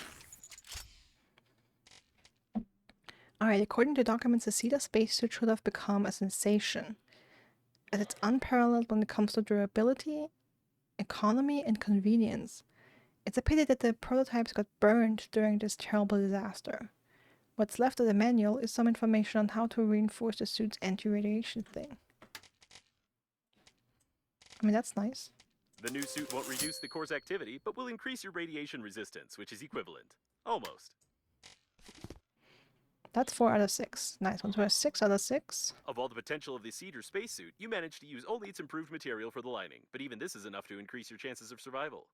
Alright, according to documents, the cedar spacesuit should have become a sensation, as it's unparalleled when it comes to durability, economy, and convenience. It's a pity that the prototypes got burned during this terrible disaster. What's left of the manual is some information on how to reinforce the suit's anti-radiation thing. I mean, that's nice. The new suit won't reduce the core's activity, but will increase your radiation resistance, which is equivalent. Almost. That's 4 out of 6. Nice one. So 6 out of 6. Of all the potential of the cedar spacesuit, you managed to use only its improved material for the lining, but even this is enough to increase your chances of survival.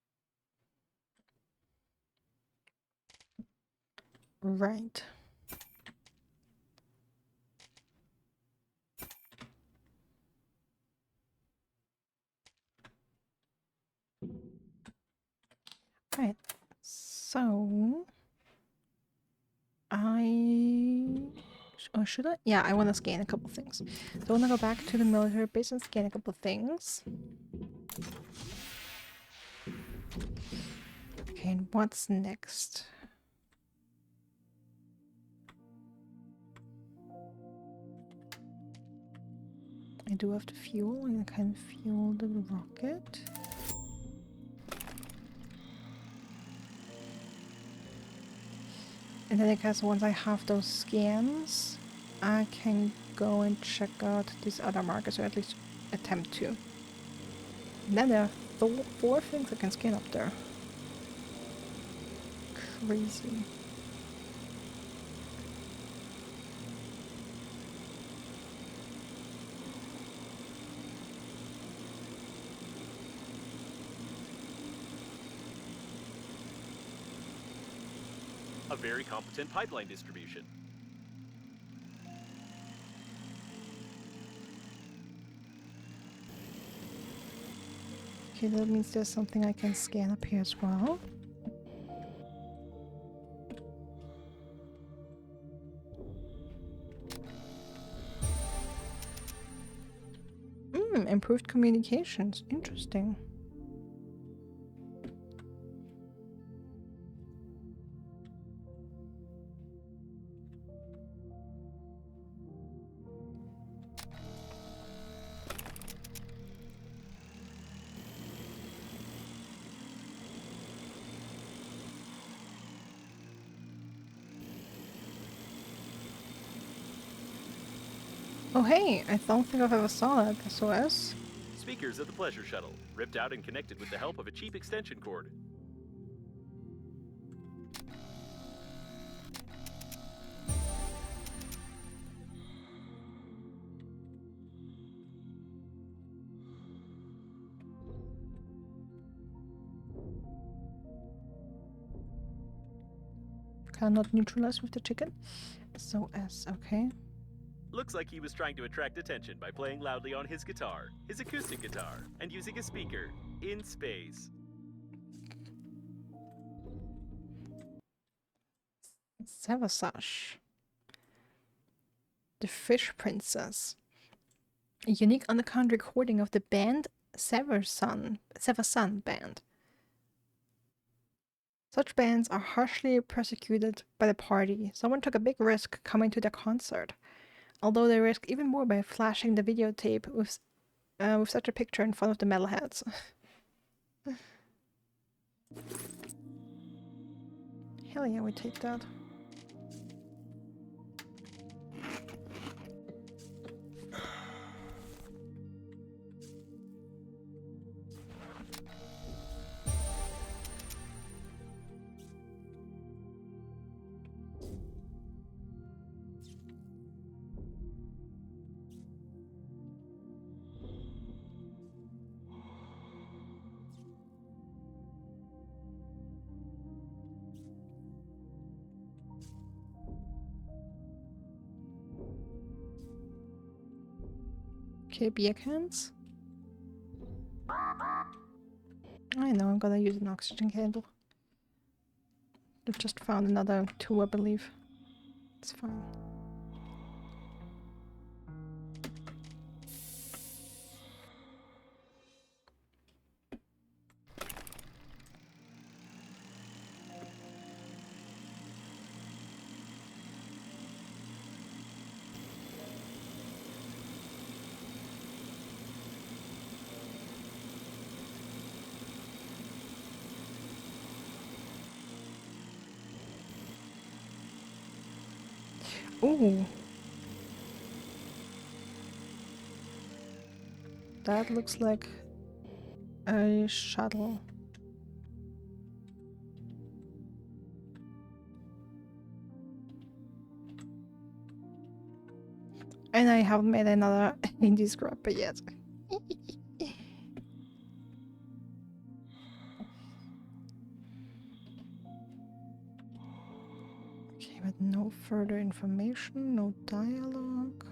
Right. Right. So should I? Yeah, I want to scan a couple things. So I want to go back to the military base and scan a couple things. Okay, and what's next? I do have the fuel, and I can fuel the rocket. And then I guess once I have those scans, I can go and check out these other markers, or at least attempt to. And then there are 4 things I can scan up there. Crazy. a very competent pipeline distribution. Okay, that means there's something I can scan up here as well. Improved communications. Interesting. Oh hey, I don't think I've ever saw that SOS. Speakers of the Pleasure Shuttle, ripped out and connected with the help of a cheap extension cord. Cannot neutralize with the chicken. SOS, okay. Looks like he was trying to attract attention by playing loudly on his guitar, his acoustic guitar, and using a speaker in space. Savasage. The Fish Princess. A unique underground recording of the band Seversun Band. Such bands are harshly persecuted by the party. Someone took a big risk coming to their concert. Although they risk even more by flashing the videotape with such a picture in front of the metalheads. Hell yeah, we take that. Okay, beer cans. I know, I'm gonna use an oxygen candle. I've just found another 2, I believe. It's fine. Ooh. That looks like a shuttle. And I haven't made another indie scrapper yet. Okay, but no further information, no dialogue.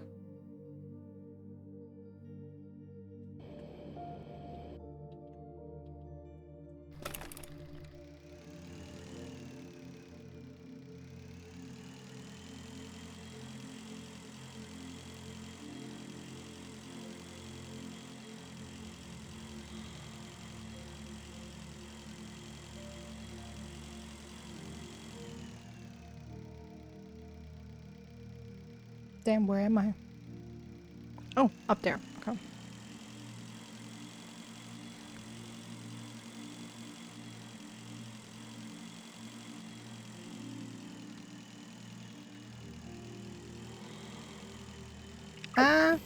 Damn, where am I? Oh, up there. Okay. Ah.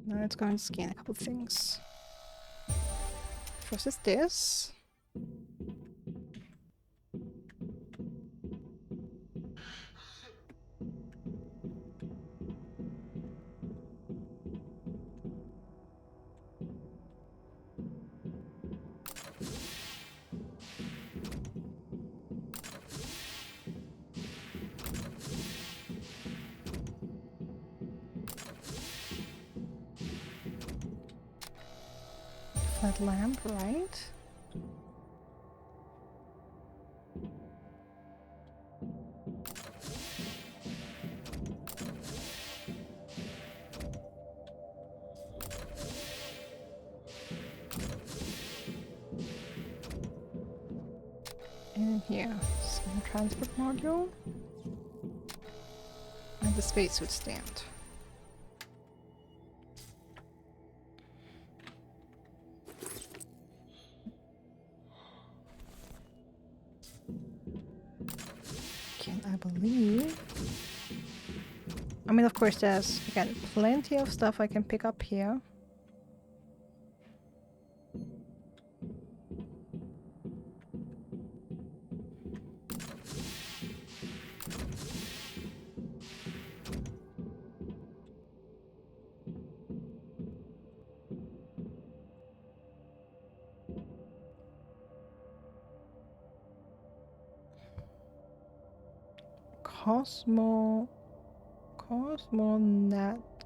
Now let's go and scan a couple things. First is this. Flat lamp, right? And here, some transport module. And the spacesuit stand. I believe. I mean, of course, there's, again, plenty of stuff I can pick up here.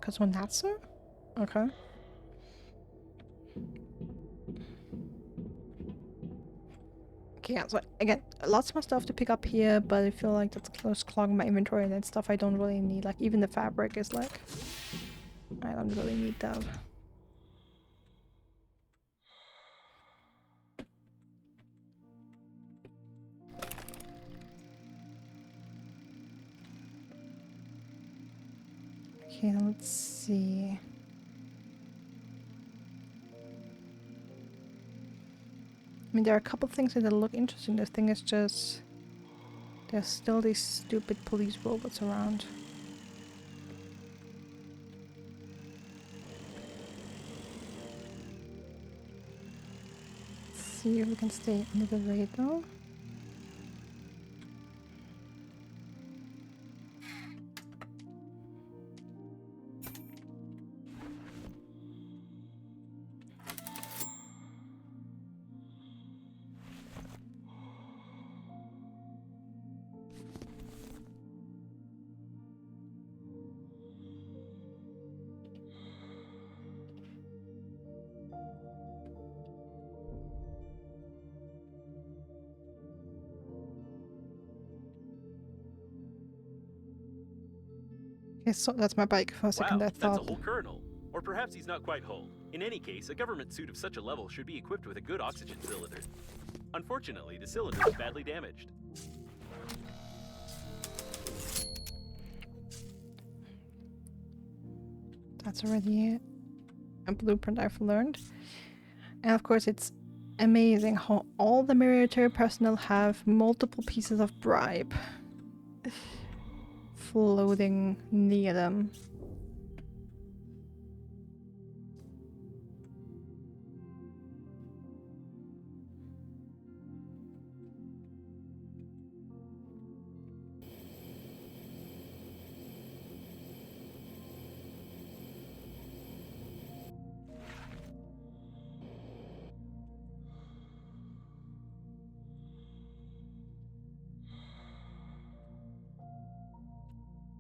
Cosmonatser? Okay. Okay, yeah, so again, lots more stuff to pick up here, but I feel like that's close clogging my inventory and that stuff I don't really need. Like, even the fabric is like, I don't really need that. Okay, let's see. I mean, there are a couple things that look interesting. The thing is just, there's still these stupid police robots around. Let's see if we can stay under the radar. Okay, so that's my bike. For a second, Wow, I that's a thought. whole colonel. Or perhaps he's not quite whole. In any case, a government suit of such a level should be equipped with a good oxygen cylinder. Unfortunately, the cylinder is badly damaged. That's already a blueprint I've learned. And of course, it's amazing how all the military personnel have multiple pieces of bribe floating near them.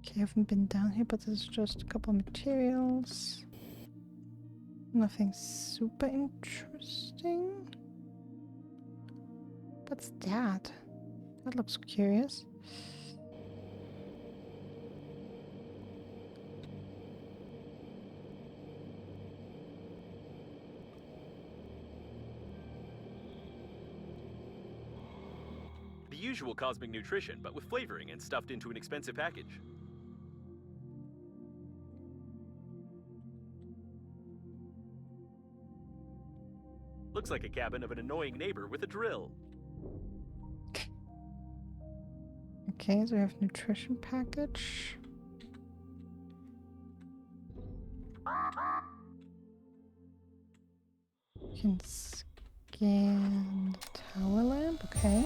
Okay, I haven't been down here, but there's just a couple of materials. Nothing super interesting. What's that? That looks curious. The usual cosmic nutrition, but with flavoring and stuffed into an expensive package. Looks like a cabin of an annoying neighbor with a drill. Okay, so we have nutrition package. You can And tower lamp, okay.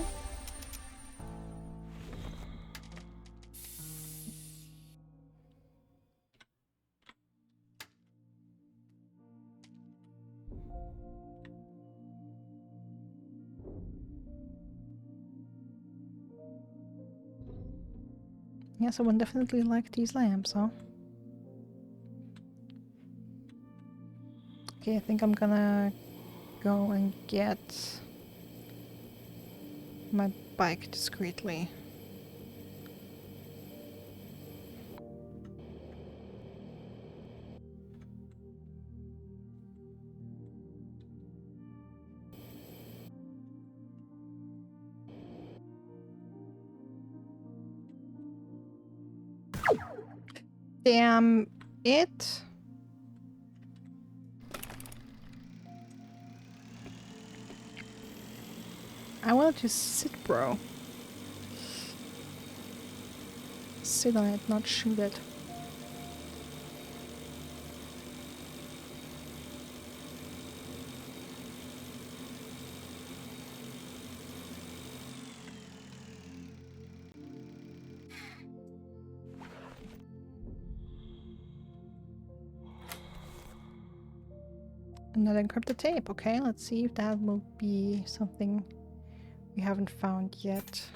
Yeah, someone definitely liked these lamps, huh? Okay, I think I'm gonna go and get my bike discreetly. Damn it. I wanted to sit, bro. Sit on it, not shoot it. Another encrypted tape. Okay, let's see if that will be something we haven't found yet.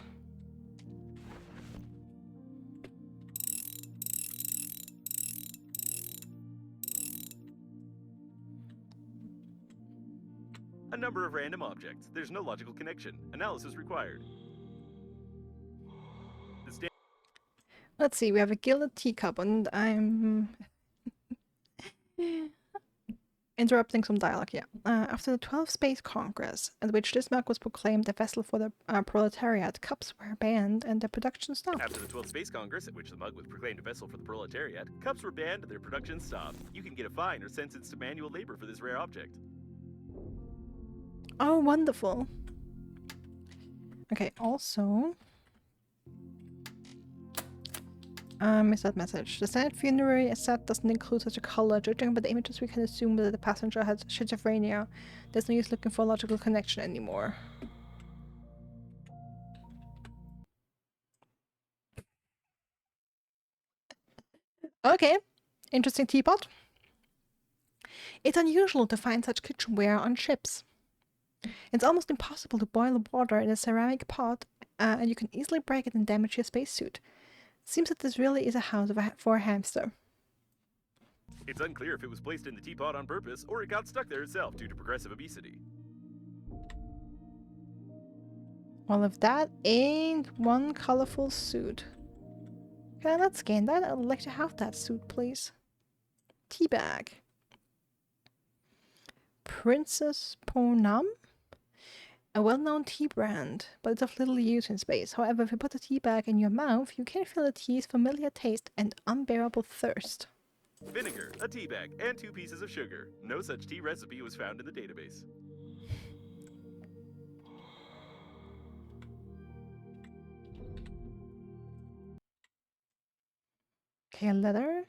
A number of random objects. There's no logical connection. Analysis required. Let's see, we have a gilded teacup and I'm interrupting some dialogue, yeah. After the 12th Space Congress, at which this mug was proclaimed a vessel for the proletariat, cups were banned and their production stopped. After the 12th Space Congress, at which the mug was proclaimed a vessel for the proletariat, cups were banned and their production stopped. You can get a fine or sentenced to manual labor for this rare object. Oh, wonderful. Okay, also... missed that message. The standard funerary set doesn't include such a color. Judging by the images, we can assume that the passenger had schizophrenia. There's no use looking for a logical connection anymore. Okay, interesting teapot. It's unusual to find such kitchenware on ships. It's almost impossible to boil water in a ceramic pot, and you can easily break it and damage your spacesuit. Seems that this really is a house for a hamster. It's unclear if it was placed in the teapot on purpose or it got stuck there itself due to progressive obesity. Well, if that ain't one colorful suit. Okay, let's scan that. I'd like to have that suit, please. Teabag. Princess Ponam? A well-known tea brand, but it's of little use in space. However, if you put the tea bag in your mouth, you can feel the tea's familiar taste and unbearable thirst. Vinegar, a tea bag, and 2 pieces of sugar. No such tea recipe was found in the database. Okay, a letter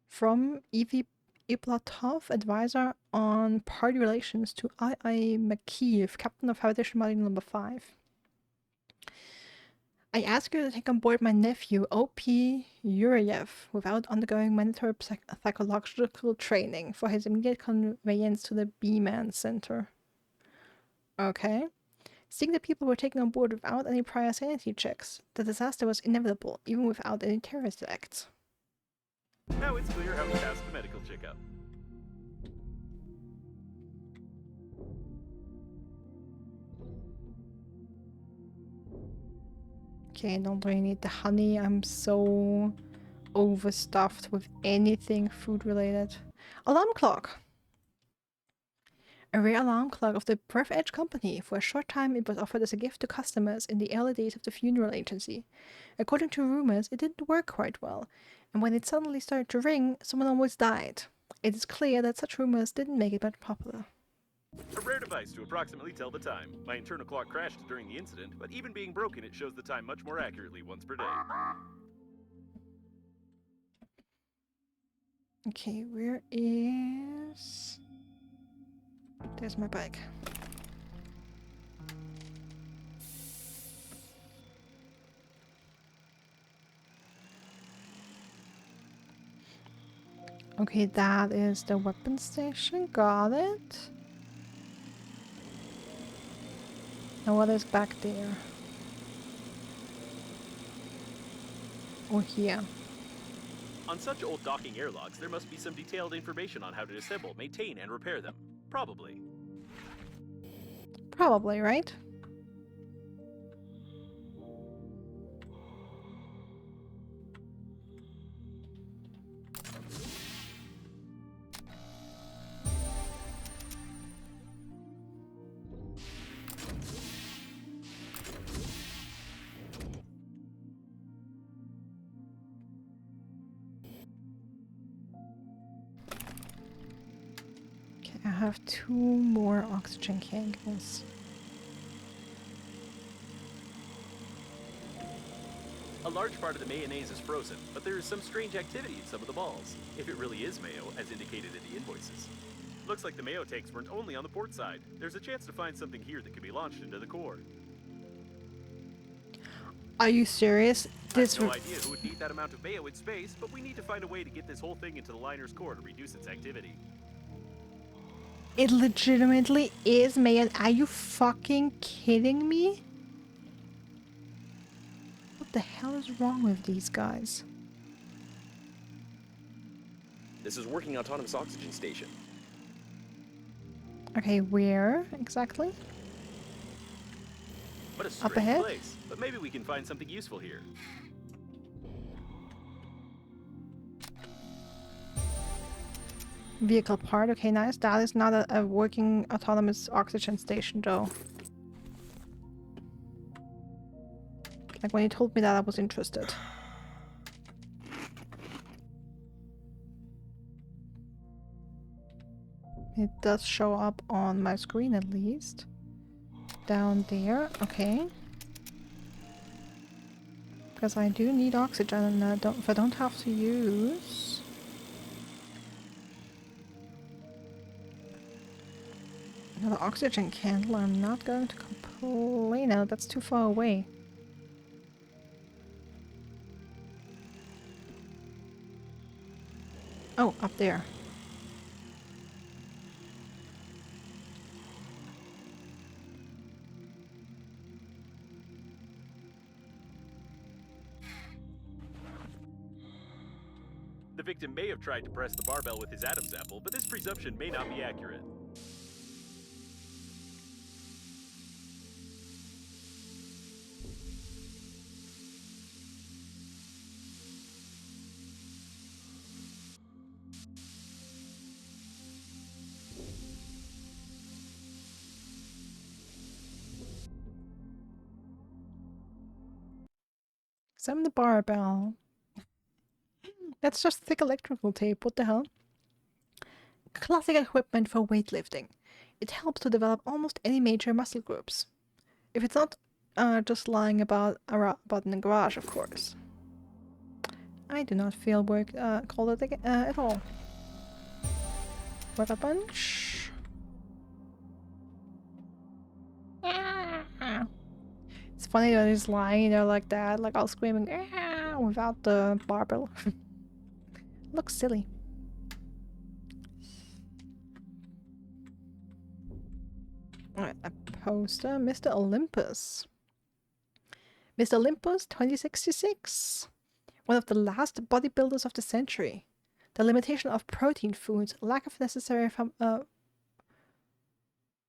from Evie Iplatov, advisor on party relations, to I. McKeeve, captain of Foundation Module number 5. I ask you to take on board my nephew, O.P. Yuriev, without undergoing mandatory psychological training for his immediate conveyance to the B-Man Center. Okay. Seeing the people were taken on board without any prior sanity checks, the disaster was inevitable, even without any terrorist acts. Now it's clear how he passed the medical checkup. Okay, I don't really need the honey. I'm so overstuffed with anything food related. Alarm clock! A rare alarm clock of the Breathedge company. For a short time, it was offered as a gift to customers in the early days of the funeral agency. According to rumors, it didn't work quite well, and when it suddenly started to ring, someone almost died. It is clear that such rumors didn't make it much popular. A rare device to approximately tell the time. My internal clock crashed during the incident, but even being broken, it shows the time much more accurately once per day. Okay, where is... There's my bike. Okay, that is the weapon station. Got it. Now what is back there? Or here? On such old docking airlocks, there must be some detailed information on how to assemble, maintain, and repair them. Probably. Probably, right? Okay, I have 2 more oxygen candles. A large part of the mayonnaise is frozen, but there is some strange activity in some of the balls. If it really is mayo, as indicated in the invoices. Looks like the mayo tanks weren't only on the port side. There's a chance to find something here that can be launched into the core. Are you serious? I This have no idea who would need that amount of mayo in space, but we need to find a way to get this whole thing into the liner's core to reduce its activity. It legitimately is mayo. Are you fucking kidding me? What the hell is wrong with these guys? This is working autonomous oxygen station. Okay, where exactly? What a Up strange ahead? place, but maybe we can find something useful here. Vehicle part. Okay, nice. That is not a working autonomous oxygen station, though. Like when you told me that, I was interested. It does show up on my screen at least. Down there. Okay. Because I do need oxygen, and if I don't have to use... another oxygen candle, I'm not going to complain. No, that's too far away. Oh, up there. The victim may have tried to press the barbell with his Adam's apple, but this presumption may not be accurate. Examine the barbell. That's just thick electrical tape. What the hell? Classic equipment for weightlifting. It helps to develop almost any major muscle groups. If it's not just lying about in the garage, of course. I do not feel called it at all. Work a bunch. It's funny that he's lying there like that, like all screaming without the barbell. Looks silly. Alright, a poster. Mr. Olympus. Mr. Olympus 2066. One of the last bodybuilders of the century. The limitation of protein foods, lack of necessary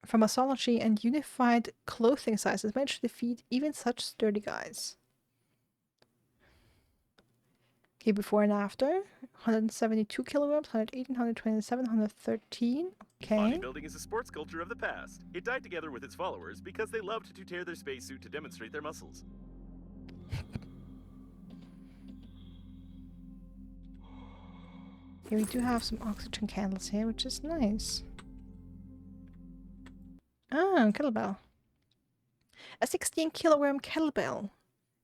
pharmacology, and unified clothing sizes managed to defeat even such sturdy guys. Okay, before and after. 172 kilograms, 118, 127, 113. Okay. Bodybuilding is a sports culture of the past. It died together with its followers because they loved to tear their spacesuit to demonstrate their muscles. Here we do have some oxygen candles here, which is nice. Ah, kettlebell. A 16-kilogram kettlebell.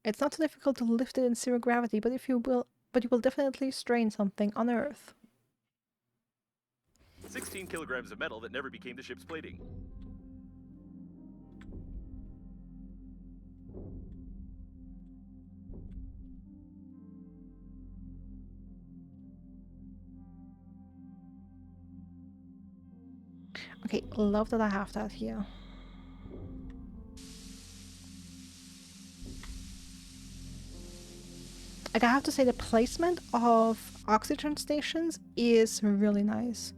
It's not so difficult to lift it in zero gravity, but you will definitely strain something on Earth. 16 kilograms of metal that never became the ship's plating. Okay, love that I have that here. Like, I have to say the placement of oxygen stations is really nice.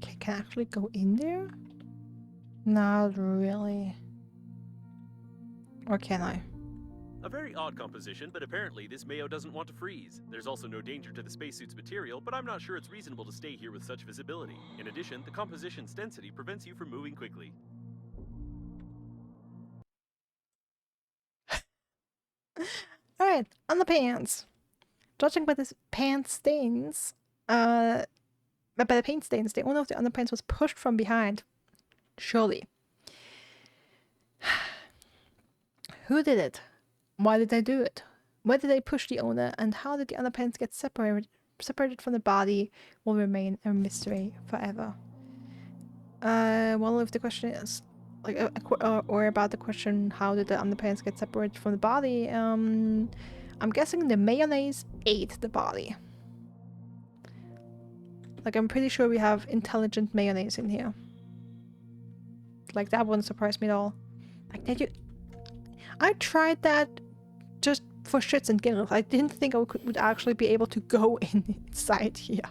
Okay, can I actually go in there? Not really. Or can I? A very odd composition, but apparently this Mayo doesn't want to freeze. There's also no danger to the spacesuit's material, but I'm not sure it's reasonable to stay here with such visibility. In addition, the composition's density prevents you from moving quickly. Alright, underpants. Judging by the pants stains, by the paint stains, the owner of the underpants was pushed from behind. Surely. Who did it? Why did they do it? Where did they push the owner, and how did the underpants get separated from the body will remain a mystery forever. Well, if the question is like or about the question how did the underpants get separated from the body, I'm guessing the mayonnaise ate the body. Like, I'm pretty sure we have intelligent mayonnaise in here. Like, that wouldn't surprise me at all. Like, did you? I tried that just for shits and giggles. I didn't think I would actually be able to go inside here.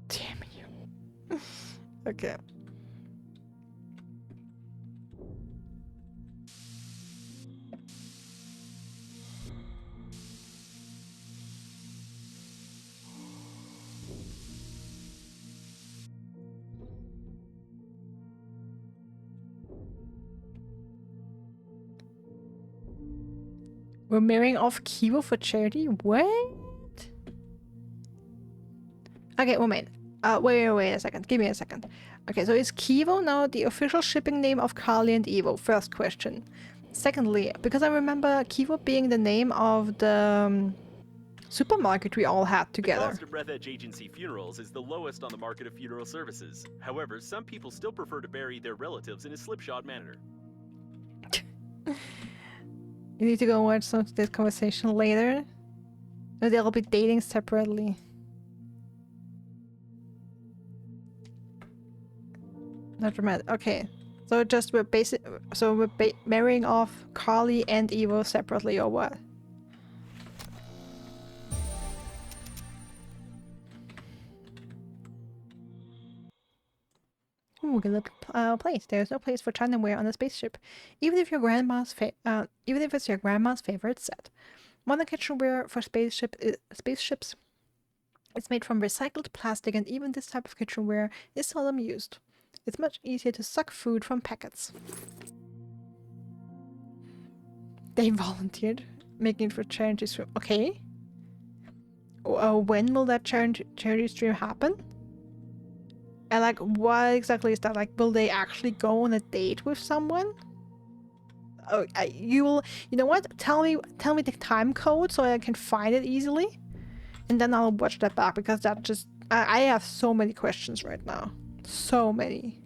Damn you. Okay. We're marrying off Kivo for charity? What? Okay, wait a second. Give me a second. Okay, so is Kivo now the official shipping name of Kali and Evo? First question. Secondly, because I remember Kivo being the name of the supermarket we all had together. The cost of Breathedge agency funerals is the lowest on the market of funeral services. However, some people still prefer to bury their relatives in a slipshod manner. You need to go watch some of this conversation later. Or they'll be dating separately. Not dramatic. Okay. So just we're marrying off Carly and Evo separately, or what? Ooh, good place. There's no place for Chinaware on a spaceship, even if it's your grandma's favorite set. Modern kitchenware for spaceships is made from recycled plastic, and even this type of kitchenware is seldom used. It's much easier to suck food from packets. They volunteered, making it for charity stream. Okay. When will that charity stream happen? And like, what exactly is that? Like, will they actually go on a date with someone? Oh, you know what? Tell me the time code so I can find it easily, and then I'll watch that back, because that just I have so many questions right now, so many.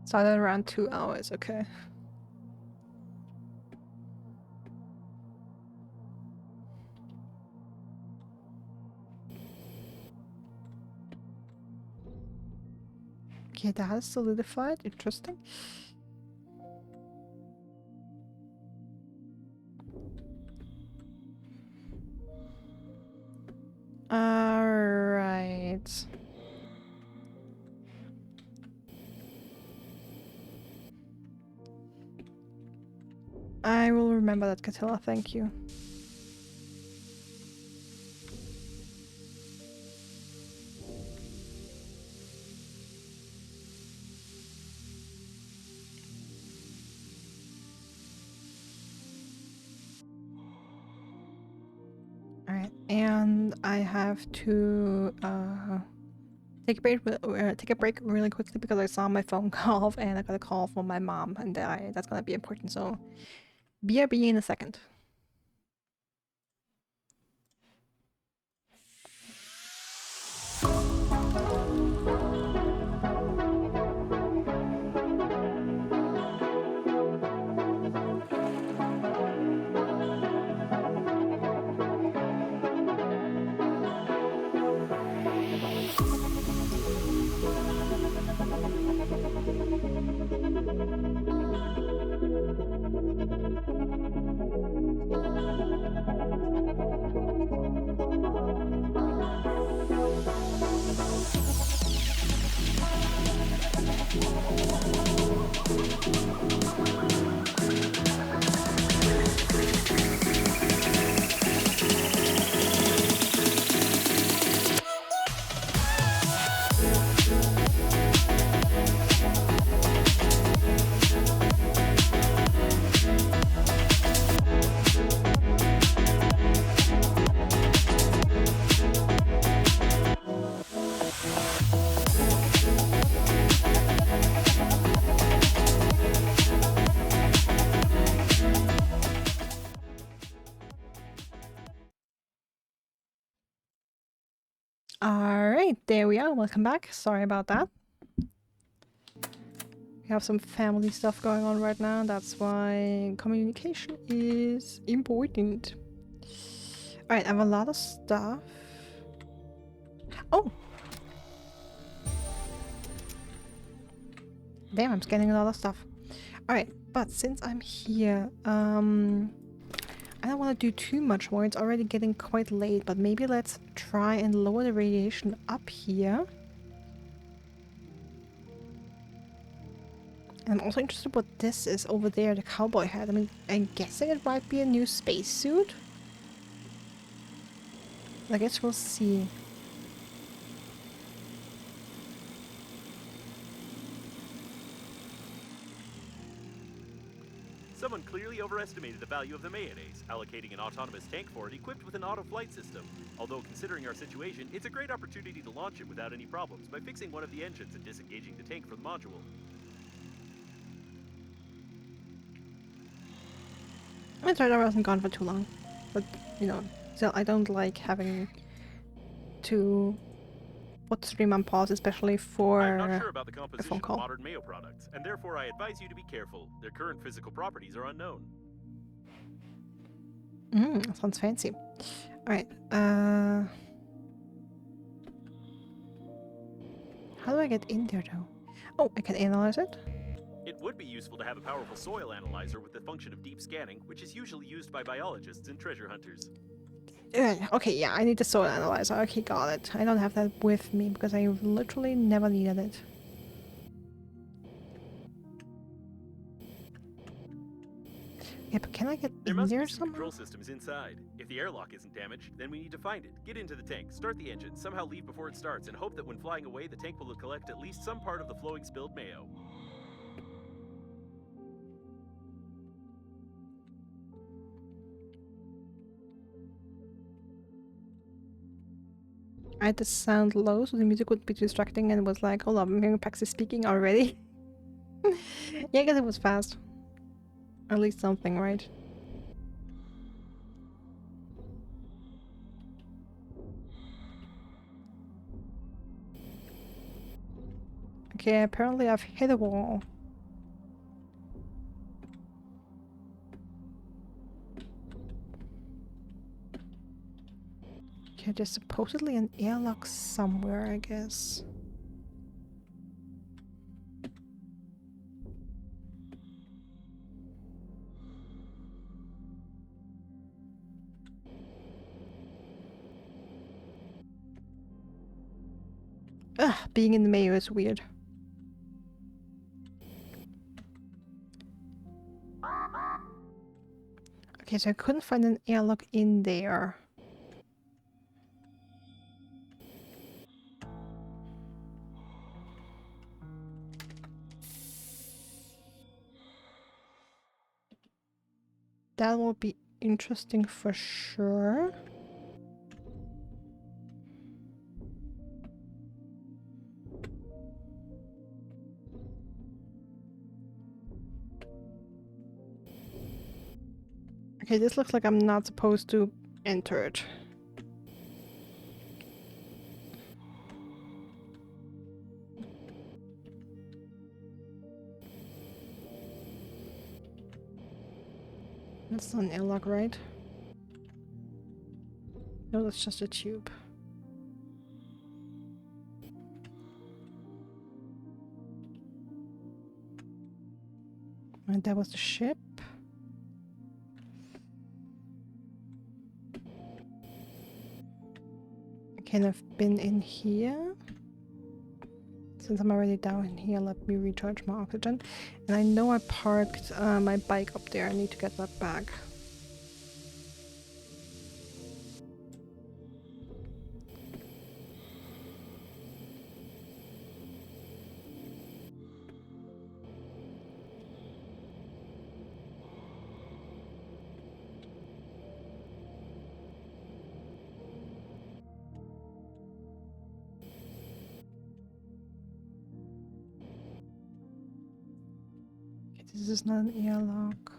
Started around 2 hours. Okay. Okay, that has solidified. Interesting. Alright. I will remember that, Catilla. Thank you. Alright, and I have to take a break really quickly because I saw my phone go off and I got a call from my mom, and that's gonna be important. So, BRB in a second. Alright, there we are. Welcome back. Sorry about that. We have some family stuff going on right now. That's why communication is important. Alright, I have a lot of stuff. Oh! Damn, I'm scanning a lot of stuff. Alright, but since I'm here, I don't want to do too much more. It's already getting quite late, but maybe let's try and lower the radiation up here. And I'm also interested what this is over there, the cowboy hat. I mean, I'm guessing it might be a new spacesuit. I guess we'll see. Someone clearly overestimated the value of the mayonnaise, allocating an autonomous tank for it equipped with an auto-flight system. Although considering our situation, it's a great opportunity to launch it without any problems by fixing one of the engines and disengaging the tank from the module. I thought I wasn't gone for too long. But, you know, still, I don't like having to put stream on pause, especially for I'm not sure about the a composition phone of call. modern Mayo products, and therefore I advise you to be careful. Their current physical properties are unknown. Sounds fancy. Alright, how do I get in there though? Oh, I can analyze it? It would be useful to have a powerful soil analyzer with the function of deep scanning, which is usually used by biologists and treasure hunters. Okay, yeah, I need the soil analyzer. Okay, got it. I don't have that with me because I literally never needed it. Yeah, but can I get There in must there be some somehow? control systems inside. If the airlock isn't damaged, then we need to find it. Get into the tank, start the engine, somehow leave before it starts, and hope that when flying away, the tank will collect at least some part of the flowing spilled mayo. I had the sound low so the music would be distracting, and it was like, hold up, I'm hearing Pexy speaking already. Yeah, I guess it was fast. At least something, right? Okay, apparently I've hit a wall. Okay, there's supposedly an airlock somewhere, I guess. Ugh, being in the mayo is weird. Okay, so I couldn't find an airlock in there. That will be interesting for sure. Okay, this looks like I'm not supposed to enter it. That's not an airlock, right? No, that's just a tube. And that was the ship. Okay, and I've been in here. Since I'm already down here, let me recharge my oxygen. And I know I parked my bike up there. I need to get that back. Okay, this is not an airlock.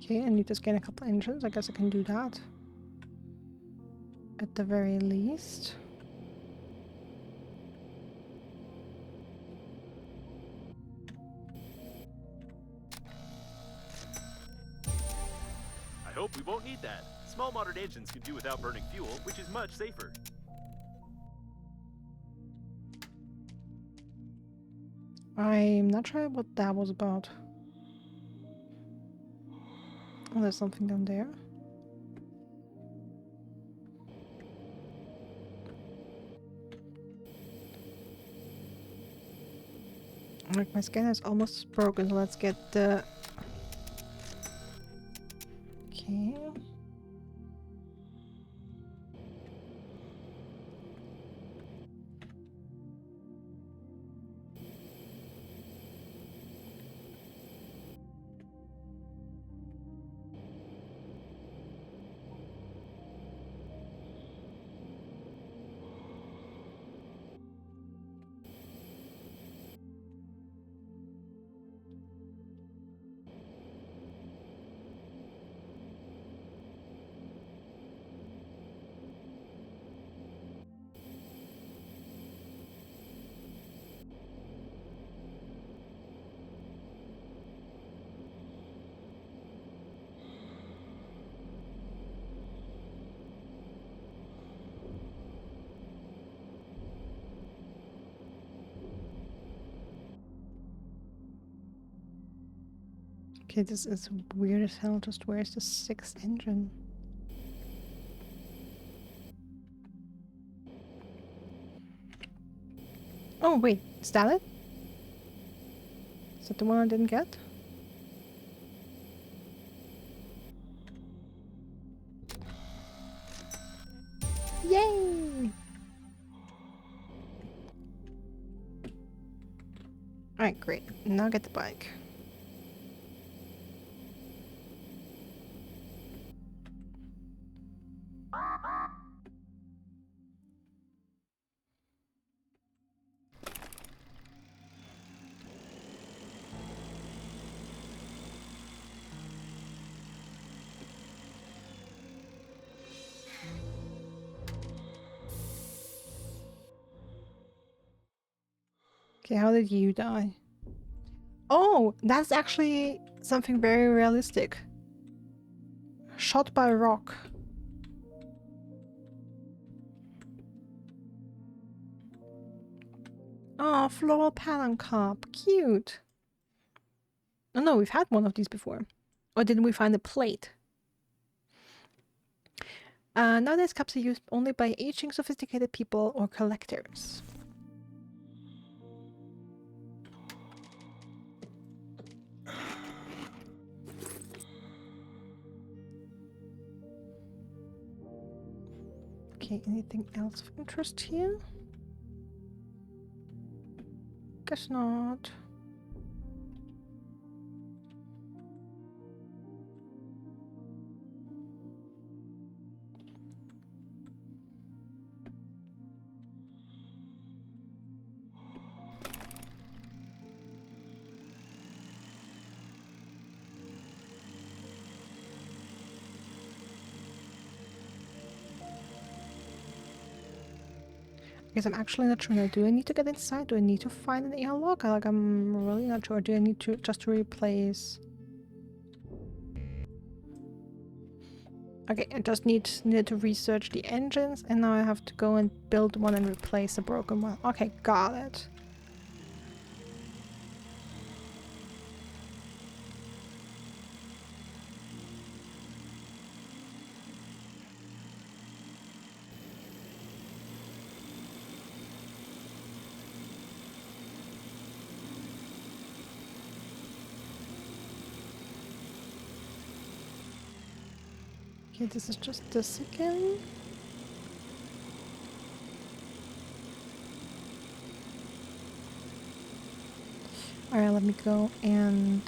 Okay, I need to scan a couple engines. I guess I can do that. At the very least. I hope we won't need that. Small modern engines can do without burning fuel, which is much safer. I'm not sure what that was about. Oh, there's something down there. Like, my scanner is almost broken, so let's get the... Okay. Okay, this is weird as hell. Just where's the 6th engine? Oh, wait. Is that it? Is that the one I didn't get? Yay! Alright, great. Now get the bike. Okay, how did you die? Oh, that's actually something very realistic. Shot by a rock. Oh, floral pattern cup. Cute. Oh no, we've had one of these before. Or didn't we find a plate? Nowadays, cups are used only by aging, sophisticated people or collectors. Okay, anything else of interest here? Guess not. Because I'm actually not sure now. Do I need to get inside? Do I need to find an airlock? Like, I'm really not sure. Do I need to just to replace? Okay, I just needed to research the engines, and now I have to go and build one and replace the broken one. Okay, got it. Okay, this is just this again. Alright, let me go and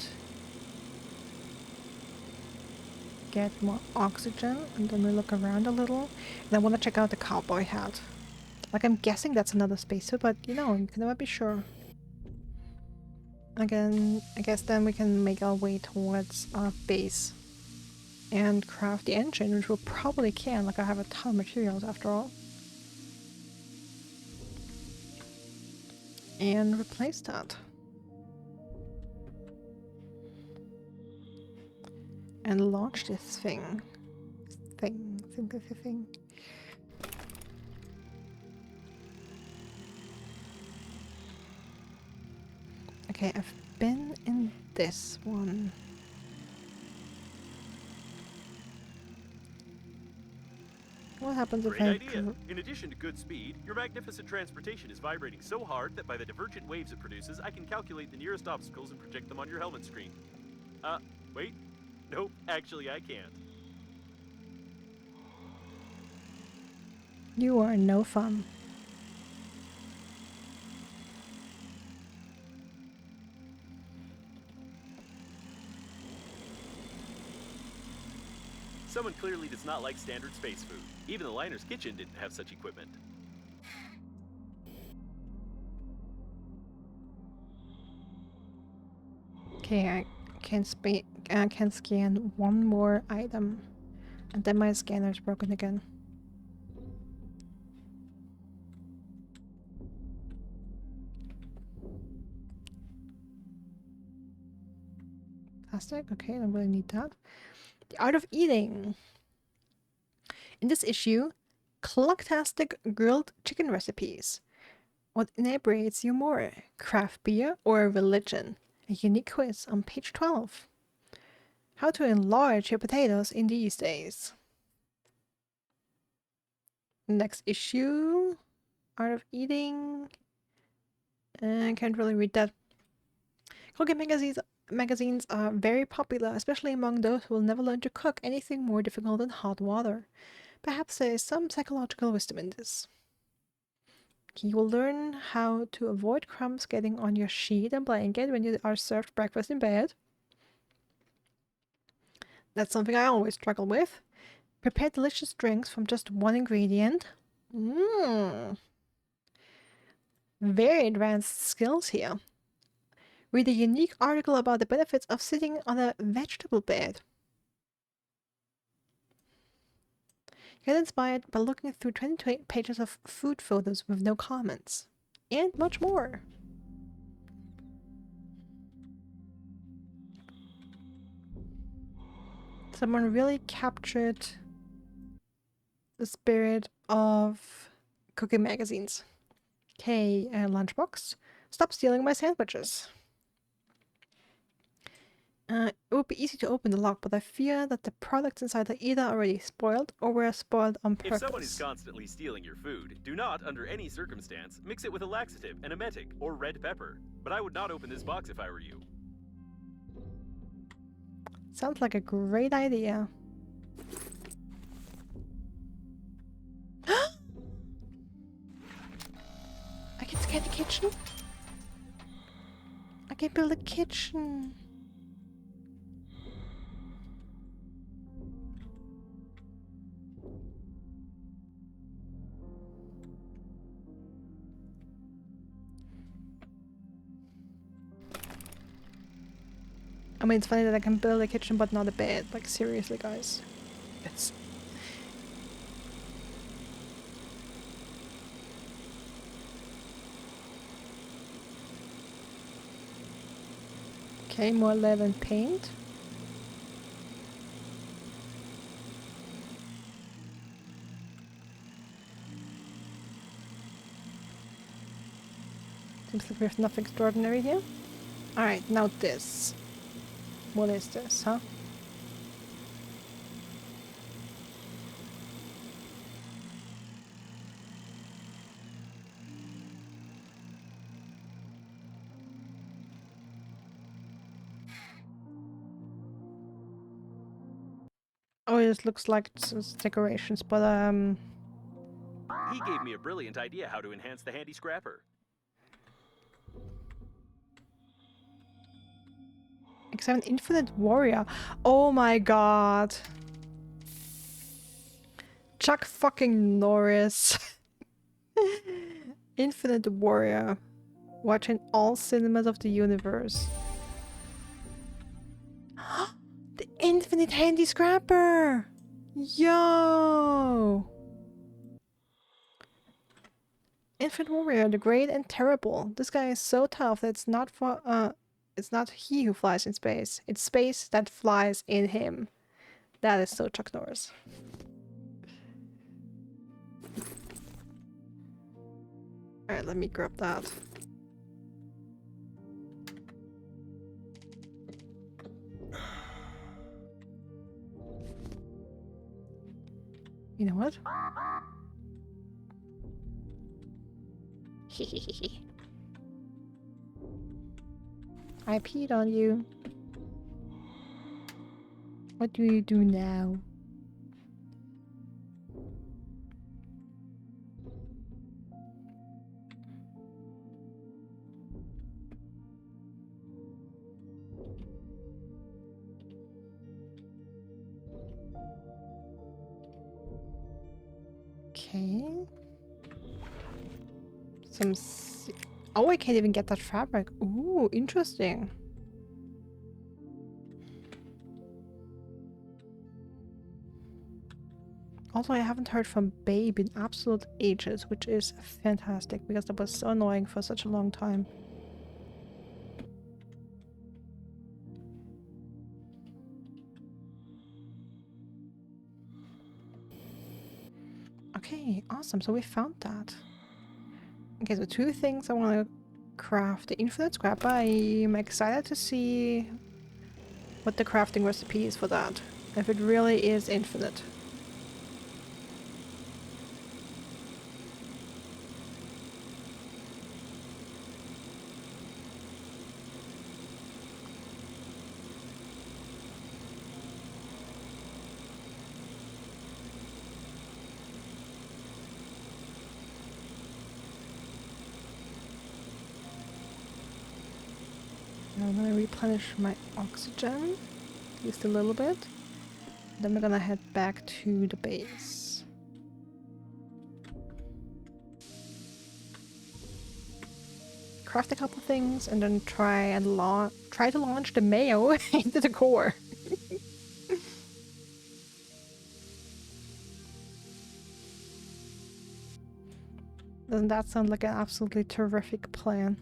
get more oxygen, and then we look around a little. And I want to check out the cowboy hat. Like, I'm guessing that's another spacesuit, but you know, you can never be sure. Again, I guess then we can make our way towards our base and craft the engine, which we probably can. Like, I have a ton of materials after all. And replace that. And launch this thing. Thing. Okay, I've been in this one. What happens if Great I... idea. In addition to good speed, your magnificent transportation is vibrating so hard that by the divergent waves it produces, I can calculate the nearest obstacles and project them on your helmet screen. Wait. Nope, actually I can't. You are no fun. Someone clearly does not like standard space food. Even the liner's kitchen didn't have such equipment. Okay, I can scan one more item, and then my scanner is broken again. Plastic. Okay, I don't really need that. The Art of Eating. In this issue, clucktastic grilled chicken recipes. What inebriates you more, craft beer or religion? A unique quiz on page 12. How to enlarge your potatoes in these days. Next issue, Art of Eating. I can't really read that. Cooking magazines are very popular, especially among those who will never learn to cook anything more difficult than hot water. Perhaps there is some psychological wisdom in this. You will learn how to avoid crumbs getting on your sheet and blanket when you are served breakfast in bed. That's something I always struggle with. Prepare delicious drinks from just one ingredient. Very advanced skills here. Read a unique article about the benefits of sitting on a vegetable bed. Get inspired by looking through 20 pages of food photos with no comments. And much more. Someone really captured the spirit of cooking magazines. Okay, lunchbox. Stop stealing my sandwiches. It would be easy to open the lock, but I fear that the products inside are either already spoiled or were spoiled on purpose. If someone is constantly stealing your food, do not, under any circumstance, mix it with a laxative, an emetic, or red pepper. But I would not open this box if I were you. Sounds like a great idea. I can scan the kitchen. I can build a kitchen. I mean, it's funny that I can build a kitchen but not a bed. Like, seriously, guys. It's... Okay, more lead and paint. Seems like there's nothing extraordinary here. Alright, now this. What is this, huh? Oh, it looks like it's decorations, but He gave me a brilliant idea how to enhance the handy scrapper. except an infinite warrior. Oh my god. Chuck fucking Norris. Infinite warrior. Watching all cinemas of the universe. The infinite handy scrapper! Yo! Infinite warrior, the great and terrible. This guy is so tough that it's not he who flies in space. It's space that flies in him. That is so Chuck Norris. Alright, let me grab that. You know what? I peed on you. What do you do now? Okay. Oh, I can't even get that fabric. Ooh, interesting. Also, I haven't heard from Babe in absolute ages, which is fantastic because that was so annoying for such a long time. Okay, awesome. So we found that. Okay, so two things I want to craft. The infinite scrapper. I'm excited to see what the crafting recipe is for that. If it really is infinite. Now I'm gonna replenish my oxygen, just a little bit. Then we're gonna head back to the base. Craft a couple things and then try to launch the mayo into the core. Doesn't that sound like an absolutely terrific plan?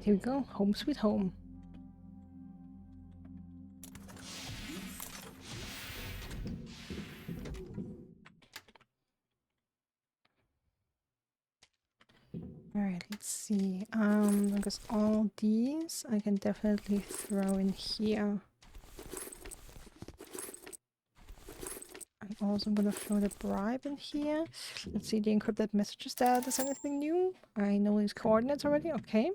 Alright, here we go. Home sweet home. Alright, let's see. Because all these I can definitely throw in here. I'm also gonna throw the bribe in here. Let's see the encrypted messages there. There's anything new? I know these coordinates already. Okay.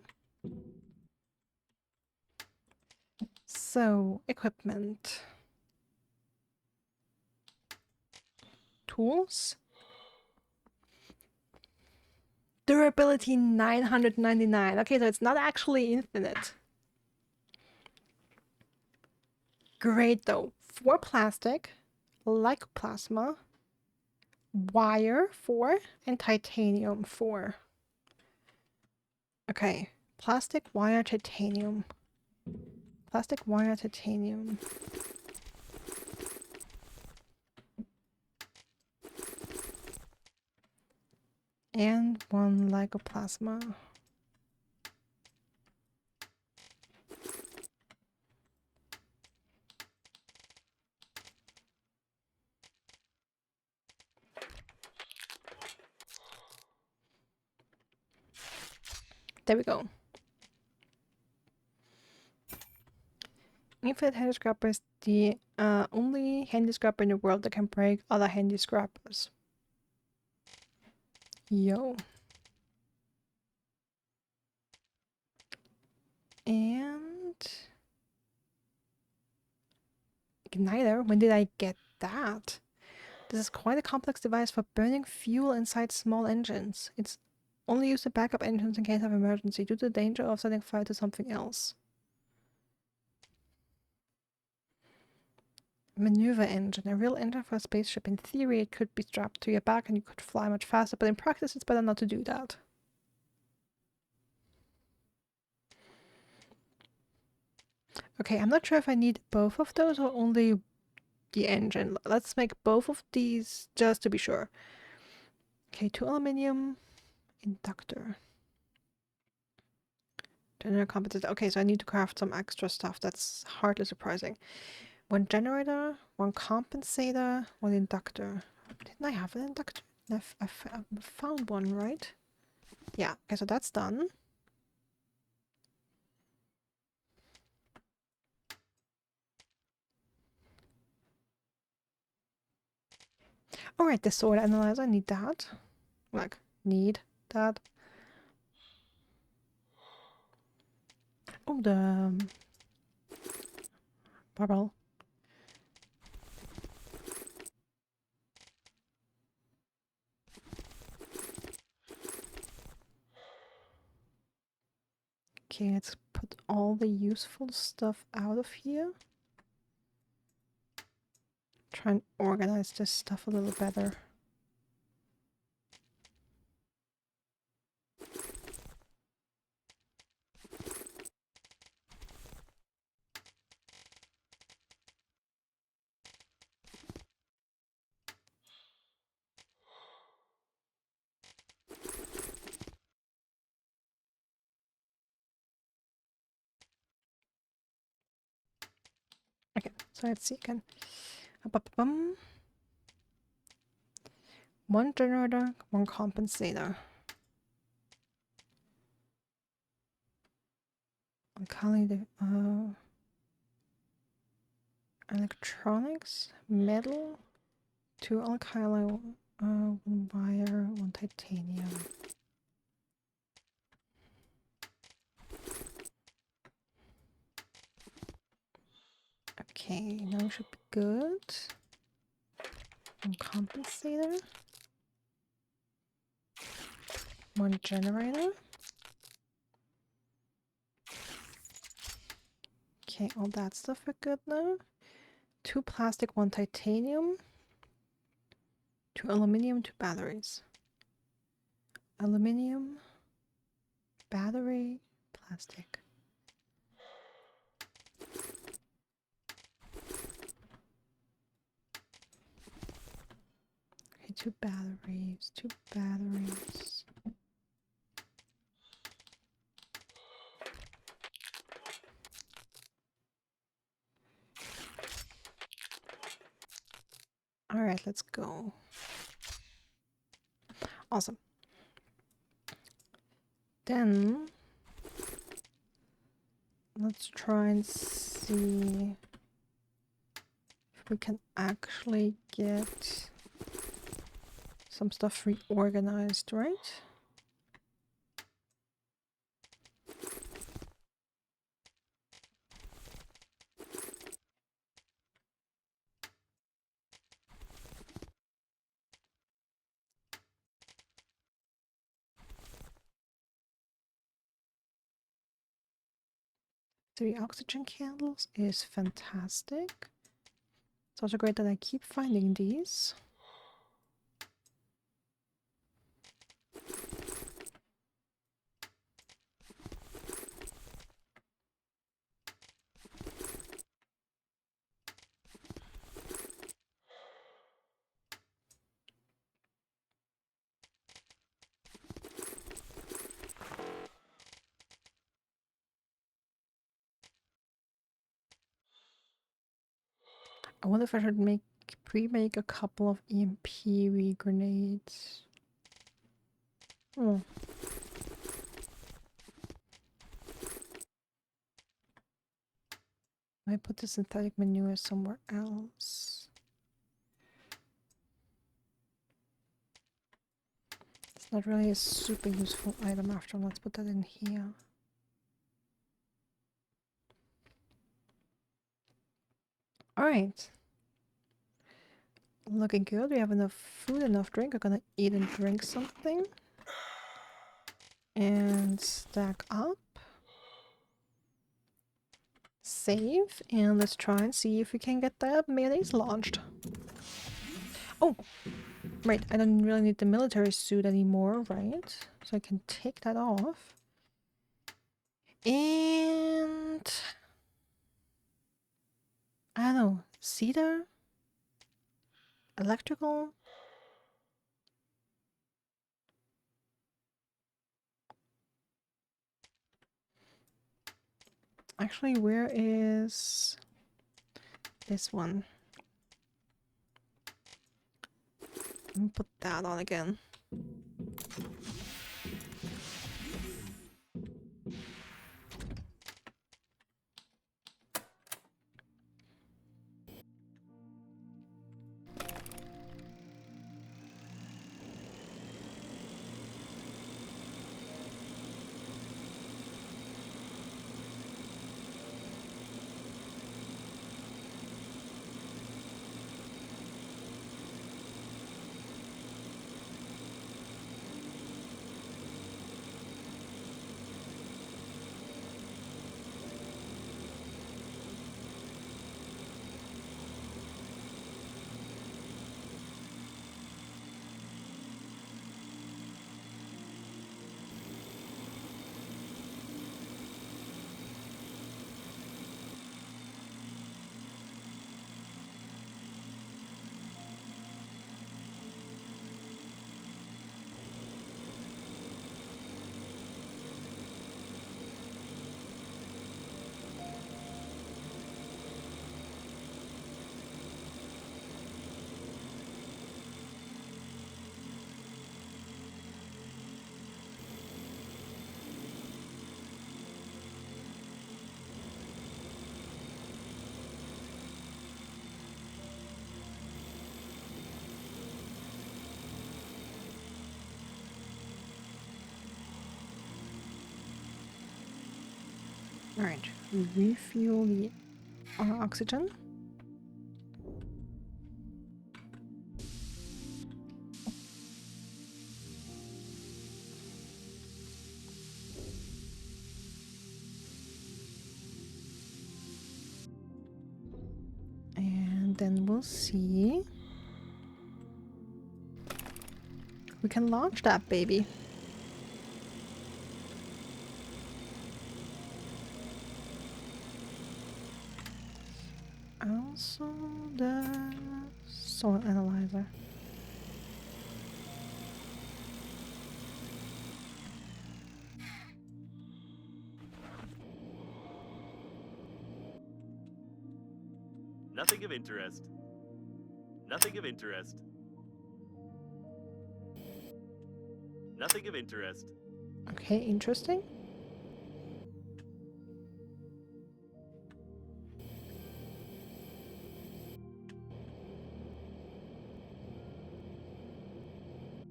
So, equipment. Tools. Durability 999. Okay, so it's not actually infinite. Great though. 4 plastic, lycoplasma, wire 4, and titanium 4. Okay, plastic, wire, titanium. Plastic, wire, titanium. And 1 lycoplasma. There we go. Infinite handy scrapper is the only handy scrapper in the world that can break other handy scrappers. Yo. And igniter. When did I get that? This is quite a complex device for burning fuel inside small engines. It's only used to back up engines in case of emergency due to the danger of setting fire to something else. Maneuver engine. A real engine for a spaceship. In theory, it could be strapped to your back and you could fly much faster, but in practice, it's better not to do that. Okay, I'm not sure if I need both of those or only the engine. Let's make both of these just to be sure. Okay, 2 aluminium, inductor. General competency. Okay, so I need to craft some extra stuff. That's hardly surprising. 1 generator, 1 compensator, 1 inductor. Didn't I have an inductor? I found one, right? Yeah, okay, so that's done. Alright, the sword analyzer, I need that. Like, need that. Oh, the barbell. Okay, let's put all the useful stuff out of here. Try and organize this stuff a little better. Okay, so let's see again. 1 generator, 1 compensator. Electronics, metal, 2 alkali, 1 wire, 1 titanium. Okay, now we should be good. 1 compensator. 1 generator. Okay, all that stuff are good now. 2 plastic, 1 titanium. 2 aluminium, 2 batteries. Aluminium, battery, plastic. Okay, 2 batteries, 2 batteries. Alright, let's go. Awesome. Then let's try and see if we can actually get some stuff reorganized, right? Three oxygen candles is fantastic. It's also great that I keep finding these. I wonder if I should pre-make a couple of EMP grenades. Oh. I put the synthetic manure somewhere else. It's not really a super useful item after all. Let's put that in here. Alright. Looking good. We have enough food, enough drink. We're gonna eat and drink something. And stack up. Save. And let's try and see if we can get the mayonnaise launched. Oh! Right, I don't really need the military suit anymore, right? So I can take that off. And... I don't know. Cedar? Electrical? Actually, where is this one? Let me put that on again. Alright, refuel the oxygen. And then we'll see. We can launch that baby. Also the soil analyzer. Nothing of interest. Nothing of interest. Nothing of interest. Okay, interesting.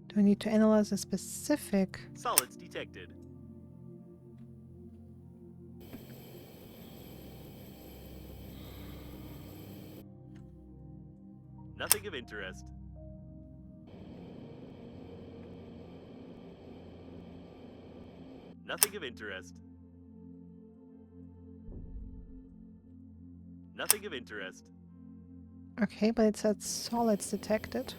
Do I need to analyze a specific? Solids detected. Nothing of interest. Nothing of interest. Nothing of interest. Okay, but it said solids detected.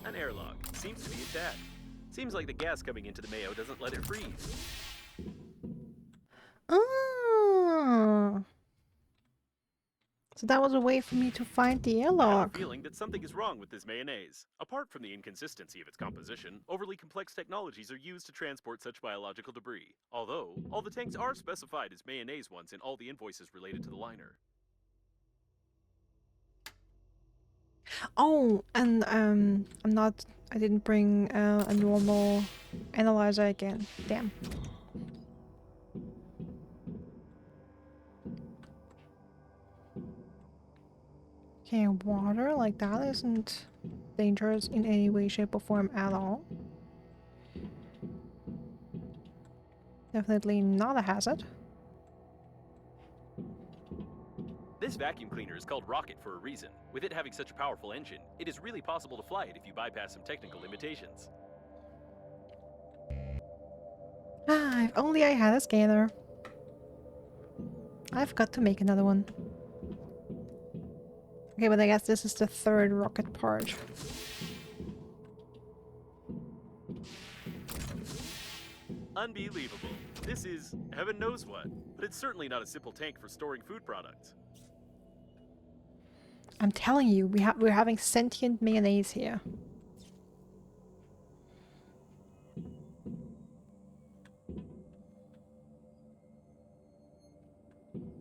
An airlock. Seems to be intact. Seems like the gas coming into the Mayo doesn't let it freeze. Oh. So that was a way for me to find the I have airlock. a feeling that something is wrong with this mayonnaise. Apart from the inconsistency of its composition, overly complex technologies are used to transport such biological debris. Although, all the tanks are specified as mayonnaise ones in all the invoices related to the liner. Oh, and I didn't bring a normal analyzer again. Damn. Okay, water like that isn't dangerous in any way, shape, or form at all. Definitely not a hazard. This vacuum cleaner is called Rocket for a reason. With it having such a powerful engine, it is really possible to fly it if you bypass some technical limitations. Ah, if only I had a scanner. I've got to make another one. Okay, but I guess this is the third rocket part. Unbelievable. This is heaven knows what, but it's certainly not a simple tank for storing food products. I'm telling you, we're having sentient mayonnaise here.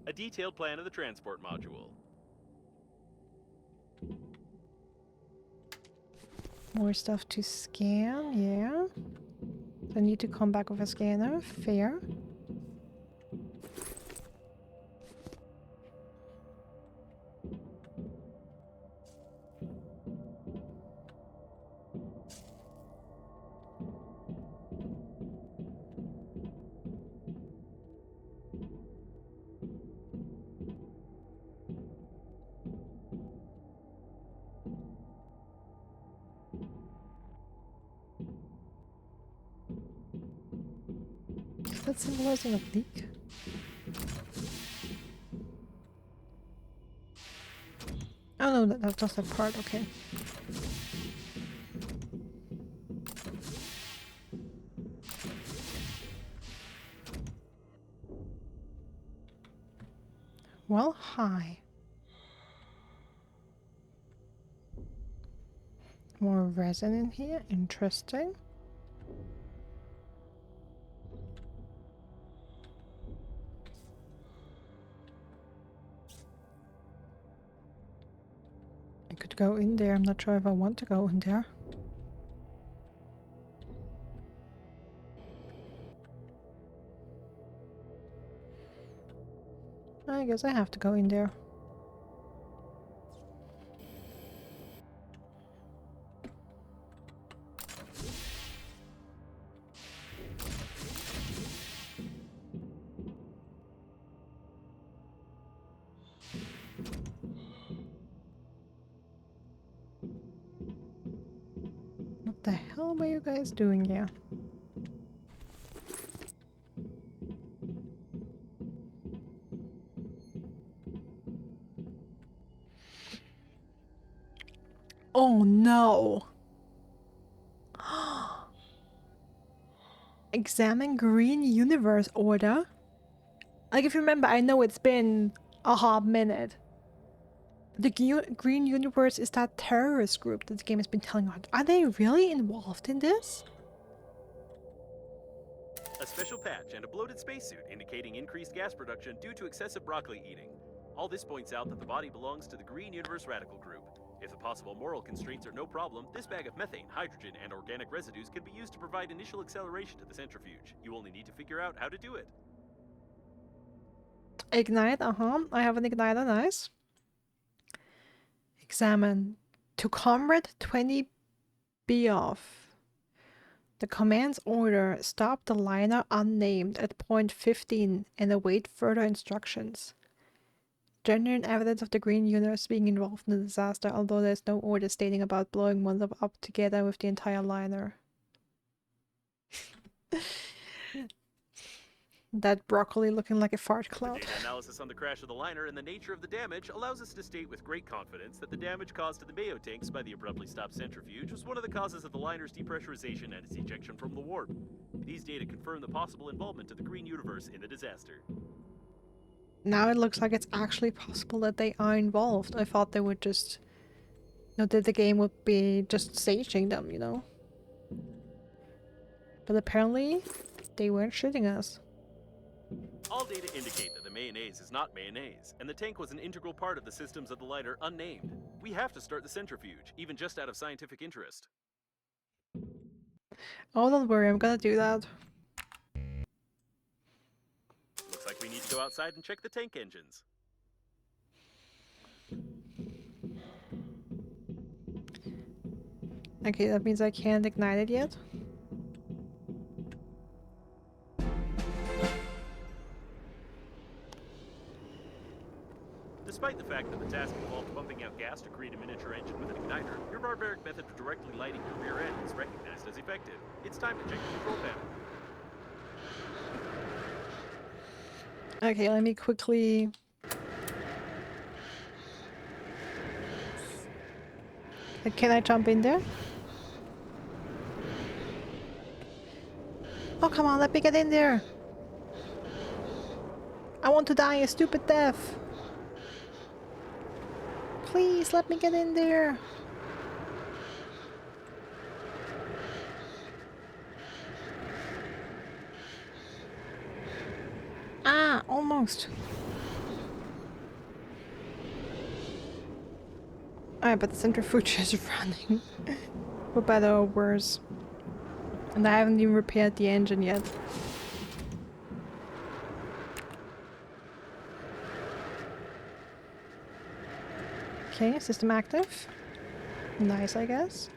A detailed plan of the transport module. More stuff to scan, yeah. So I need to come back with a scanner, fair. Is that symbolizing a leak? Oh no, that's just a part, okay. Well, hi. More resin in here, interesting. I could go in there, I'm not sure if I want to go in there. I guess I have to go in there. What the hell were you guys doing here? Oh no! Examine green universe order? Like, if you remember, I know it's been a hot minute. The green universe is that terrorist group that the game has been telling about. Are they really involved in this? A special patch and a bloated spacesuit indicating increased gas production due to excessive broccoli eating. All this points out that the body belongs to the Green Universe Radical Group. If the possible moral constraints are no problem, this bag of methane, hydrogen, and organic residues can be used to provide initial acceleration to the centrifuge. You only need to figure out how to do it. Ignite, I have an igniter, nice. Examine. To comrade 20B off. The command's order, stop the liner unnamed at point 15 and await further instructions. Genuine evidence of the Green Universe being involved in the disaster, although there's no order stating about blowing one up together with the entire liner. That broccoli looking like a fart cloud. The data analysis on the crash of the liner and the nature of the damage allows us to state with great confidence that the damage caused to the Mayo tanks by the abruptly stopped centrifuge was one of the causes of the liner's depressurization and its ejection from the warp. These data confirm the possible involvement of the Green Universe in the disaster. Now it looks like it's actually possible that they are involved. I thought they would just... that the game would be just staging them, you know? But apparently, they weren't shooting us. All data indicate that the mayonnaise is not mayonnaise, and the tank was an integral part of the systems of the liner unnamed. We have to start the centrifuge, even just out of scientific interest. Oh, don't worry, I'm gonna do that. Looks like we need to go outside and check the tank engines. Okay, that means I can't ignite it yet. Despite the fact that the task involved pumping out gas to create a miniature engine with an igniter, your barbaric method of directly lighting your rear end is recognized as effective. It's time to check the control panel. Okay, let me quickly... Can I jump in there? Oh, come on, let me get in there! I want to die a stupid death! Please, let me get in there! Ah, almost. Alright, but the centrifuge is running. For better or worse. And I haven't even repaired the engine yet. Okay, system active. Nice, I guess.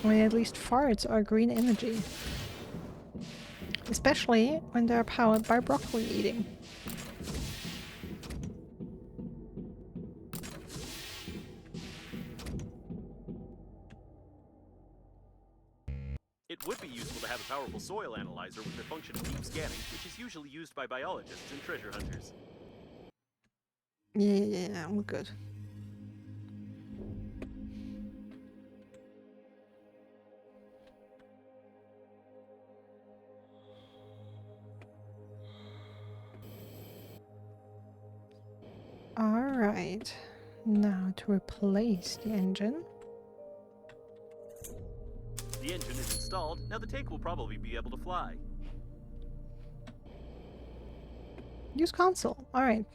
I mean, at least farts are green energy. Especially when they're powered by broccoli eating. It would be useful to have a powerful soil analyzer with the function of deep scanning, which is usually used by biologists and treasure hunters. Yeah, I'm good. Alright, now to replace the engine. The engine is installed, now the tank will probably be able to fly. Use console, alright.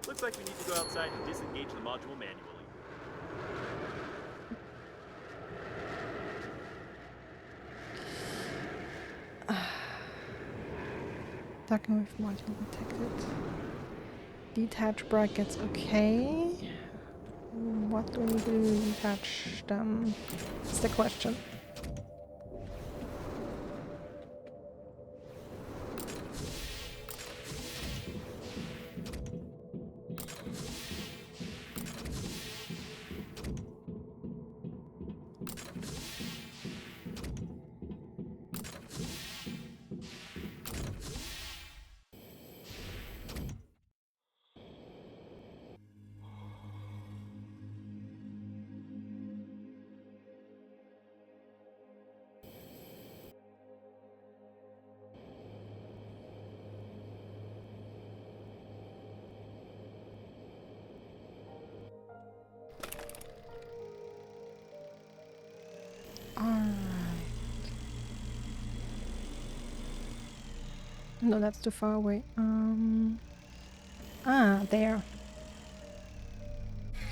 Looks like we need to go outside and disengage the module manually. Docking with module detected. Detach brackets, okay. What do we need to do to detach them? That's the question. Alright. No, that's too far away. There.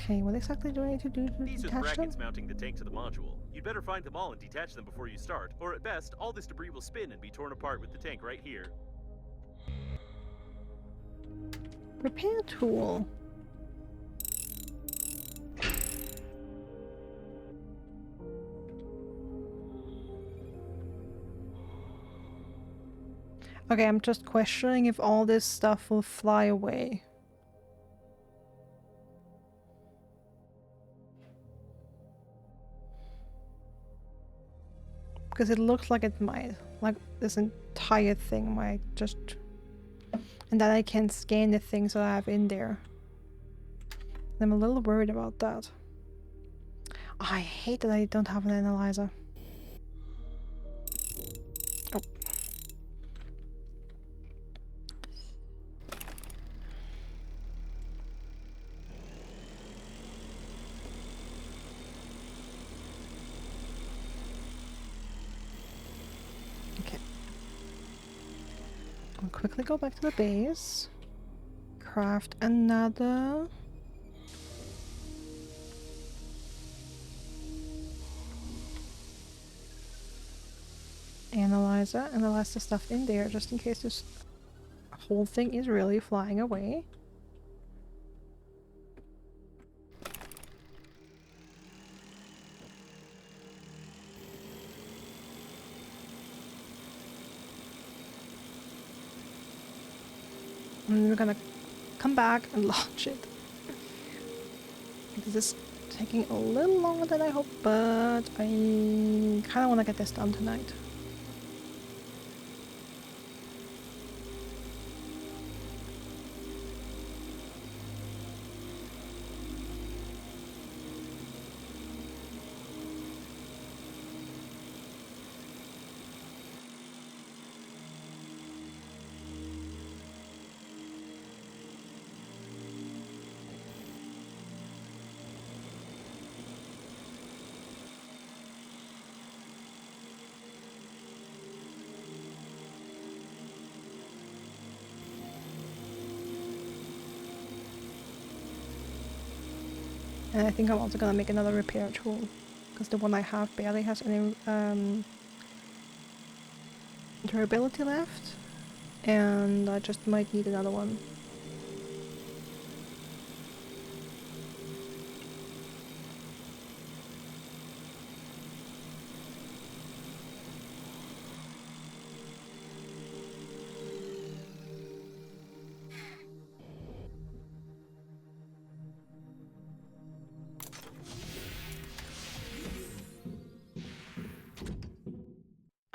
Okay, what exactly do I need to do to These are the detach them? brackets mounting the tank to the module. You'd better find them all and detach them before you start, or at best, all this debris will spin and be torn apart with the tank right here. Repair tool. Okay, I'm just questioning if all this stuff will fly away. Because it looks like it might. Like this entire thing might just... And then I can scan the things that I have in there. I'm a little worried about that. I hate that I don't have an analyzer. Oh. Okay. I'll quickly go back to the base. Craft another... analyzer, analyze the stuff in there just in case this whole thing is really flying away. And we're gonna come back and launch it. This is taking a little longer than I hoped, but I kind of want to get this done tonight. And I think I'm also gonna make another repair tool, because the one I have barely has any durability left, and I just might need another one.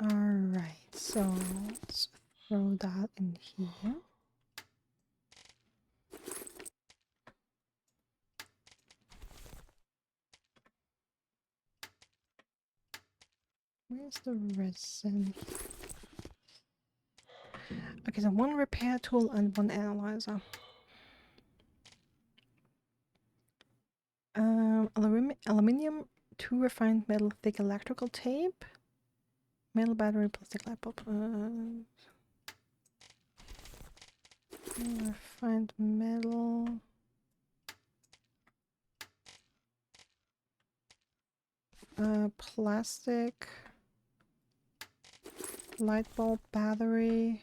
Alright, so let's throw that in here. Where's the resin? Okay, so one repair tool and one analyzer. Aluminium, 2 refined metal thick electrical tape, metal battery, plastic light bulb. Refined metal. Plastic. Light bulb battery.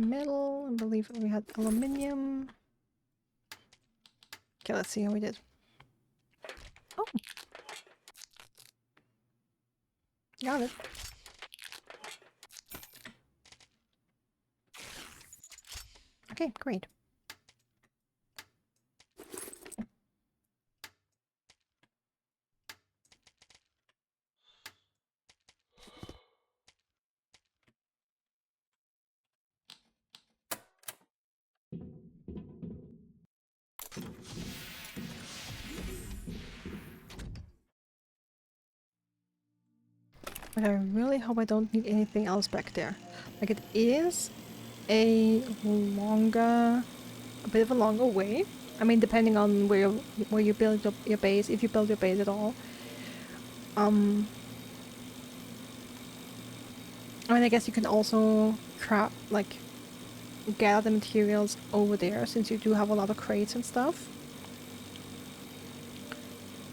metal. I believe we had aluminium. Okay, let's see how we did. Oh, got it. Okay, great. But I really hope I don't need anything else back there. Like, it is a bit of a longer way. I mean, depending on where you build your base, if you build your base at all. I mean, I guess you can also gather the materials over there, since you do have a lot of crates and stuff.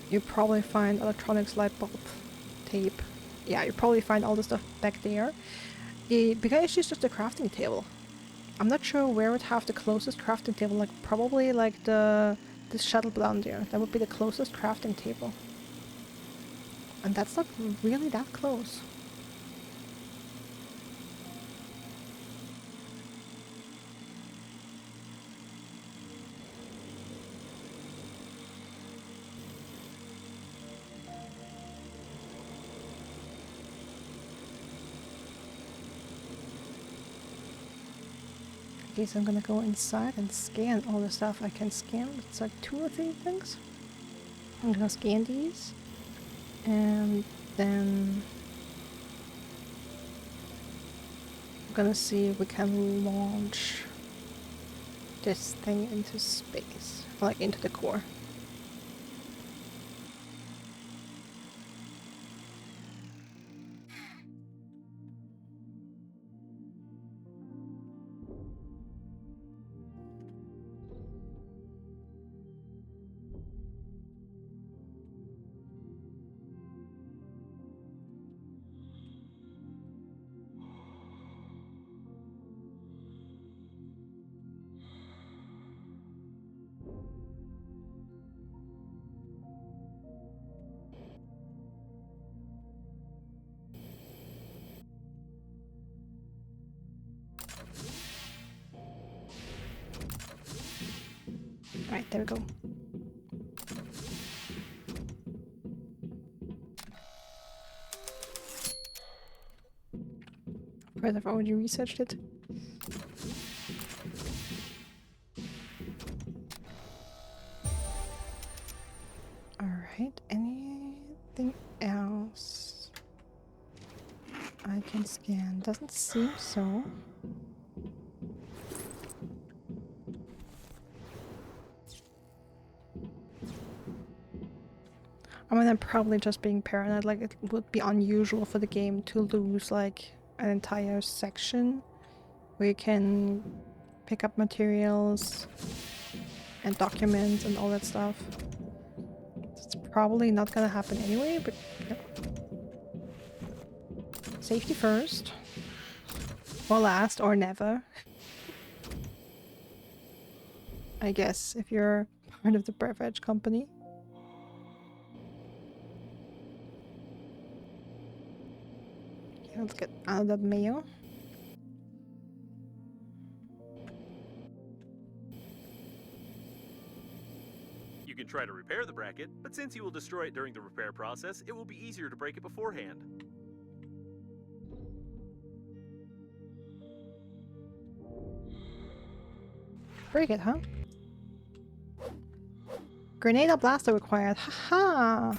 You probably find electronics, light bulb, tape. Yeah, you probably find all the stuff back there. The bigger issue is just the crafting table. I'm not sure where would have the closest crafting table, like probably like the shuttle down there. That would be the closest crafting table. And that's not really that close. Okay, so I'm gonna go inside and scan all the stuff I can scan. It's like 2 or 3 things. I'm gonna scan these. And then I'm gonna see if we can launch this thing into space. Like into the core. Right, there we go. Of course, I've already researched it. Alright, anything else I can scan? Doesn't seem so. I mean, I'm probably just being paranoid. Like, it would be unusual for the game to lose, like, an entire section where you can pick up materials and documents and all that stuff. It's probably not gonna happen anyway, but you know. Safety first. Or last, or never. I guess, if you're part of the Breathedge company. Okay, let's get out of the mail. You can try to repair the bracket, but since you will destroy it during the repair process, it will be easier to break it beforehand. Break it, huh? Grenade or blaster required. Haha!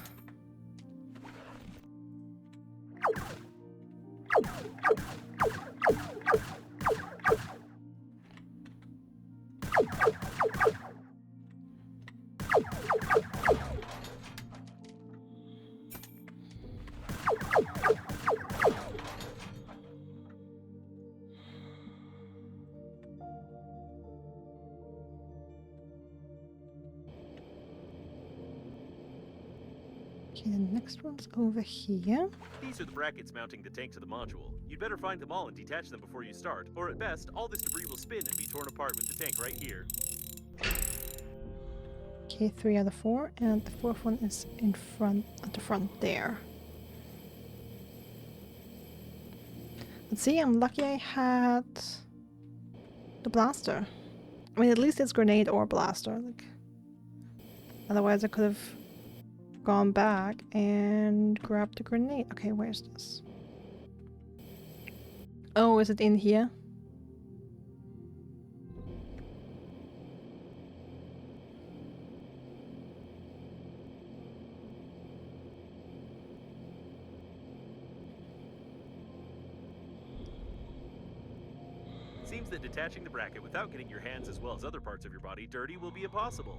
Okay, the next one's over here. These are the brackets mounting the tank to the module. You'd better find them all and detach them before you start, or at best, all this debris will spin and be torn apart with the tank right here. Okay, 3 out of 4, and the 4th one is in front, at the front there. Let's see, I'm lucky I had the blaster. I mean, at least it's grenade or blaster. Like, otherwise I could have gone back and grabbed the grenade. Okay, where's this? Oh, is it in here? Seems that detaching the bracket without getting your hands as well as other parts of your body dirty will be impossible.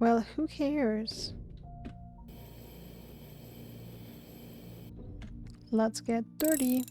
Well, who cares? Let's get dirty.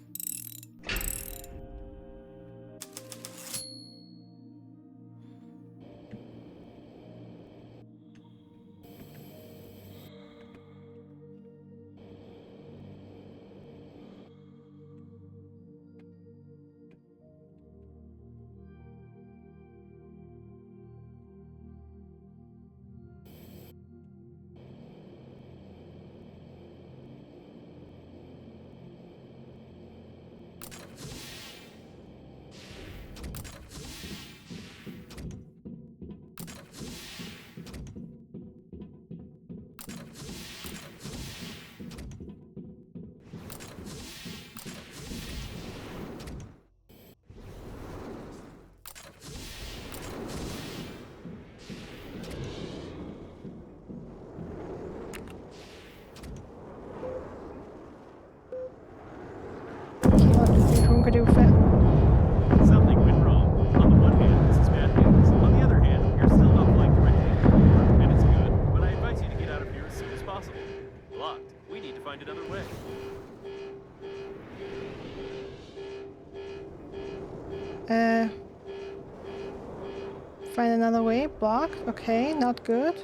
Something went wrong. On the one hand, this is bad news. On the other hand, you're still not flying directly into the door, and it's good, but I advise you to get out of here as soon as possible. Blocked. We need to find another way. Find another way. Block. Okay, not good.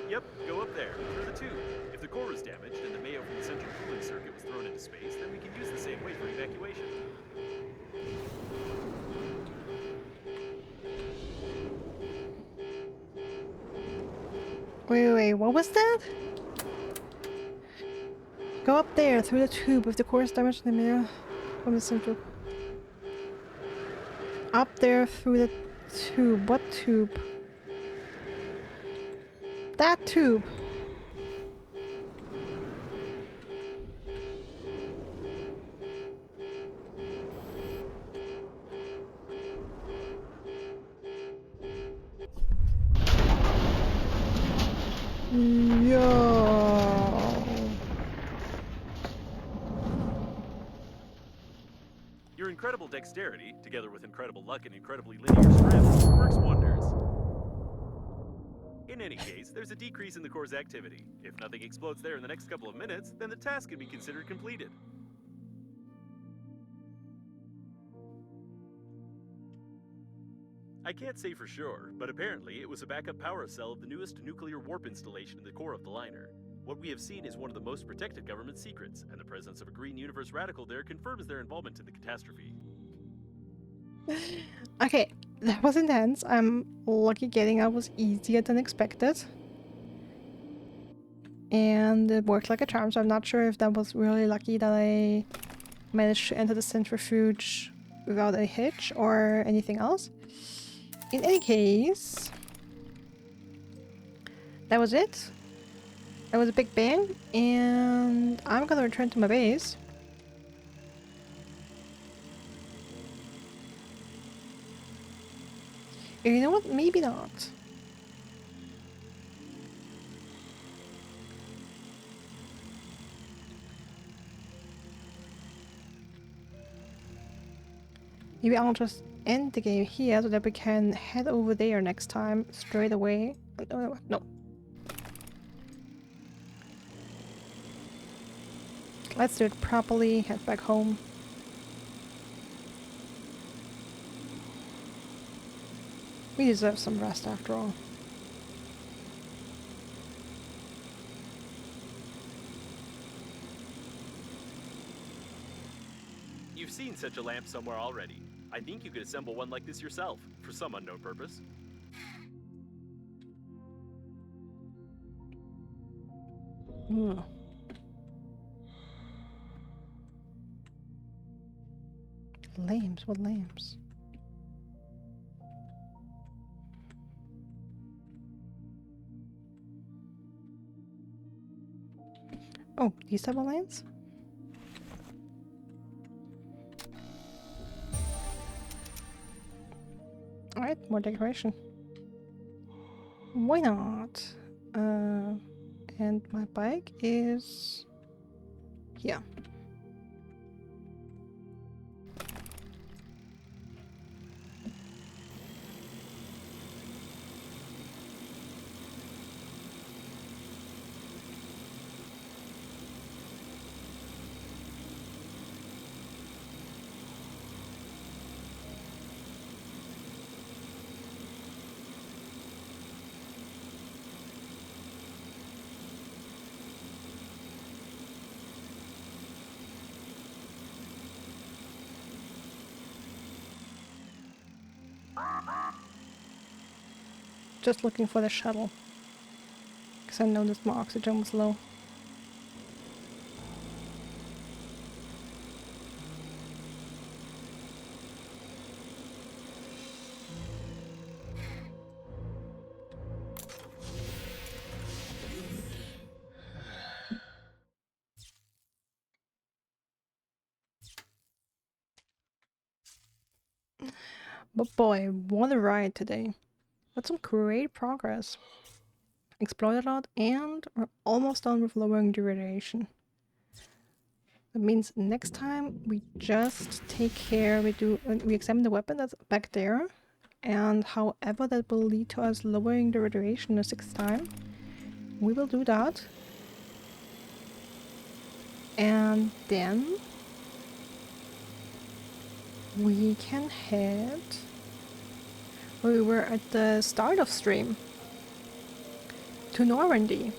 Yep, go up there, through the tube. If the core was damaged and the mayo from the central cooling circuit was thrown into space, then we can use the same way for evacuation. Wait, what was that? Go up there through the tube. If the core is damaged, the mayo from the central. Up there through the tube. What tube? That tube. Yo. Your incredible dexterity, together with incredible luck and incredibly linear strength, works wonders. In any case, there's a decrease in the core's activity. If nothing explodes there in the next couple of minutes, then the task can be considered completed. I can't say for sure, but apparently it was a backup power cell of the newest nuclear warp installation in the core of the liner. What we have seen is one of the most protected government secrets, and the presence of a green universe radical there confirms their involvement in the catastrophe. Okay, that was intense. I'm lucky getting out was easier than expected. And it worked like a charm, so I'm not sure if that was really lucky that I managed to enter the centrifuge without a hitch or anything else. In any case, that was it. That was a big bang, and I'm gonna return to my base. You know what? Maybe not. Maybe I'll just end the game here so that we can head over there next time straight away. No. Let's do it properly, head back home. We deserve some rest after all. You've seen such a lamp somewhere already. I think you could assemble one like this yourself, for some unknown purpose. Hmm. Lamps? What lamps? Oh, these type of lamps? Alright, more decoration. Why not? And my bike is here. Just looking for the shuttle. Because I noticed my oxygen was low. But boy, what a ride today. That's some great progress. Explored a lot and we're almost done with lowering the radiation. That means next time we just take care, we examine the weapon that's back there, and however that will lead to us lowering the radiation the 6th time, we will do that. And then we can head where we were at the start of stream, to Normandy.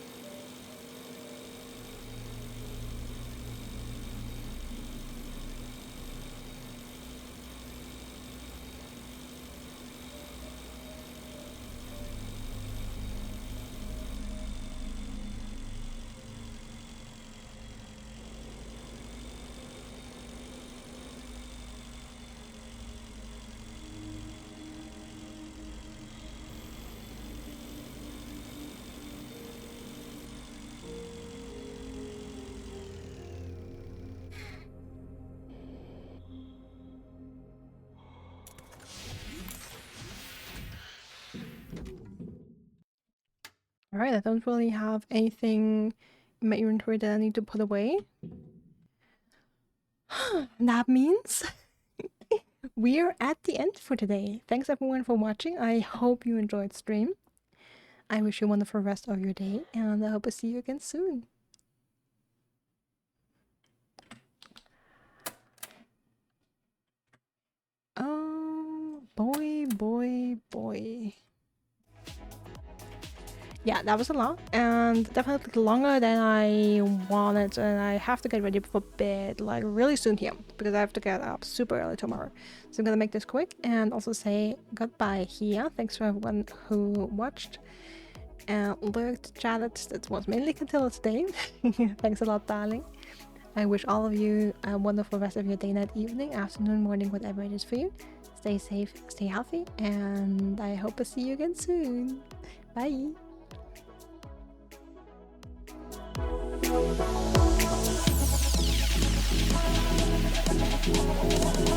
Alright, I don't really have anything in my inventory that I need to put away. That means we're at the end for today. Thanks everyone for watching. I hope you enjoyed stream. I wish you a wonderful rest of your day, and I hope to see you again soon. Oh, boy. Yeah, that was a lot, and definitely longer than I wanted, and I have to get ready for bed like really soon here, because I have to get up super early tomorrow. So I'm gonna make this quick and also say goodbye here. Thanks for everyone who watched and lurked, chatted. That was mainly Catilla today. Thanks a lot, darling. I wish all of you a wonderful rest of your day, night, evening, afternoon, morning, whatever it is for you. Stay safe, stay healthy, and I hope to see you again soon. Bye! Thank you.